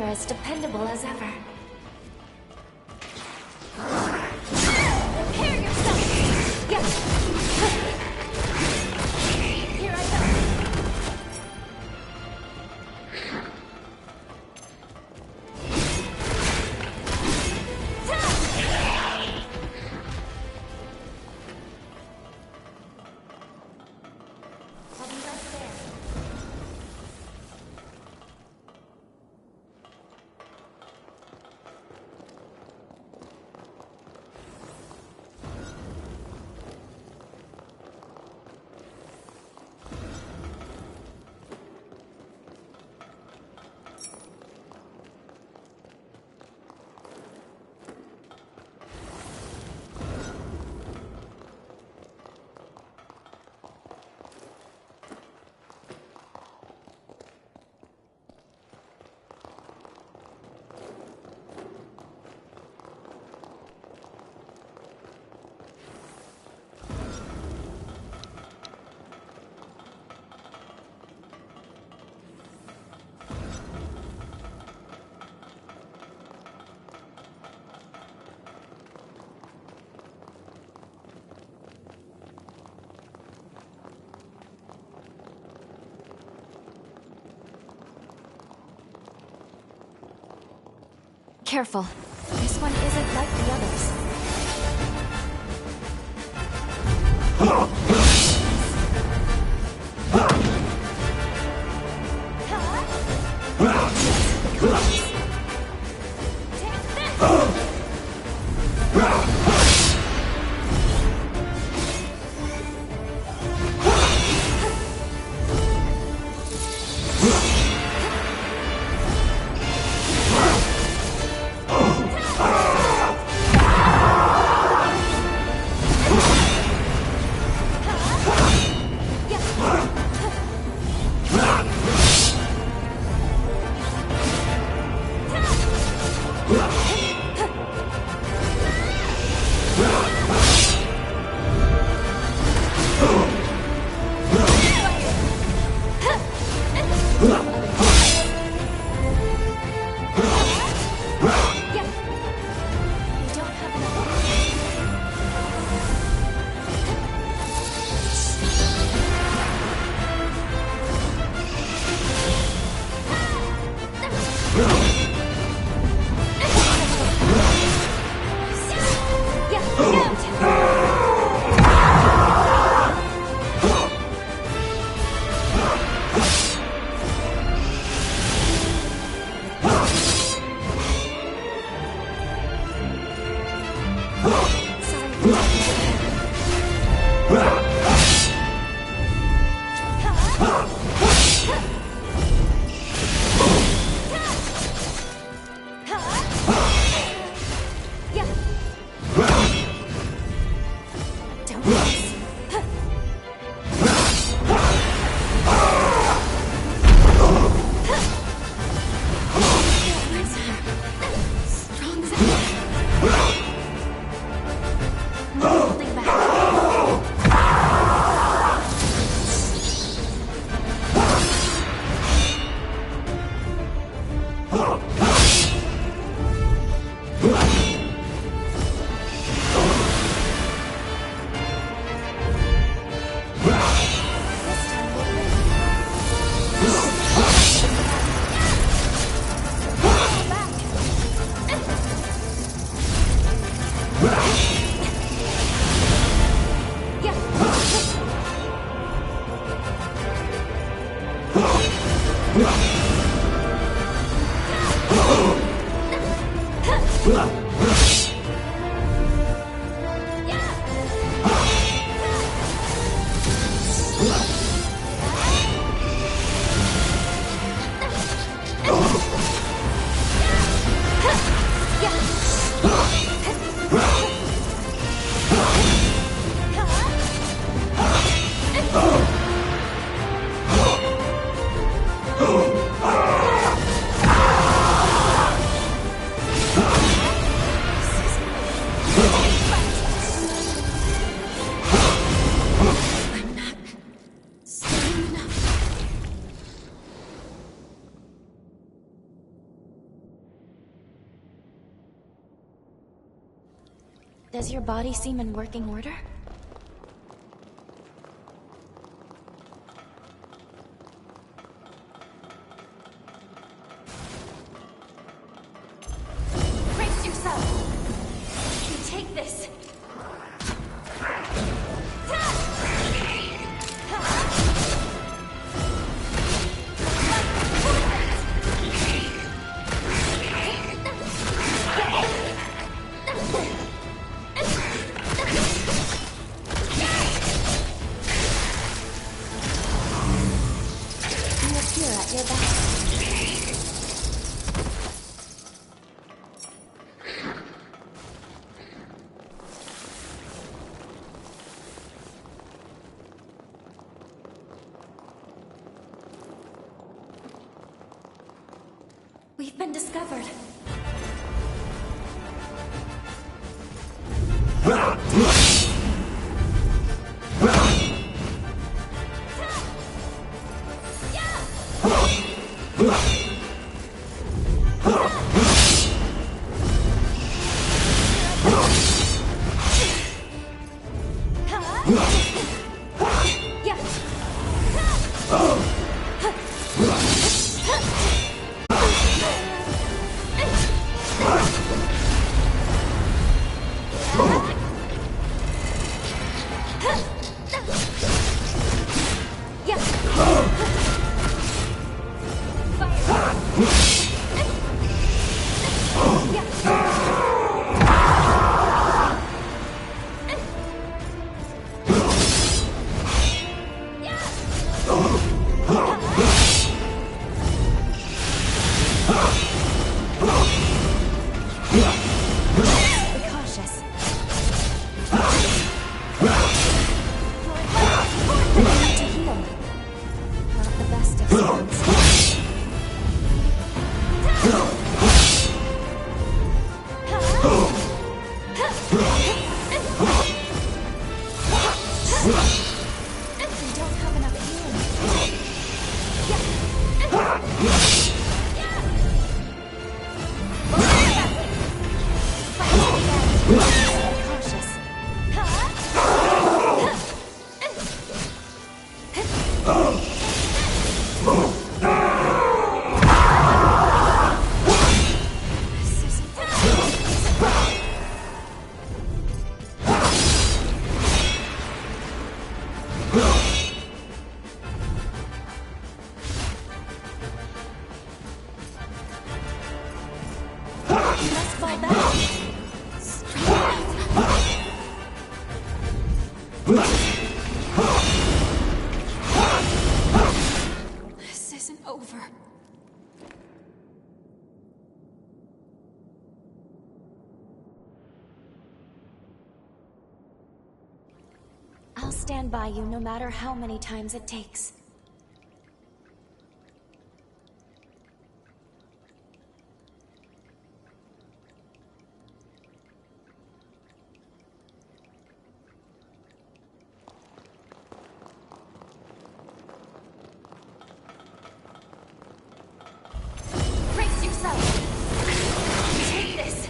as dependable as ever. Prepare yourself! Yeah. Here I go. Careful. This one isn't like the others. Does your body seem in working order? Brace yourself! You take this! We've been discovered. This isn't over. I'll stand by you no matter how many times it takes. Brace yourself! Take this!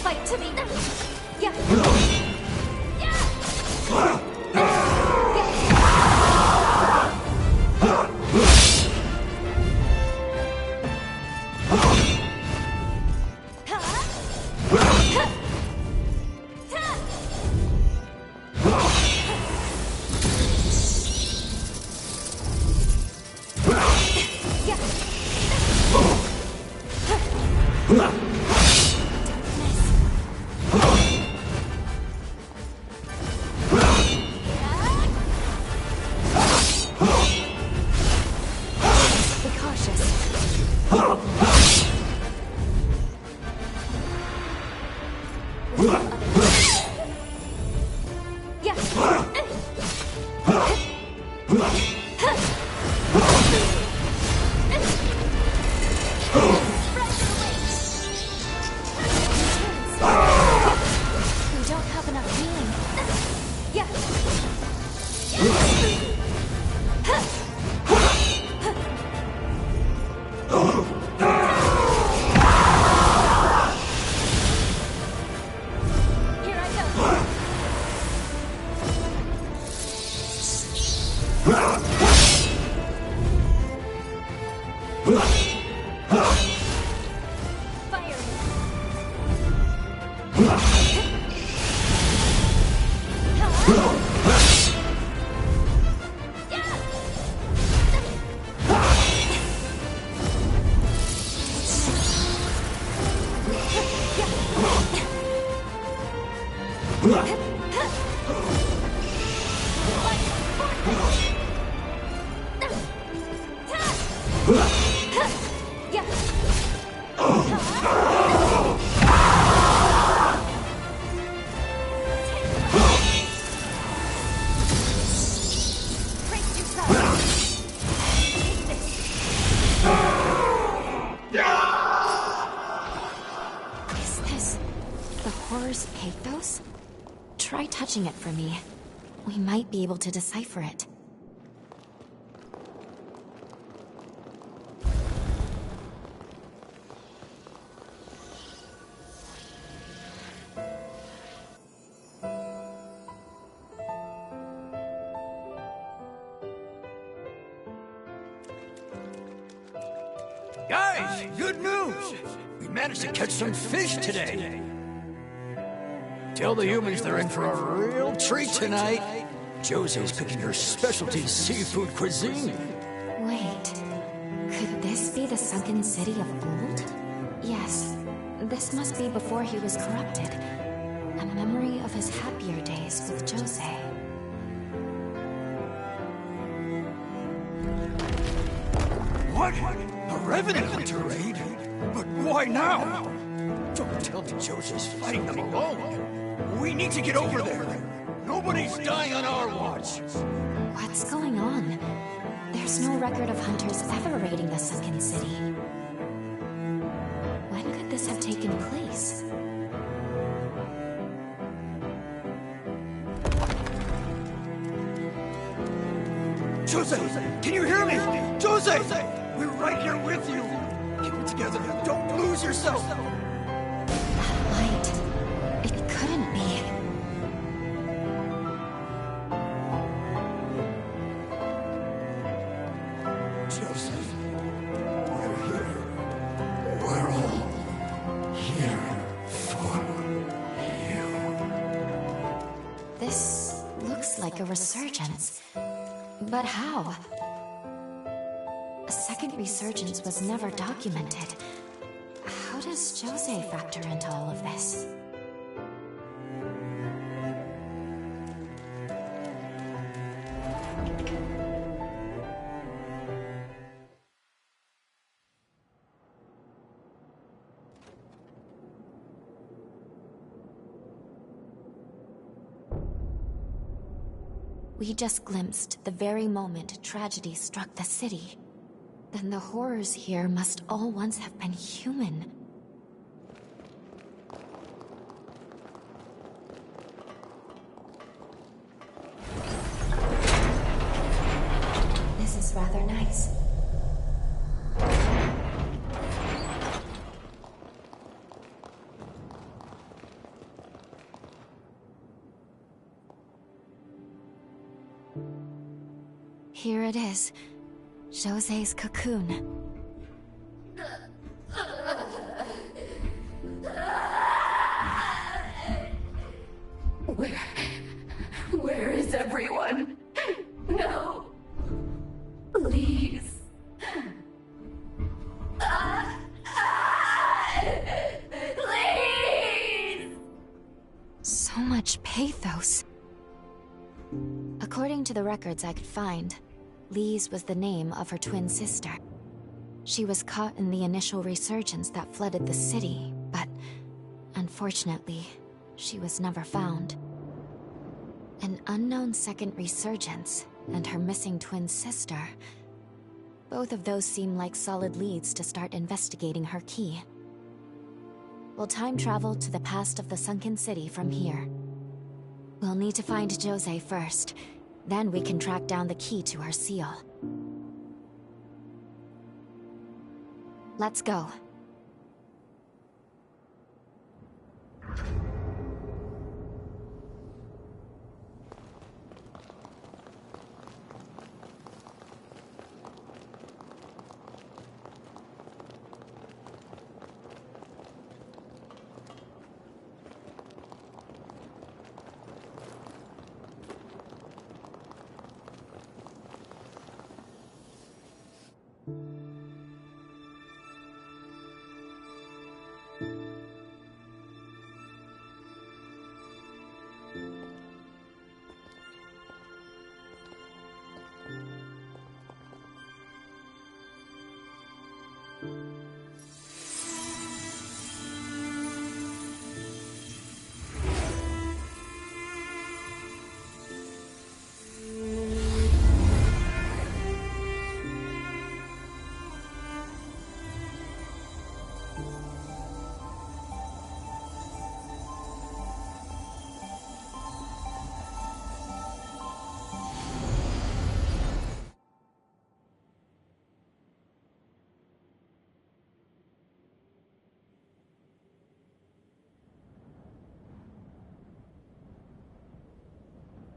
Fight to me. Yeah. Pathos? Try touching it for me. We might be able to decipher it. Guys, good news! We managed to catch some fish today. Tell the humans they're in for a real treat tonight. Jose's cooking her specialty seafood cuisine. Wait, could this be the sunken city of old? Yes, this must be before he was corrupted. A memory of his happier days with Jose. What? A Revenant Hunter raid? But why now? Don't tell me Jose's fighting them alone. We need to get over there. Nobody's dying on our watch. What's going on? There's no record of hunters ever raiding the sunken city. When could this have taken place? Jose! Can you hear me? Jose! We're right here with you! Keep it together. Don't lose yourself! That light. It couldn't be. Joseph, we're here. We're all here for you. This looks like a resurgence. But how? A second resurgence was never documented. How does Jose factor into all of this? We just glimpsed the very moment tragedy struck the city. Then the horrors here must all once have been human. Here it is. Jose's cocoon. Where is everyone? No. Please. Please! So much pathos. According to the records I could find, Lise was the name of her twin sister. She was caught in the initial resurgence that flooded the city, but unfortunately, she was never found. An unknown second resurgence, and her missing twin sister. Both of those seem like solid leads to start investigating her key. We'll time travel to the past of the sunken city from here. We'll need to find Jose first, then we can track down the key to her seal. Let's go.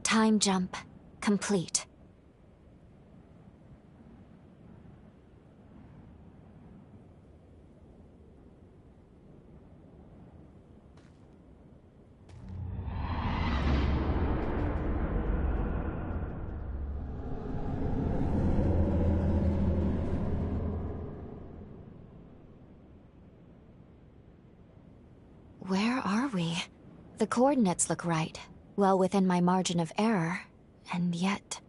Time jump complete. Where are we? The coordinates look right. Well within my margin of error, and yet...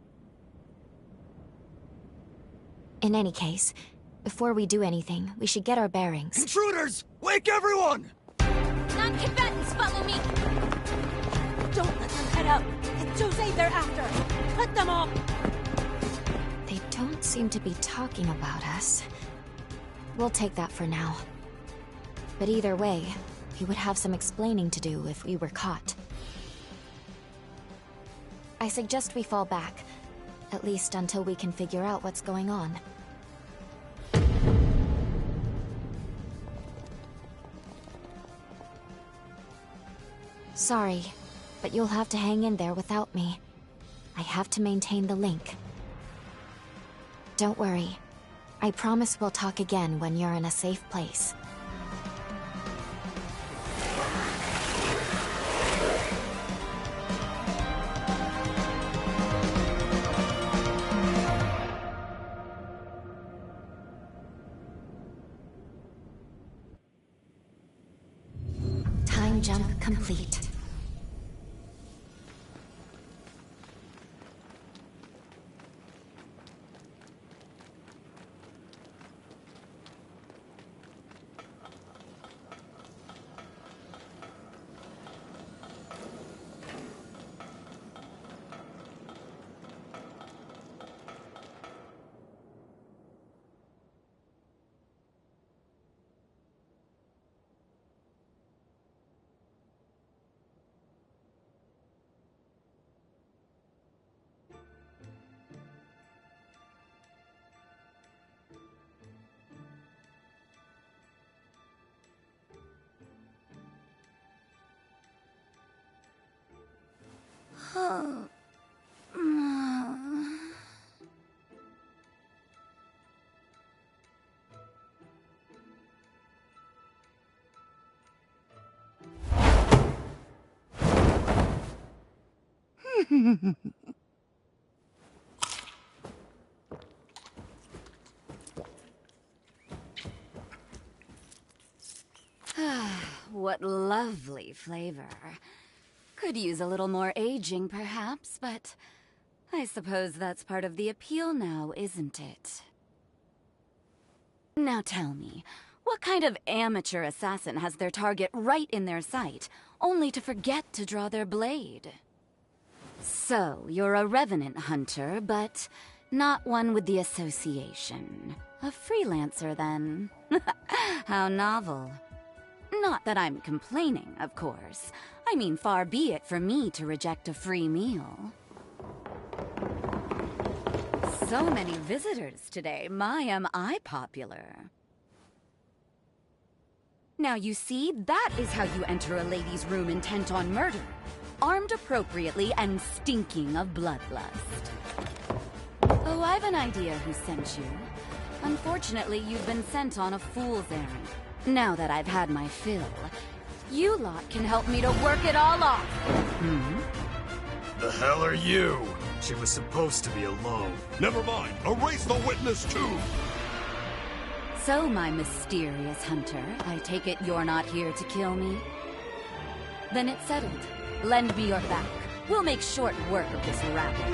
In any case, before we do anything, we should get our bearings. Intruders! Wake everyone! Non-combatants, follow me! Don't let them head out! It's Jose they're after! Cut them off! They don't seem to be talking about us. We'll take that for now. But either way, we would have some explaining to do if we were caught. I suggest we fall back, at least until we can figure out what's going on. Sorry, but you'll have to hang in there without me. I have to maintain the link. Don't worry. I promise we'll talk again when you're in a safe place. Time jump complete. What lovely flavor. Could use a little more aging, perhaps, but I suppose that's part of the appeal now, isn't it? Now tell me, what kind of amateur assassin has their target right in their sight, only to forget to draw their blade? So, you're a revenant hunter, but not one with the association. A freelancer, then. How novel. Not that I'm complaining, of course. I mean, far be it for me to reject a free meal. So many visitors today. My, am I popular. Now you see, that is how you enter a lady's room intent on murder. Armed appropriately and stinking of bloodlust. Oh, I've an idea who sent you. Unfortunately, you've been sent on a fool's errand. Now that I've had my fill, you lot can help me to work it all off. The hell are you? She was supposed to be alone. Never mind. Erase the witness, too! So, my mysterious hunter, I take it you're not here to kill me? Then it's settled. Lend me your back. We'll make short work of this rabble.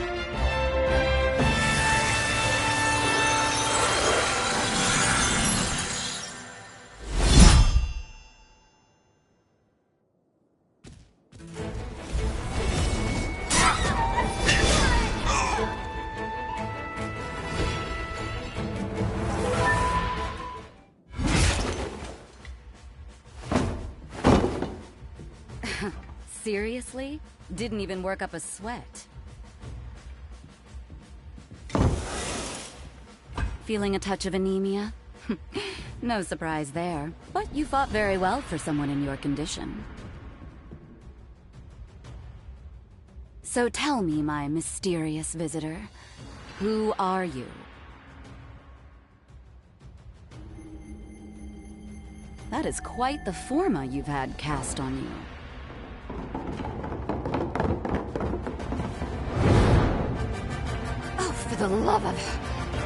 Seriously? Didn't even work up a sweat. Feeling a touch of anemia? No surprise there. But you fought very well for someone in your condition. So tell me, my mysterious visitor, who are you? That is quite the forma you've had cast on you. Oh, for the love of...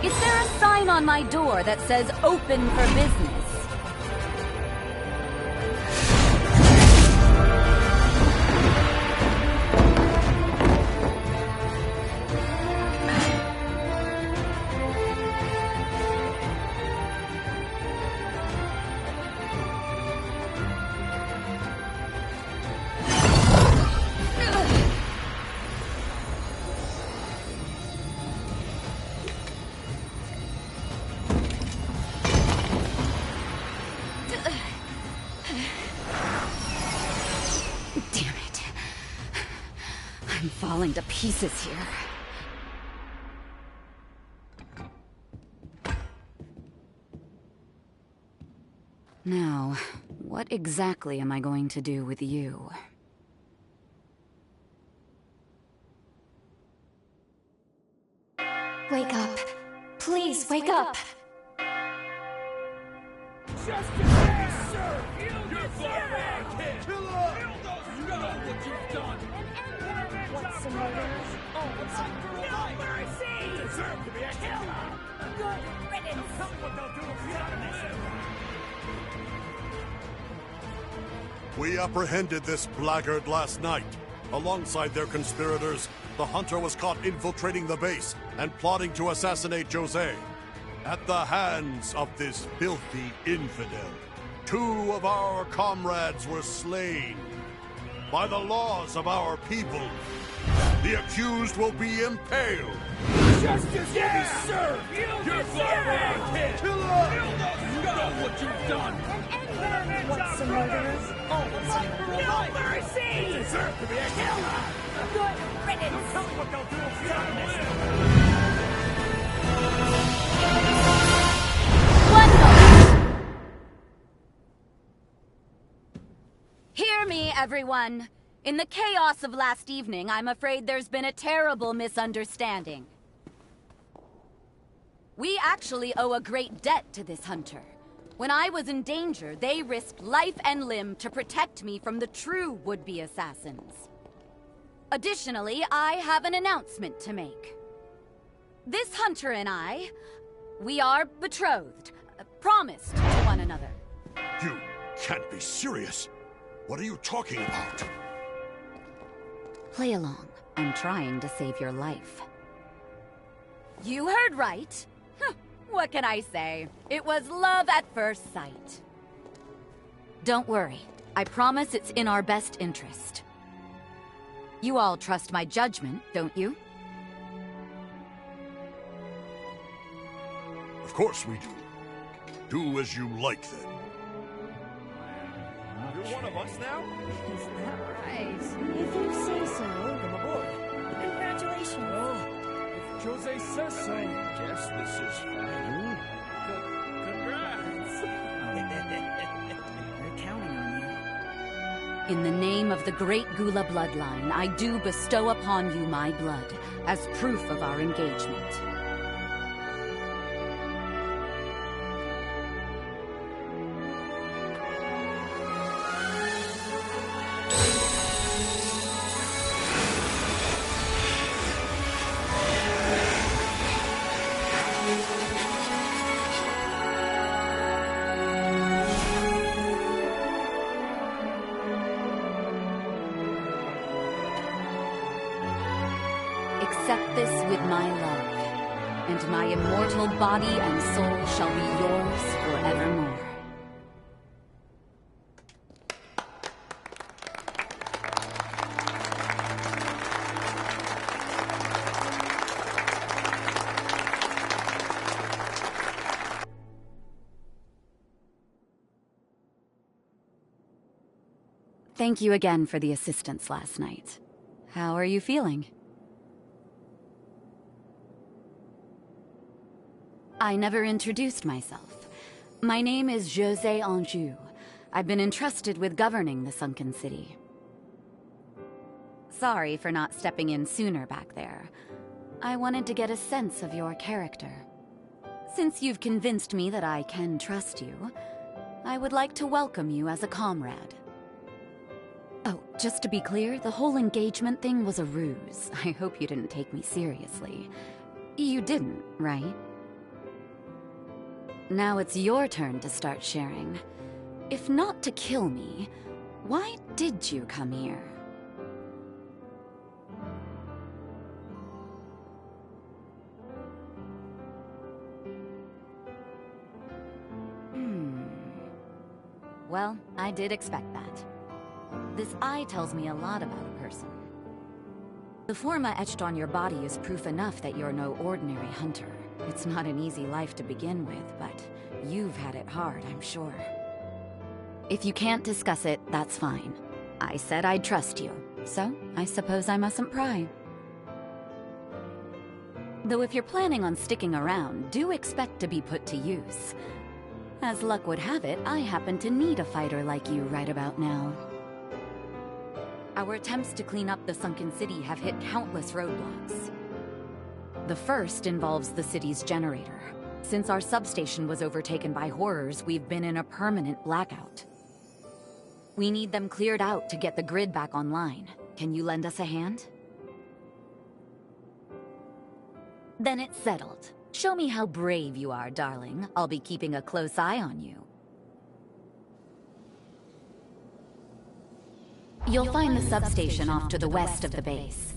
Is there a sign on my door that says open for business? Falling to pieces here. Now, what exactly am I going to do with you? Wake up. Please, wake up. Just yes, sir! You're far kid! Kill her! You know what you've done! What's the matter? No mercy! You deserve to be a killer! Good riddance! Tell me what they'll do if you don't live! We apprehended this blackguard last night. Alongside their conspirators, the hunter was caught infiltrating the base and plotting to assassinate Jose. At the hands of this filthy infidel, 2 of our comrades were slain. By the laws of our people, the accused will be impaled. Justice will be served! You're far kid! Kill her! You know what you've done! What's the murderers? No mercy! You deserve to be a killer! Good riddance! Tell me what they'll do if you don't live! Hear me, everyone. In the chaos of last evening, I'm afraid there's been a terrible misunderstanding. We actually owe a great debt to this hunter. When I was in danger, they risked life and limb to protect me from the true would-be assassins. Additionally, I have an announcement to make. This hunter and I, we are betrothed, promised to one another. You can't be serious. What are you talking about? Play along. I'm trying to save your life. You heard right. What can I say? It was love at first sight. Don't worry. I promise it's in our best interest. You all trust my judgment, don't you? Of course we do. Do as you like, then. You're one of us now? Is that right? If you say so. Welcome aboard. Congratulations. Well, if Jose says so, guess this is fine. Congrats. They're counting on you. In the name of the great Gula bloodline, I do bestow upon you my blood, as proof of our engagement. Accept this with my love, and my immortal body and soul shall be yours forevermore. Thank you again for the assistance last night. How are you feeling? I never introduced myself. My name is Jose Anjou. I've been entrusted with governing the Sunken City. Sorry for not stepping in sooner back there. I wanted to get a sense of your character. Since you've convinced me that I can trust you, I would like to welcome you as a comrade. Oh, just to be clear, the whole engagement thing was a ruse. I hope you didn't take me seriously. You didn't, right? Now it's your turn to start sharing. If not to kill me, why did you come here? Well, I did expect that. This eye tells me a lot about a person. The forma etched on your body is proof enough that you're no ordinary hunter. It's not an easy life to begin with, but you've had it hard, I'm sure. If you can't discuss it, that's fine. I said I'd trust you, so I suppose I mustn't pry. Though if you're planning on sticking around, do expect to be put to use. As luck would have it, I happen to need a fighter like you right about now. Our attempts to clean up the Sunken City have hit countless roadblocks. The first involves the city's generator. Since our substation was overtaken by horrors, we've been in a permanent blackout. We need them cleared out to get the grid back online. Can you lend us a hand? Then it's settled. Show me how brave you are, darling. I'll be keeping a close eye on you. You'll find the substation off to the west of the base.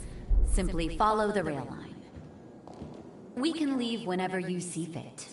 Simply follow the rail line. We can leave whenever you see fit.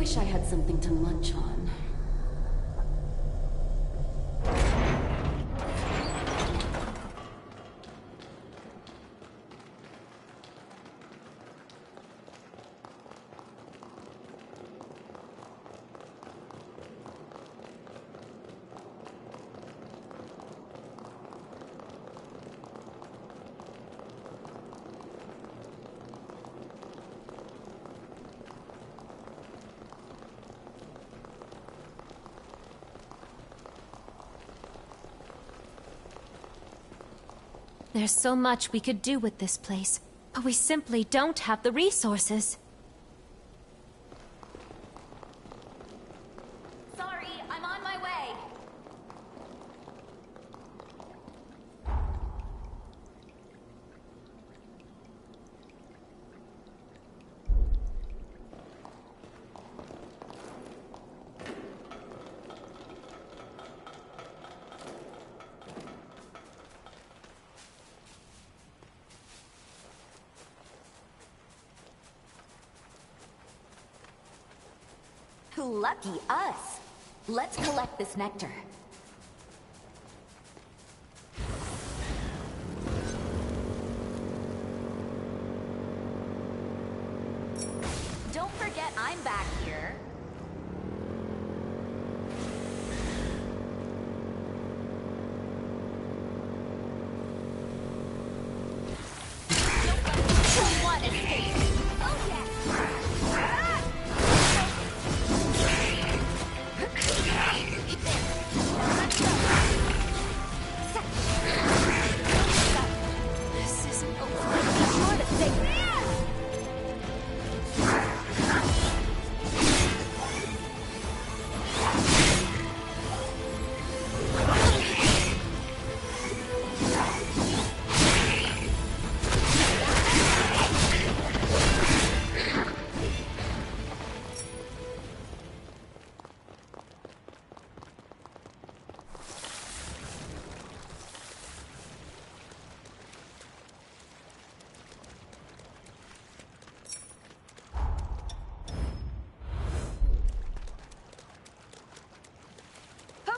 wish I had something to munch on. There's so much we could do with this place, but we simply don't have the resources. Sorry, I'm on my way. Lucky us. Let's collect this nectar. Don't forget I'm back here. Don't let one escape. Oh yeah.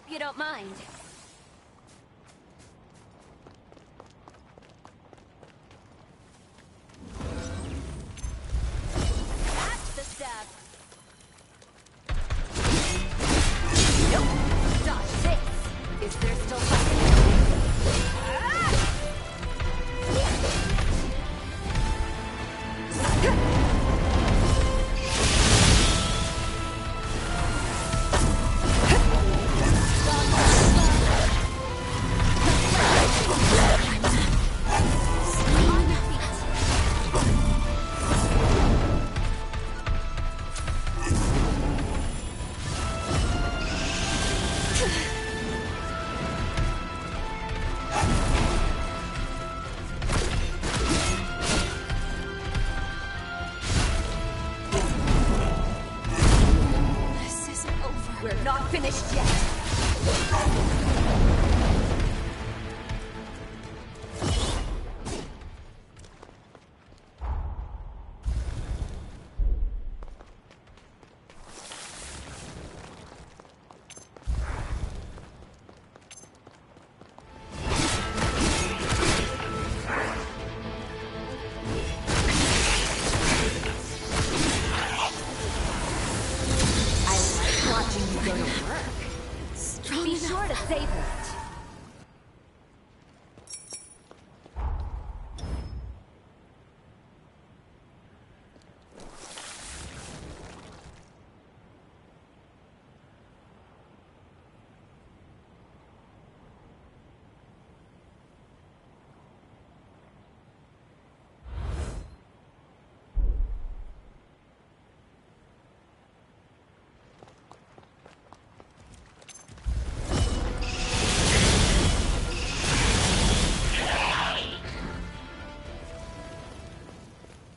You don't mind. That's the stuff. Nope. Dodge this. Is there still something? We're not finished yet. Be sure to savor it.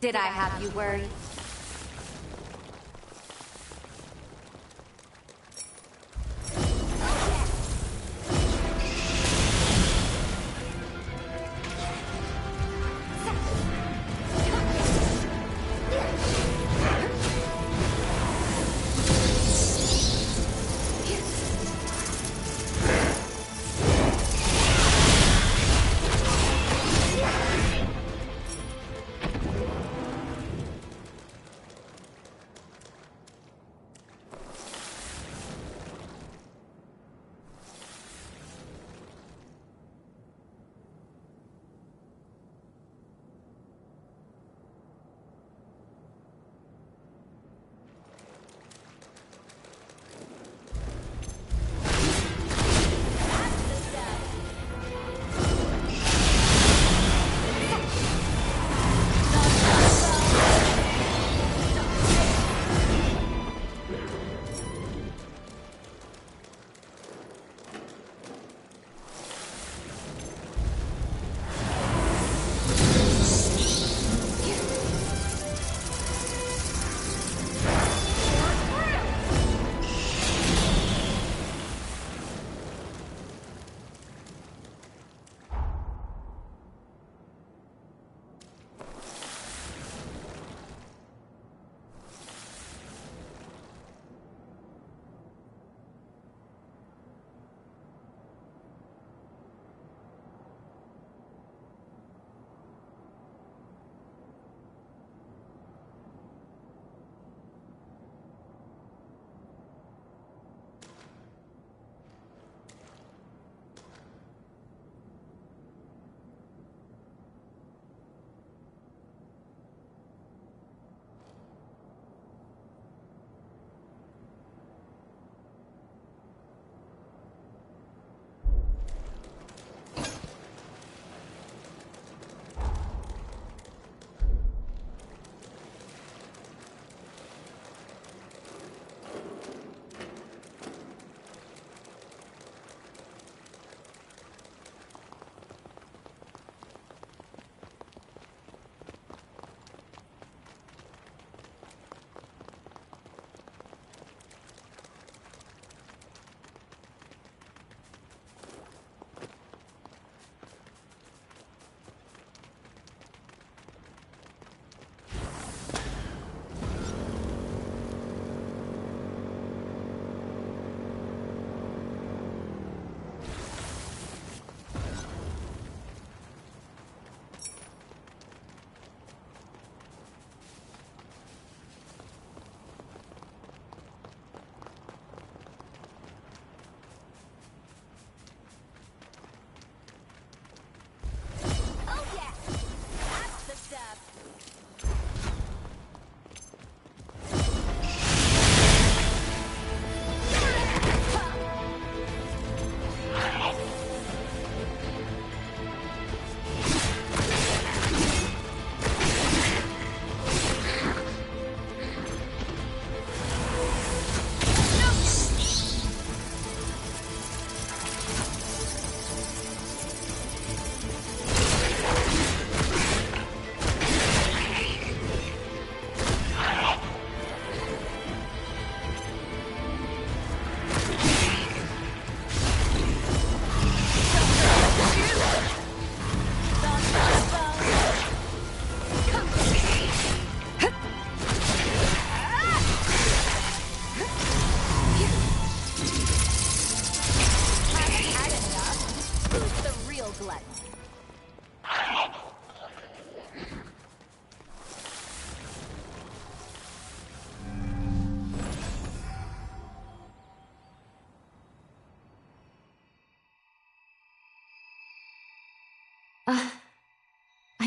Did I have you worried?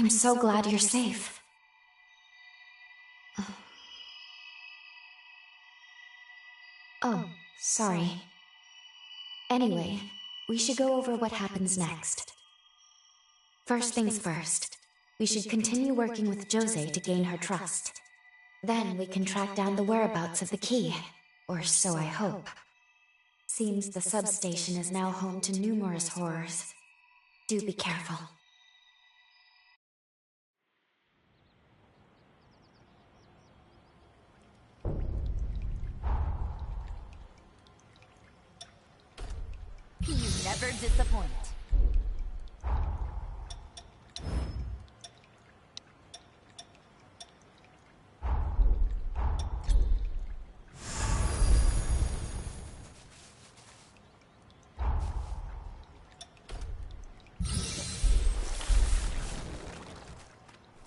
I'm so glad you're safe. Oh, sorry. Anyway, we should go over what happens next. First things first, we should continue working with Jose to gain her trust. Then we can track down the whereabouts of the key, or so I hope. Seems the substation is now home to numerous horrors. Do be careful. You never disappoint.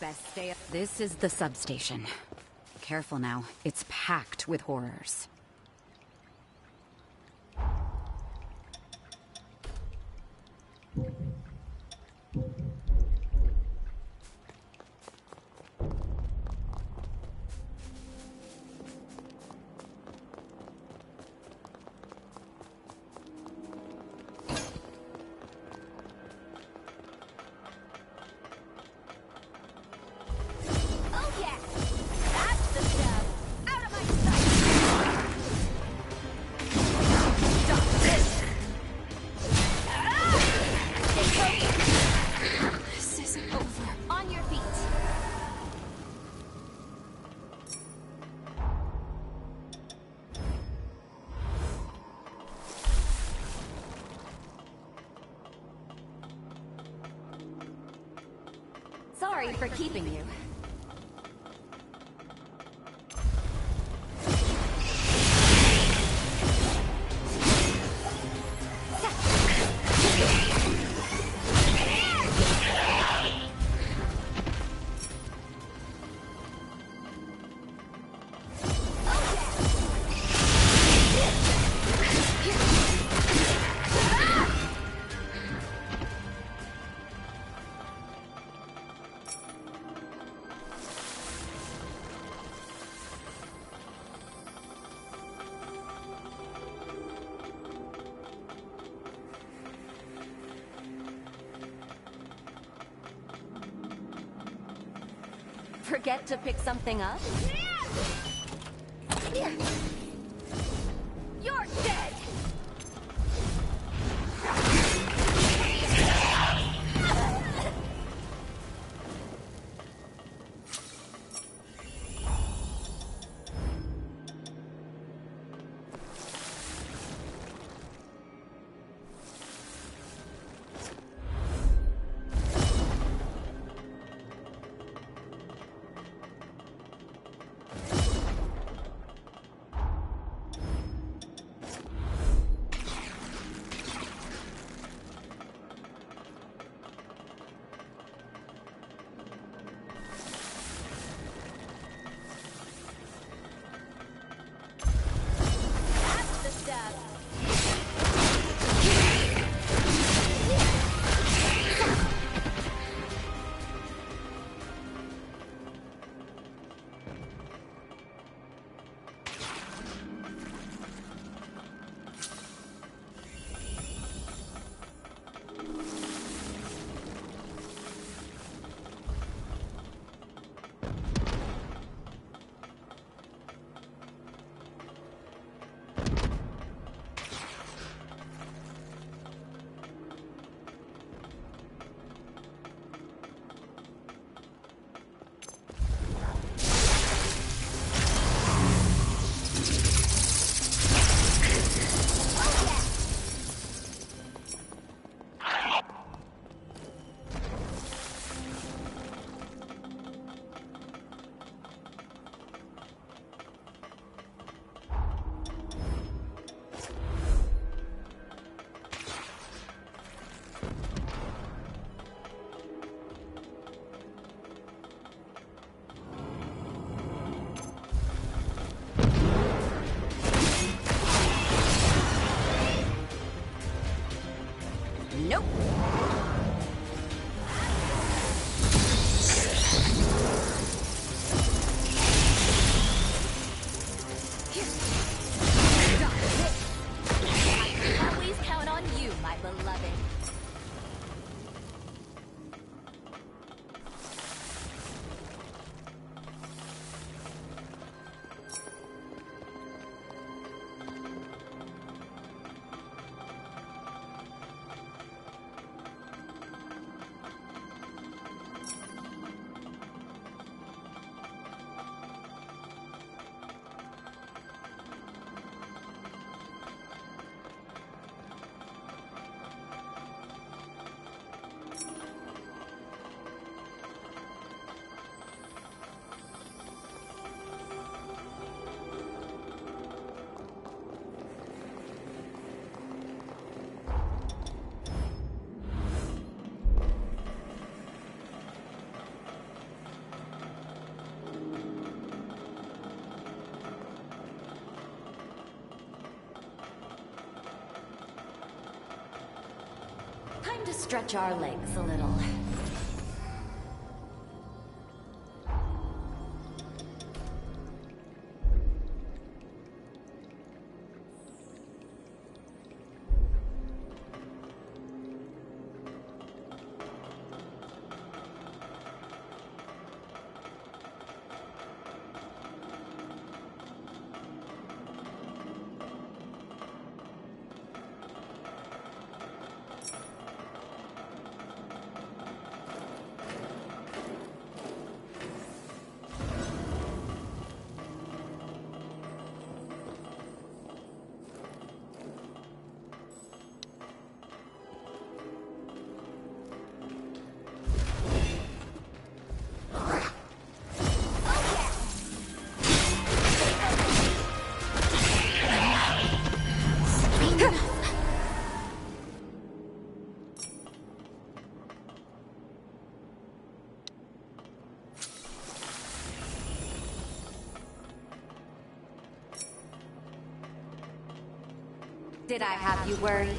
Best stay up. This is the substation. Careful now. It's packed with horrors. Sorry for keeping you. Forget to pick something up? You're dead! Time to stretch our legs a little. Did I have you worried?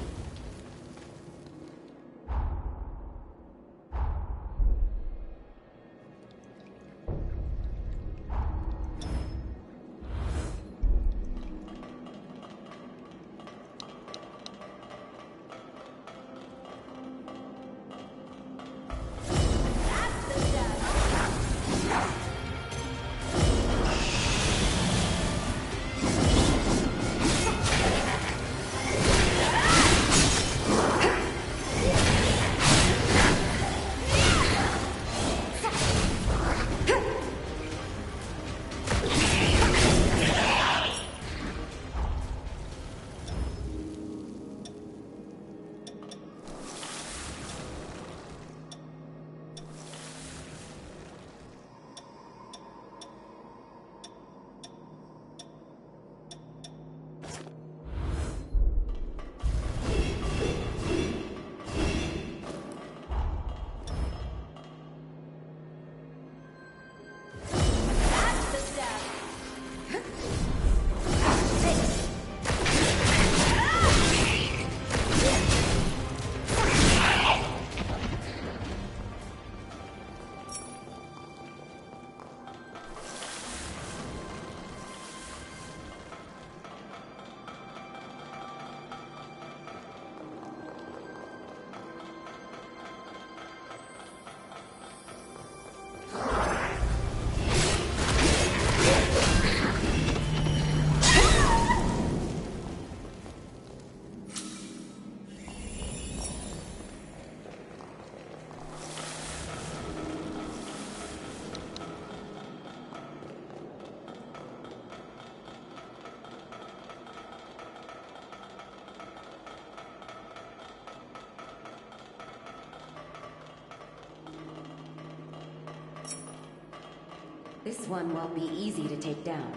This one won't be easy to take down.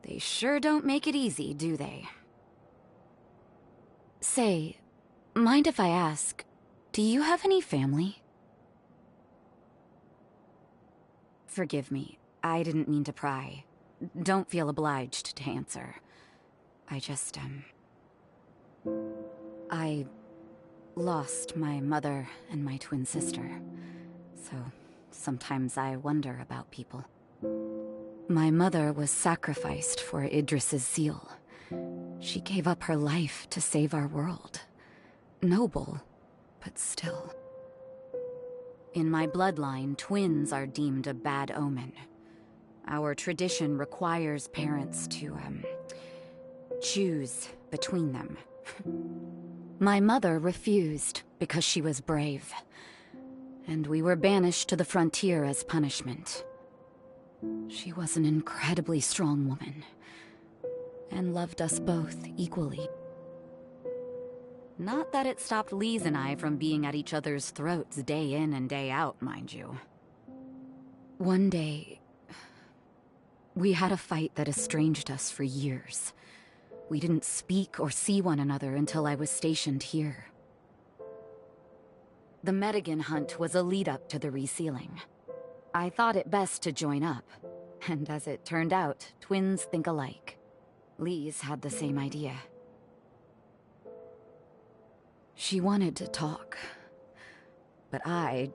They sure don't make it easy, do they? Say, mind if I ask, do you have any family? Forgive me, I didn't mean to pry. Don't feel obliged to answer. I just, I lost my mother and my twin sister, so sometimes I wonder about people. My mother was sacrificed for Idris's seal. She gave up her life to save our world. Noble, but still. In my bloodline, twins are deemed a bad omen. Our tradition requires parents to, choose between them. My mother refused because she was brave, and we were banished to the frontier as punishment. She was an incredibly strong woman, and loved us both equally. Not that it stopped Lise and I from being at each other's throats day in and day out, mind you. One day, we had a fight that estranged us for years. We didn't speak or see one another until I was stationed here. The Medigan hunt was a lead-up to the resealing. I thought it best to join up, and as it turned out, twins think alike. Lise had the same idea. She wanted to talk, but I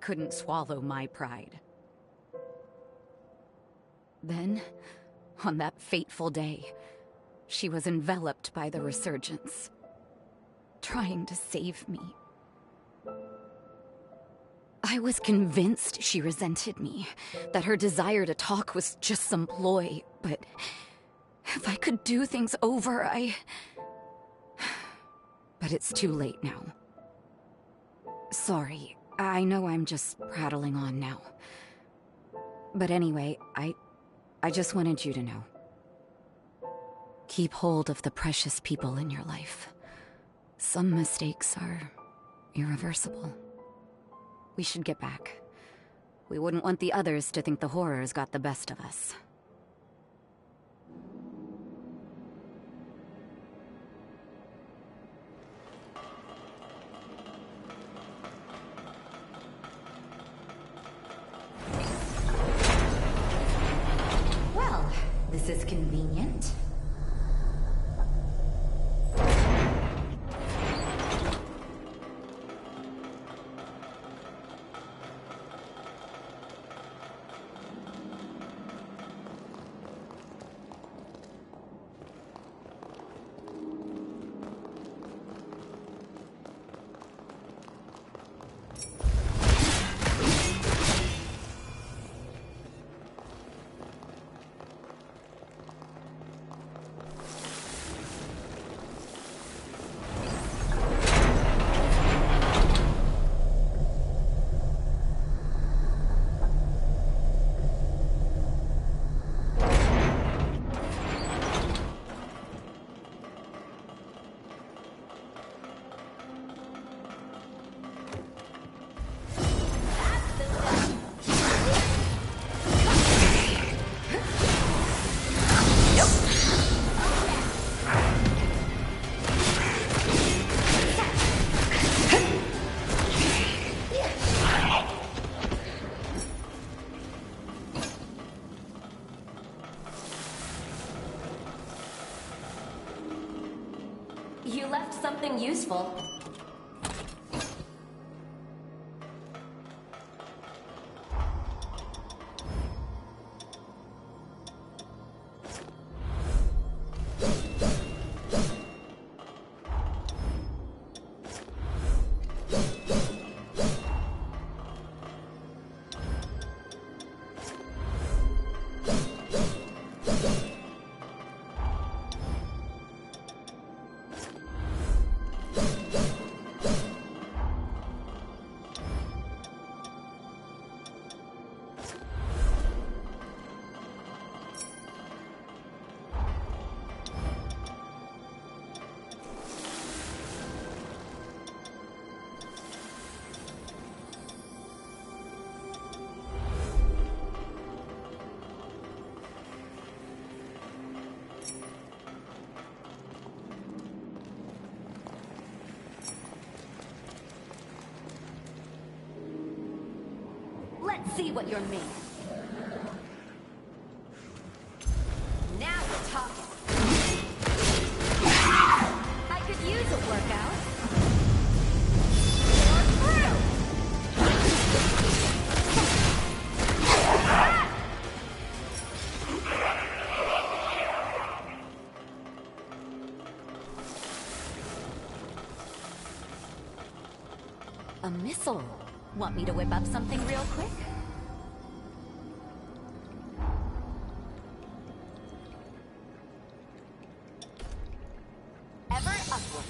couldn't swallow my pride. Then, on that fateful day, she was enveloped by the resurgence, trying to save me. I was convinced she resented me, that her desire to talk was just some ploy, but if I could do things over, But it's too late now. Sorry, I know I'm just prattling on now. But anyway, I just wanted you to know. Keep hold of the precious people in your life. Some mistakes are irreversible. We should get back. We wouldn't want the others to think the horrors got the best of us. Well, this is convenient. You left something useful. Let's see what you're made of. Now we're talking. I could use a workout. A missile. Want me to whip up something real quick? upward.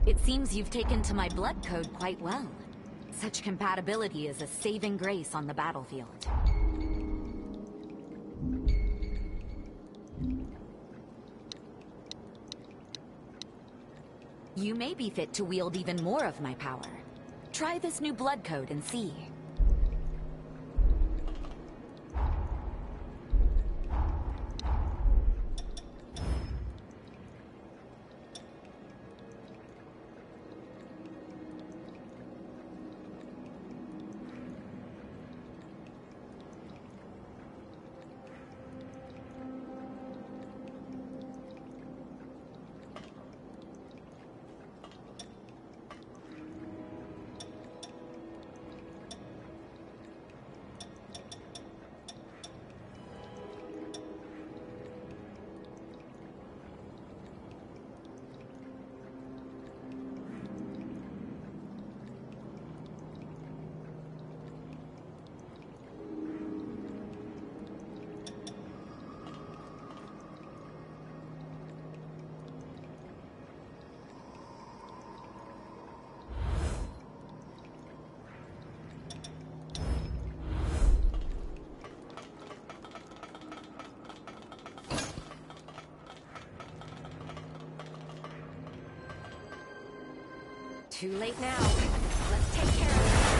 It seems you've taken to my blood code quite well. Such compatibility is a saving grace on the battlefield. You may be fit to wield even more of my power. Try this new blood code and see. Too late now. Let's take care of it.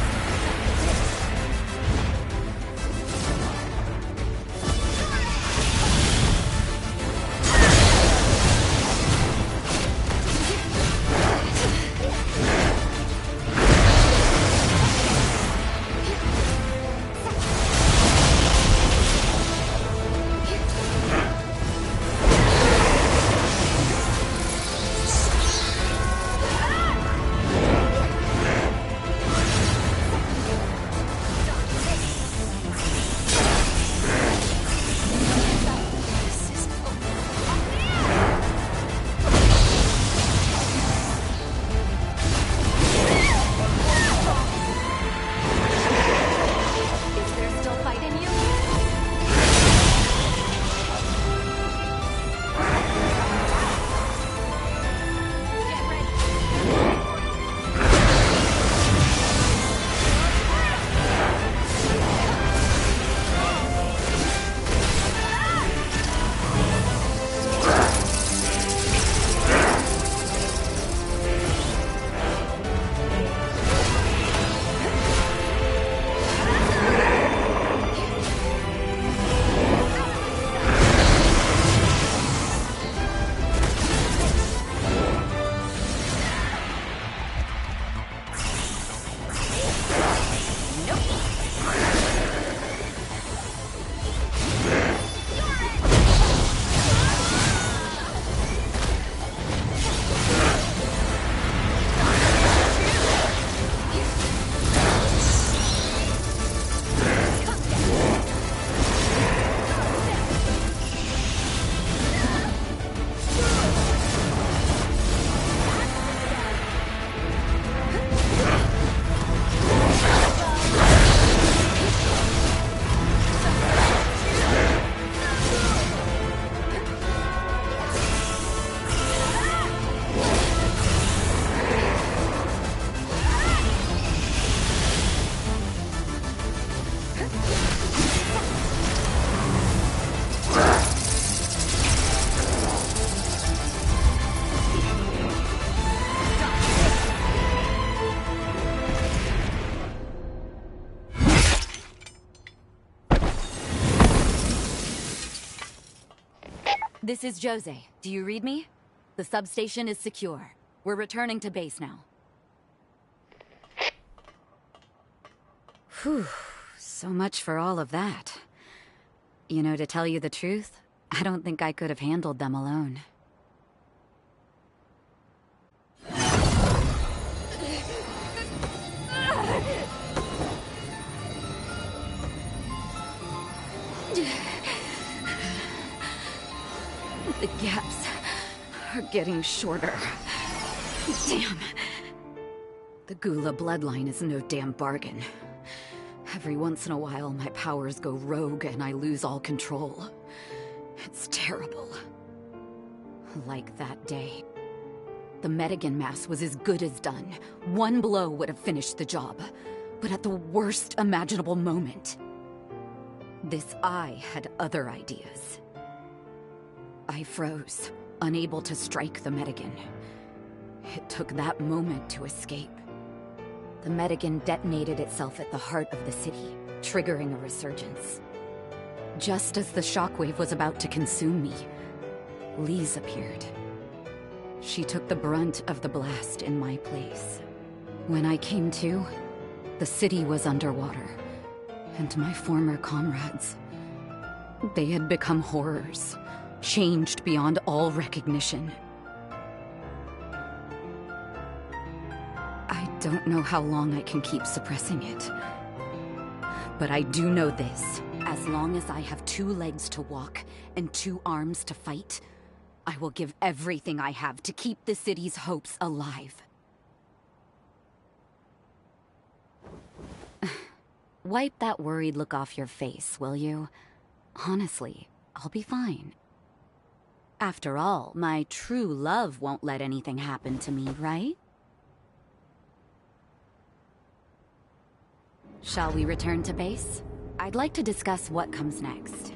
This is Jose. Do you read me? The substation is secure. We're returning to base now. Whew. So much for all of that. You know, to tell you the truth, I don't think I could have handled them alone. The gaps are getting shorter. Damn. The Gula bloodline is no damn bargain. Every once in a while, my powers go rogue and I lose all control. It's terrible. Like that day. The Medigan mass was as good as done. One blow would have finished the job. But at the worst imaginable moment. This eye had other ideas. I froze, unable to strike the Medigan. It took that moment to escape. The Medigan detonated itself at the heart of the city, triggering a resurgence. Just as the shockwave was about to consume me, Lise appeared. She took the brunt of the blast in my place. When I came to, the city was underwater, and my former comrades, they had become horrors, changed beyond all recognition. I don't know how long I can keep suppressing it. But I do know this. As long as I have 2 legs to walk and 2 arms to fight, I will give everything I have to keep the city's hopes alive. Wipe that worried look off your face, will you? Honestly, I'll be fine. After all, my true love won't let anything happen to me, right? Shall we return to base? I'd like to discuss what comes next.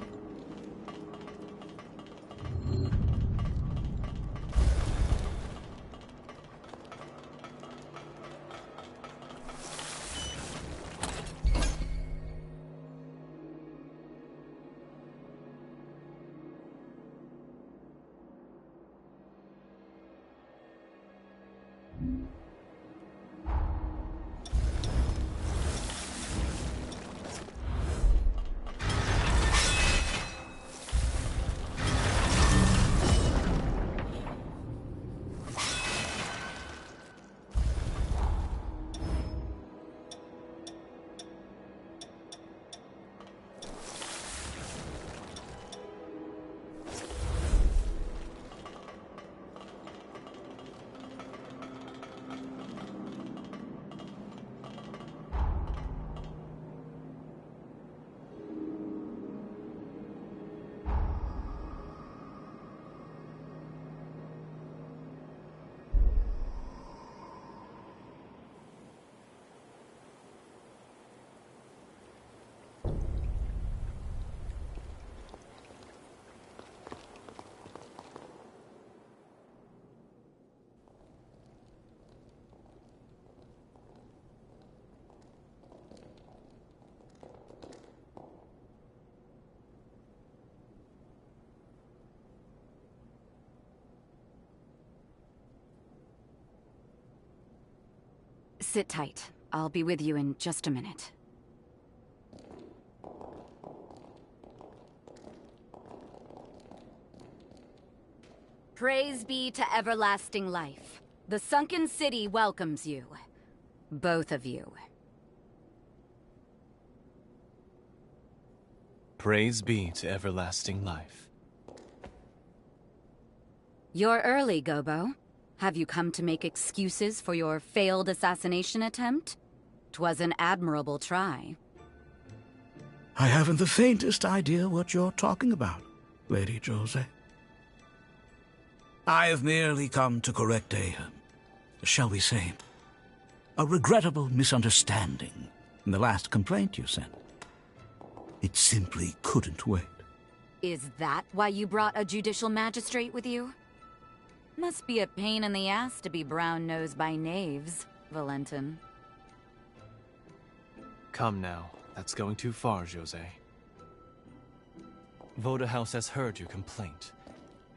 Sit tight. I'll be with you in just a minute. Praise be to everlasting life. The sunken city welcomes you. Both of you. Praise be to everlasting life. You're early, Gobo. Have you come to make excuses for your failed assassination attempt? 'Twas an admirable try. I haven't the faintest idea what you're talking about, Lady Jose. I have merely come to correct shall we say, a regrettable misunderstanding in the last complaint you sent. It simply couldn't wait. Is that why you brought a judicial magistrate with you? Must be a pain in the ass to be brown-nosed by knaves, Valentin. Come now. That's going too far, Jose. Voda House has heard your complaint.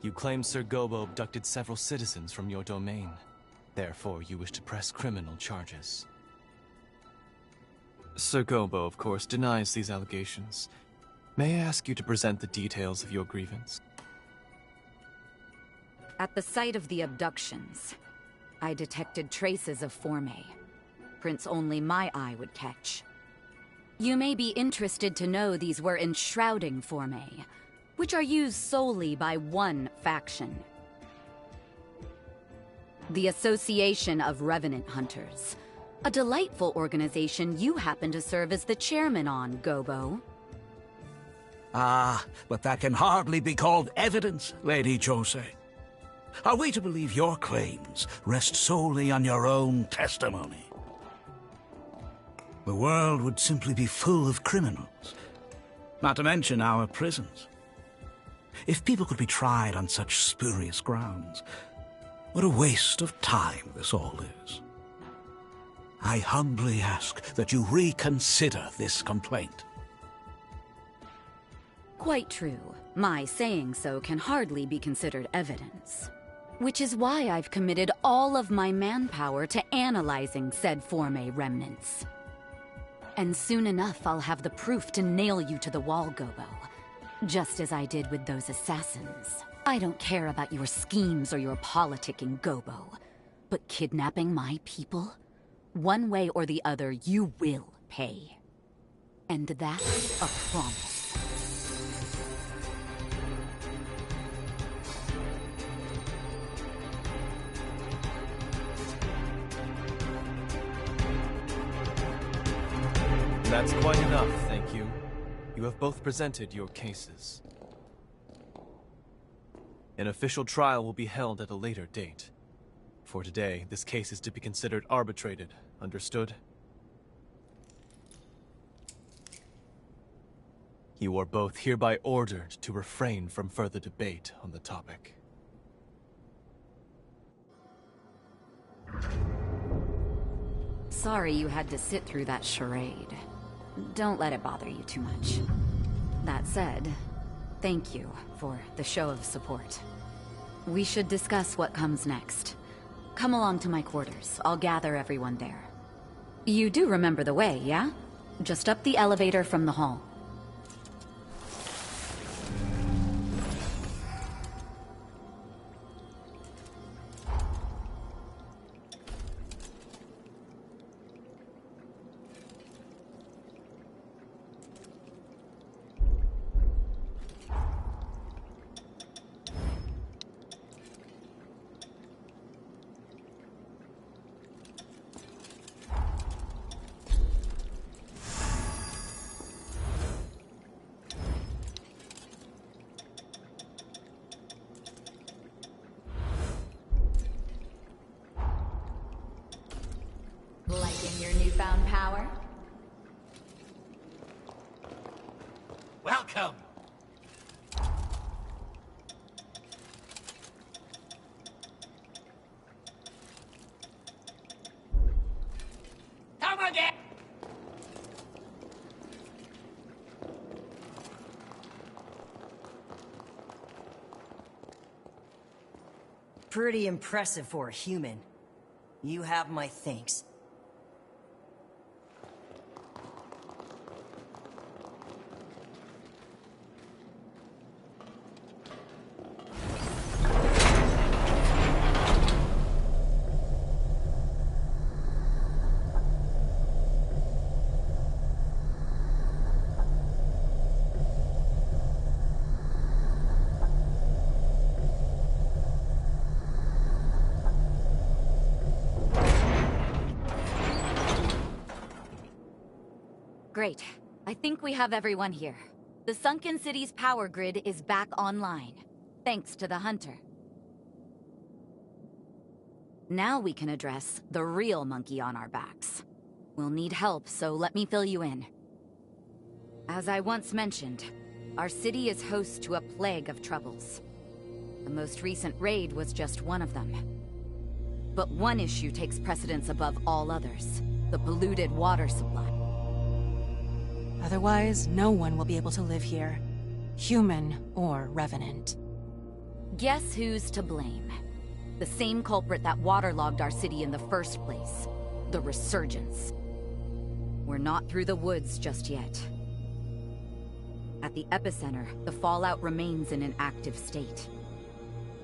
You claim Sir Gobo abducted several citizens from your domain. Therefore, you wish to press criminal charges. Sir Gobo, of course, denies these allegations. May I ask you to present the details of your grievance? At the site of the abductions, I detected traces of Forme. Prints only my eye would catch. You may be interested to know these were enshrouding Forme, which are used solely by one faction. The Association of Revenant Hunters. A delightful organization you happen to serve as the chairman on, Gobo. Ah, but that can hardly be called evidence, Lady Jose. Are we to believe your claims rest solely on your own testimony? The world would simply be full of criminals, not to mention our prisons. If people could be tried on such spurious grounds, what a waste of time this all is. I humbly ask that you reconsider this complaint. Quite true. My saying so can hardly be considered evidence. Which is why I've committed all of my manpower to analyzing said Forme remnants. And soon enough, I'll have the proof to nail you to the wall, Gobo. Just as I did with those assassins. I don't care about your schemes or your politicking, Gobo. But kidnapping my people? One way or the other, you will pay. And that's a promise. That's quite enough, thank you. You have both presented your cases. An official trial will be held at a later date. For today, this case is to be considered arbitrated. Understood? You are both hereby ordered to refrain from further debate on the topic. Sorry you had to sit through that charade. Don't let it bother you too much. That said, thank you for the show of support. We should discuss what comes next. Come along to my quarters. I'll gather everyone there. You do remember the way, yeah? Just up the elevator from the hall. Liking your newfound power? Welcome! Come again! Pretty impressive for a human. You have my thanks. Great. I think we have everyone here. The Sunken City's power grid is back online, thanks to the Hunter. Now we can address the real monkey on our backs. We'll need help, so let me fill you in. As I once mentioned, our city is host to a plague of troubles. The most recent raid was just one of them. But one issue takes precedence above all others: the polluted water supply. Otherwise, no one will be able to live here. Human or Revenant. Guess who's to blame? The same culprit that waterlogged our city in the first place. The Resurgence. We're not through the woods just yet. At the epicenter, the fallout remains in an active state.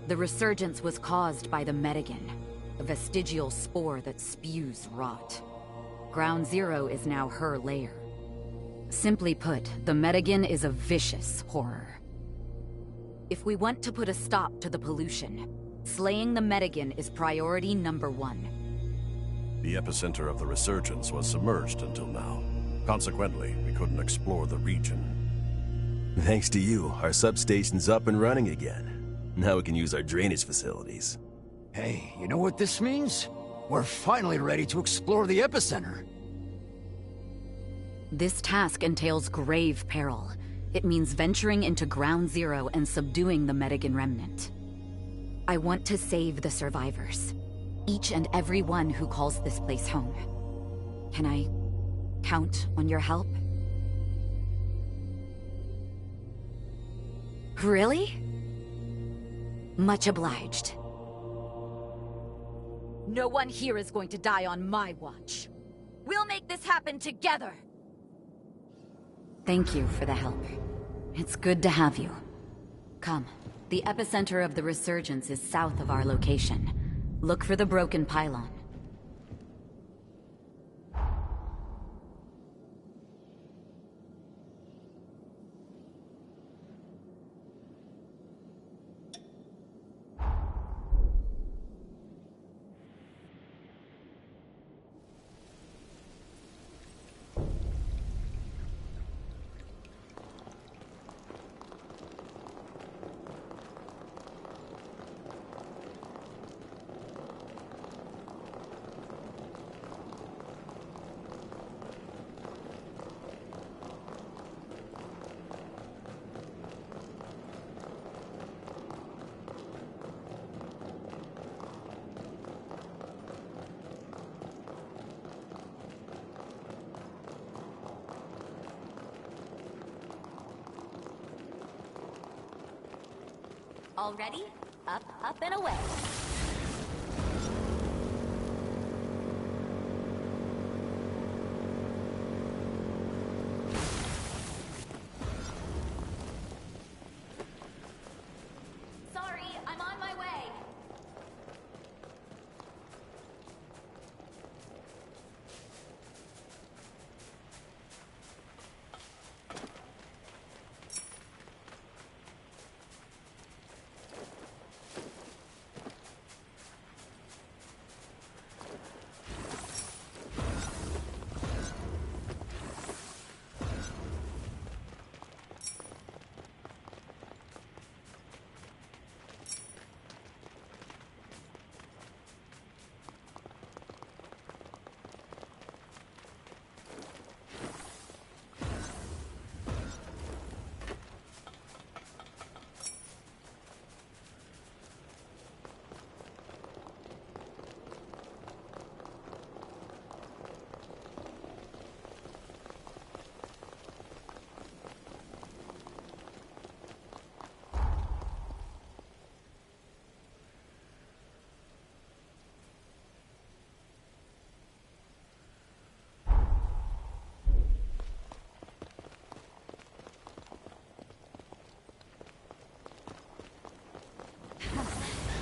The Resurgence was caused by the Medigan, a vestigial spore that spews rot. Ground Zero is now her lair. Simply put, the Medigan is a vicious horror. If we want to put a stop to the pollution, slaying the Medigan is priority #1. The epicenter of the resurgence was submerged until now. Consequently, we couldn't explore the region. Thanks to you, our substation's up and running again. Now we can use our drainage facilities. Hey, you know what this means? We're finally ready to explore the epicenter. This task entails grave peril. It means venturing into Ground Zero and subduing the Medigan remnant. I want to save the survivors. Each and every one who calls this place home. Can I count on your help? Really? Much obliged. No one here is going to die on my watch. We'll make this happen together! Thank you for the help. It's good to have you. Come. The epicenter of the resurgence is south of our location. Look for the broken pylon. All ready? Up, up, and away. Sorry, I'm on my way.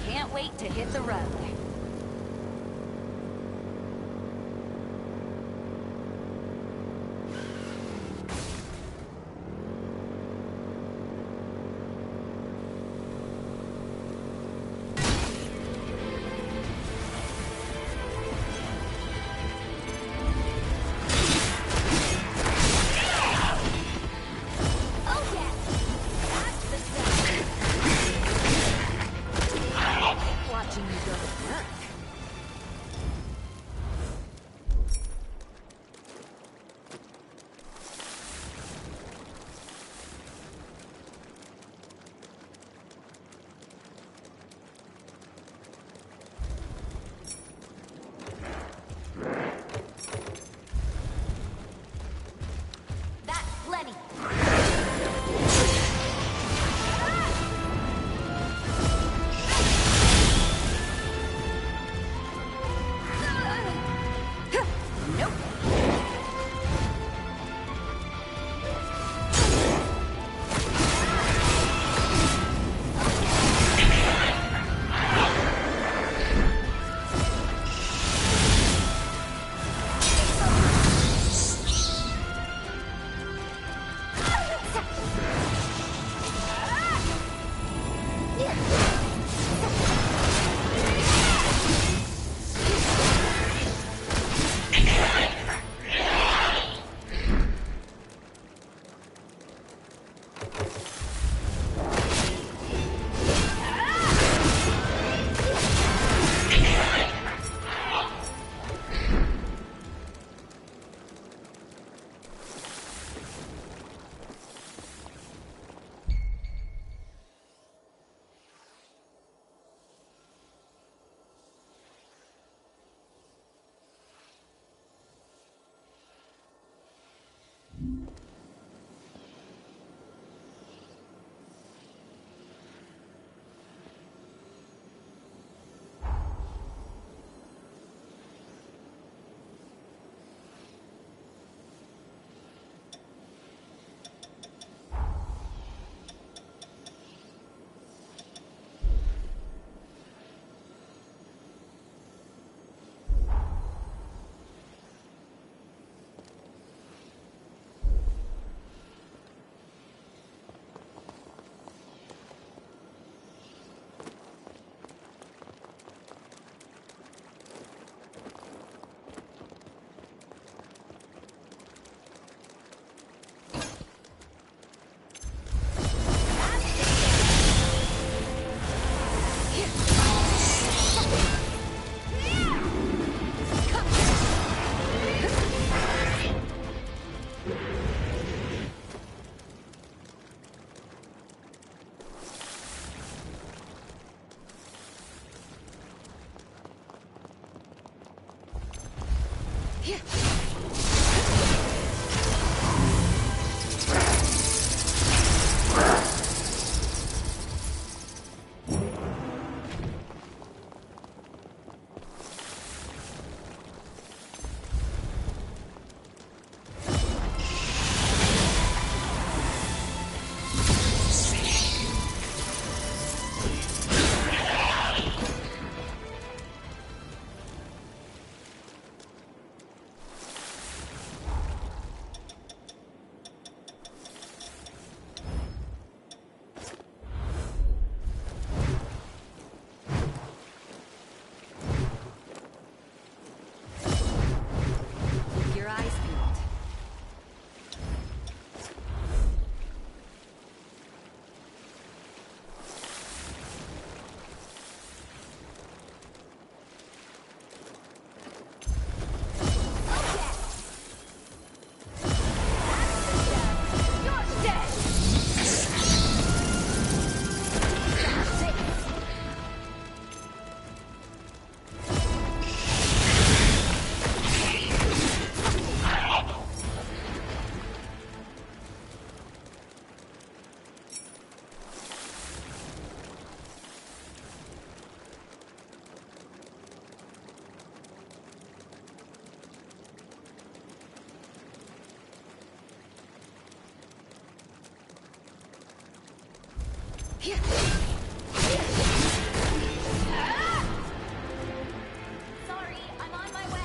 Can't wait to hit the road. Watching you go. Sorry, I'm on my way.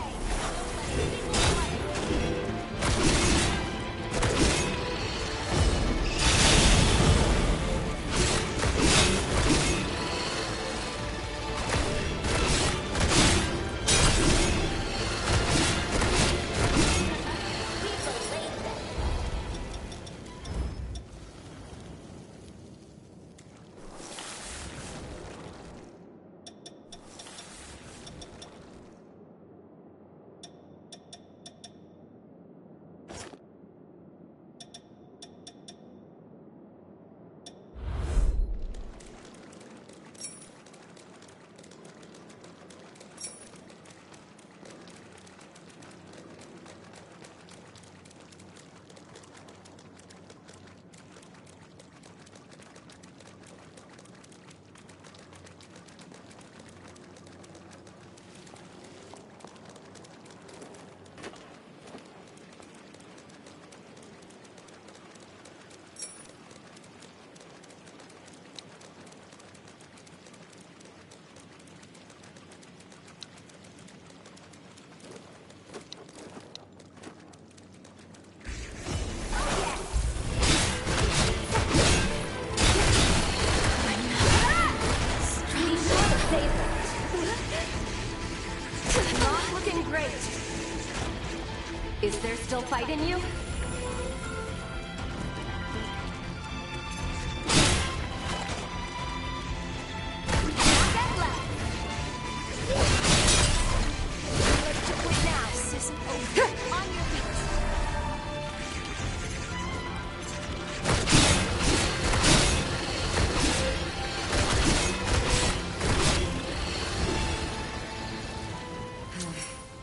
Is there still fight in you?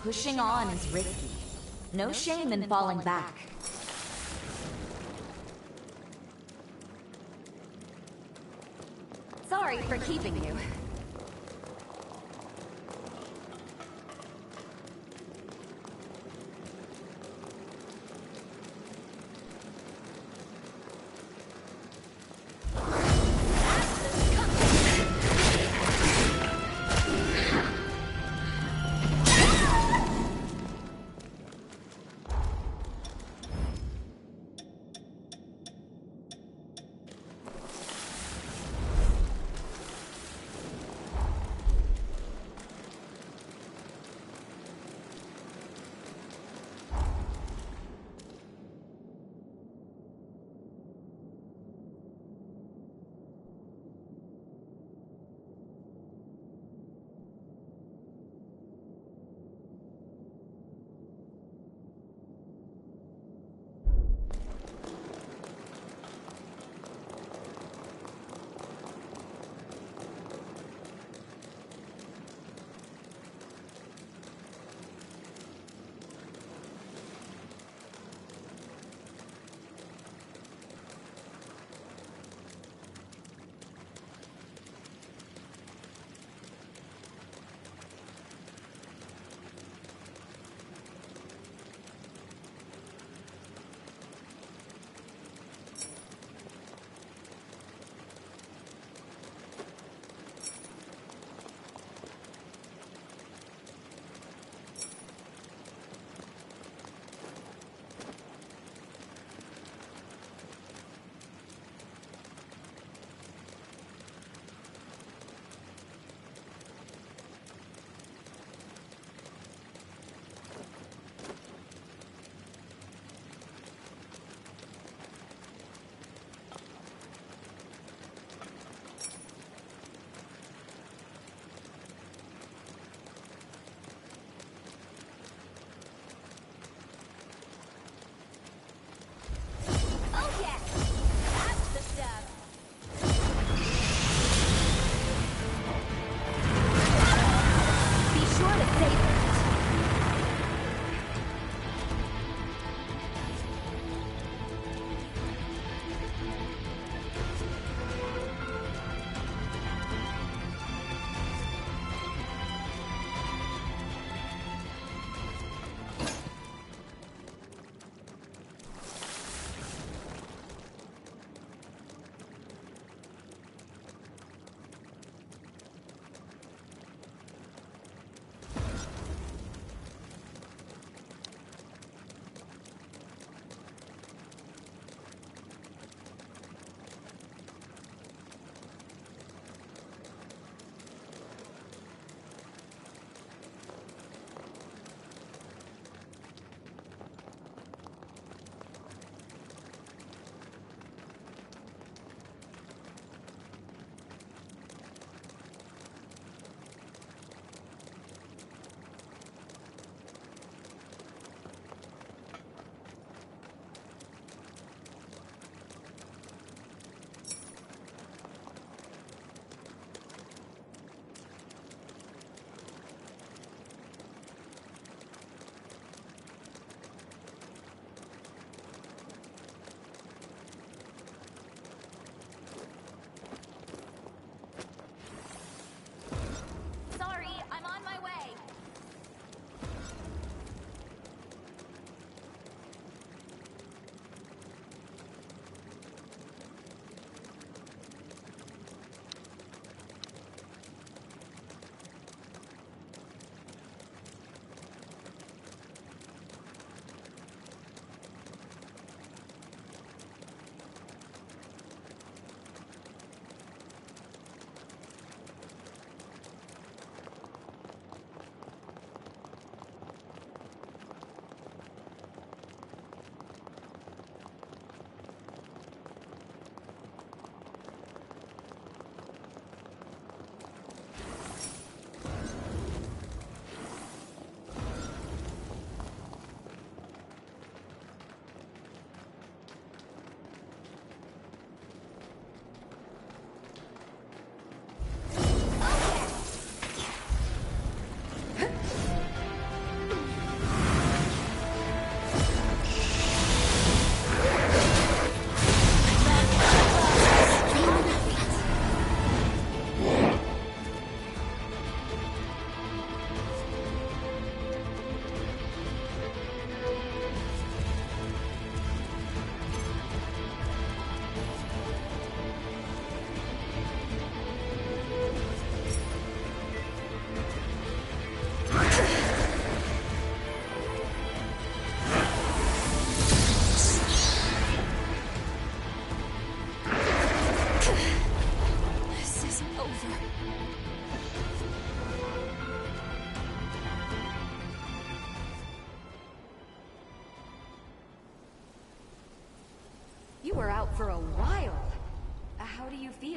Pushing on is risky. No shame in falling back. Sorry for keeping you.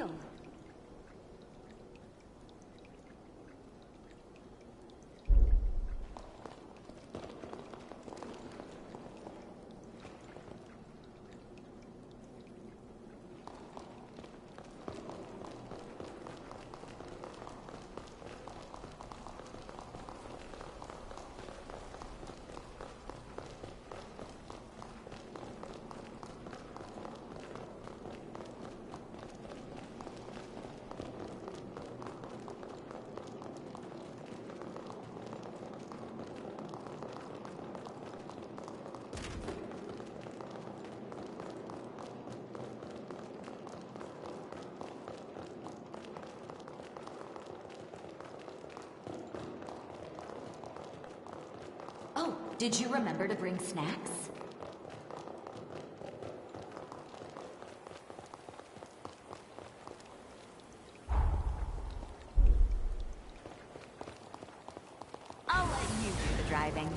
seal. Oh, did you remember to bring snacks? I'll let you do the driving.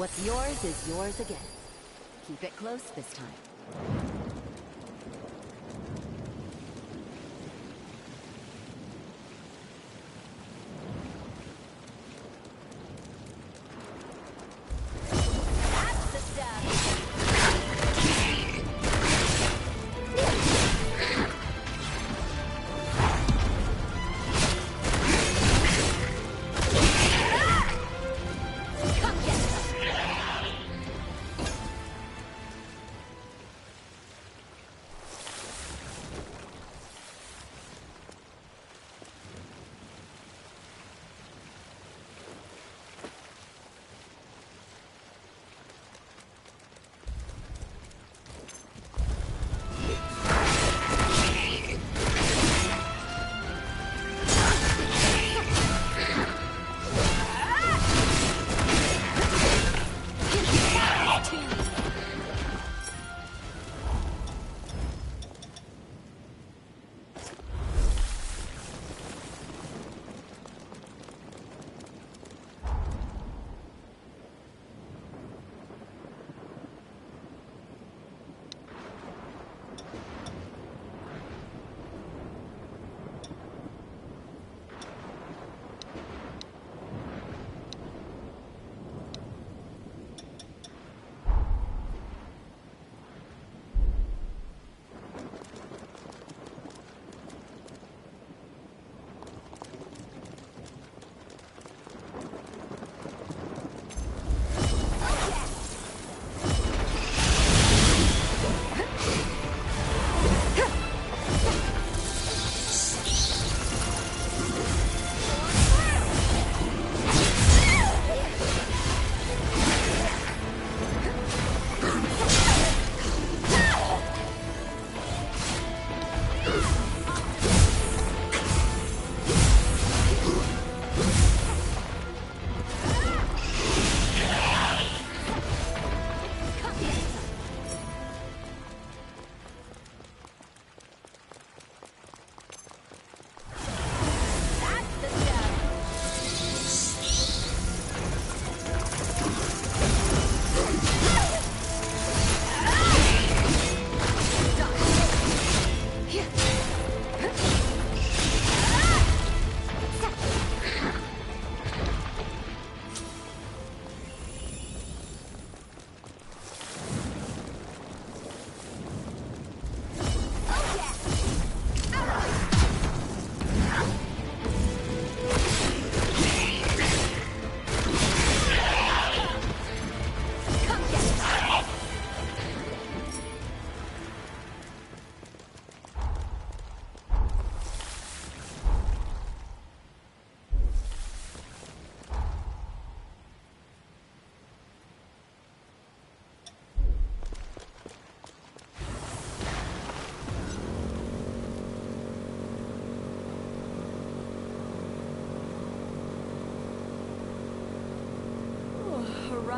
What's yours is yours again. Keep it close this time.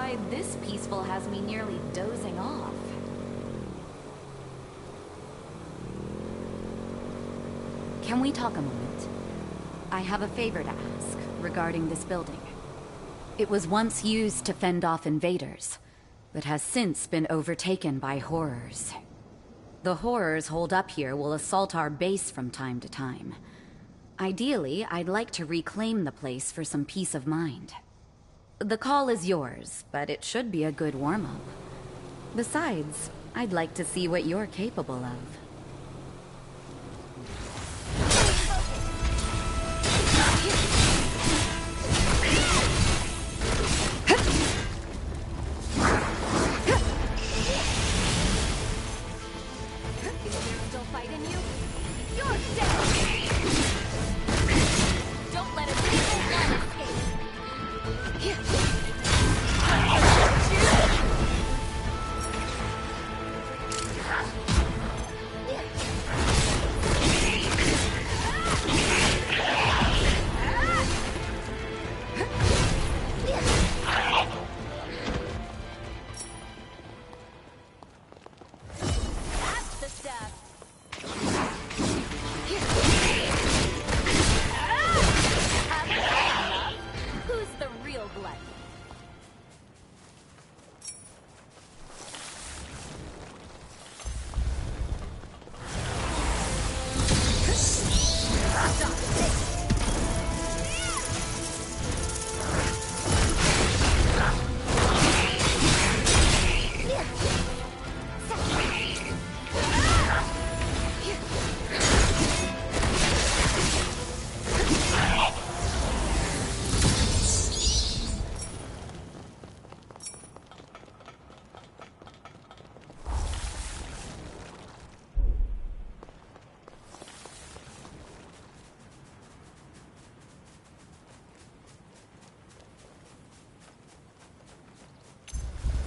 Why, this peaceful has me nearly dozing off. Can we talk a moment? I have a favor to ask regarding this building. It was once used to fend off invaders, but has since been overtaken by horrors. The horrors holed up here will assault our base from time to time. Ideally, I'd like to reclaim the place for some peace of mind. The call is yours, but it should be a good warm-up. Besides, I'd like to see what you're capable of.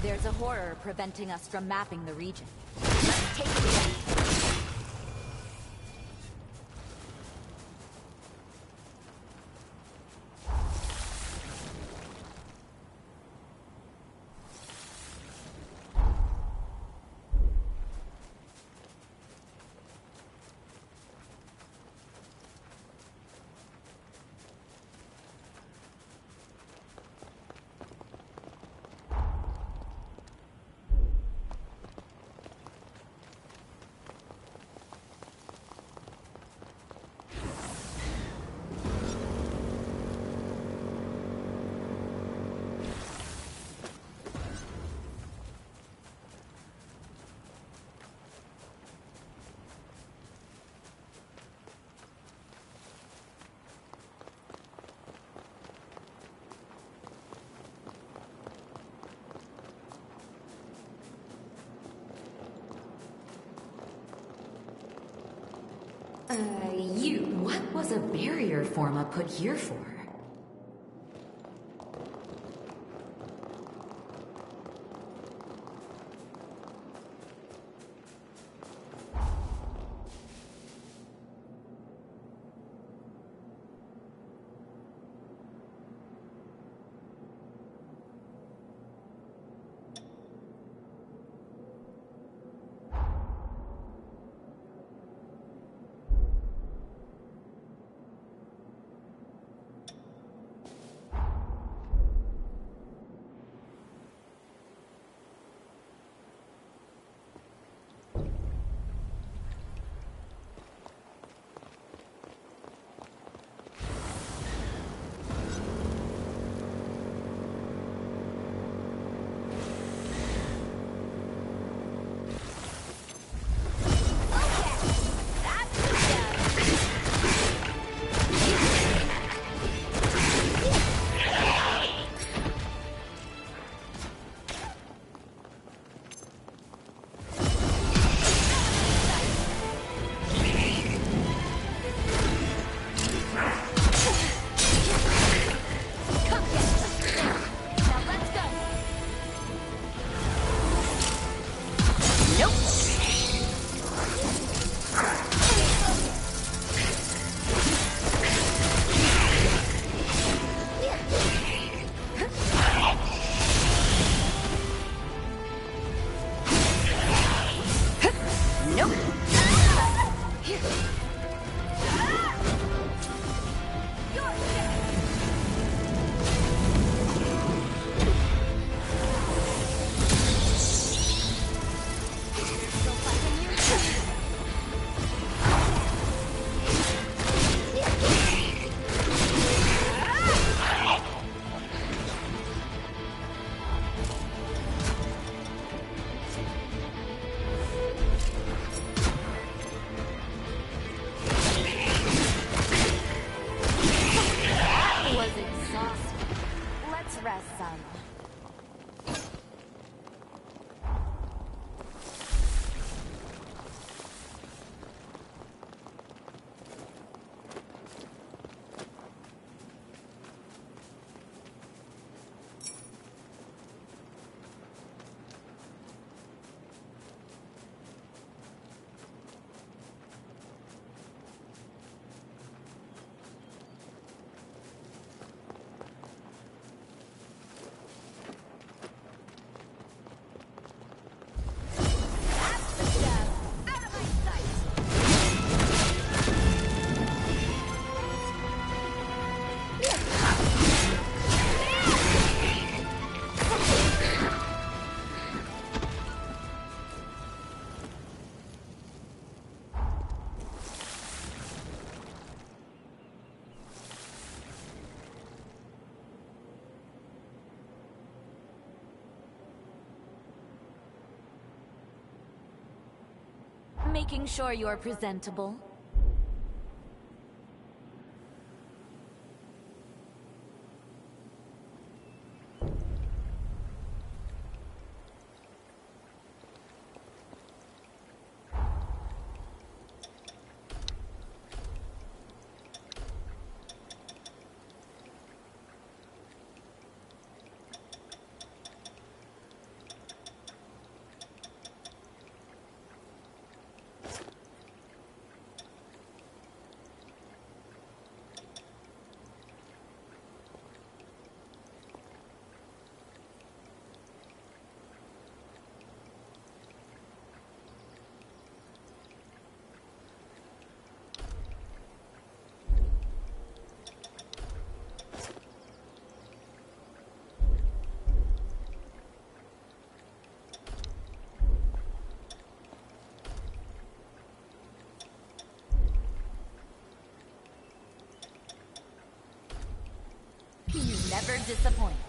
There's a horror preventing us from mapping the region. Let's take it away. What was a barrier Forma put here for? making sure you're presentable. You never disappoint.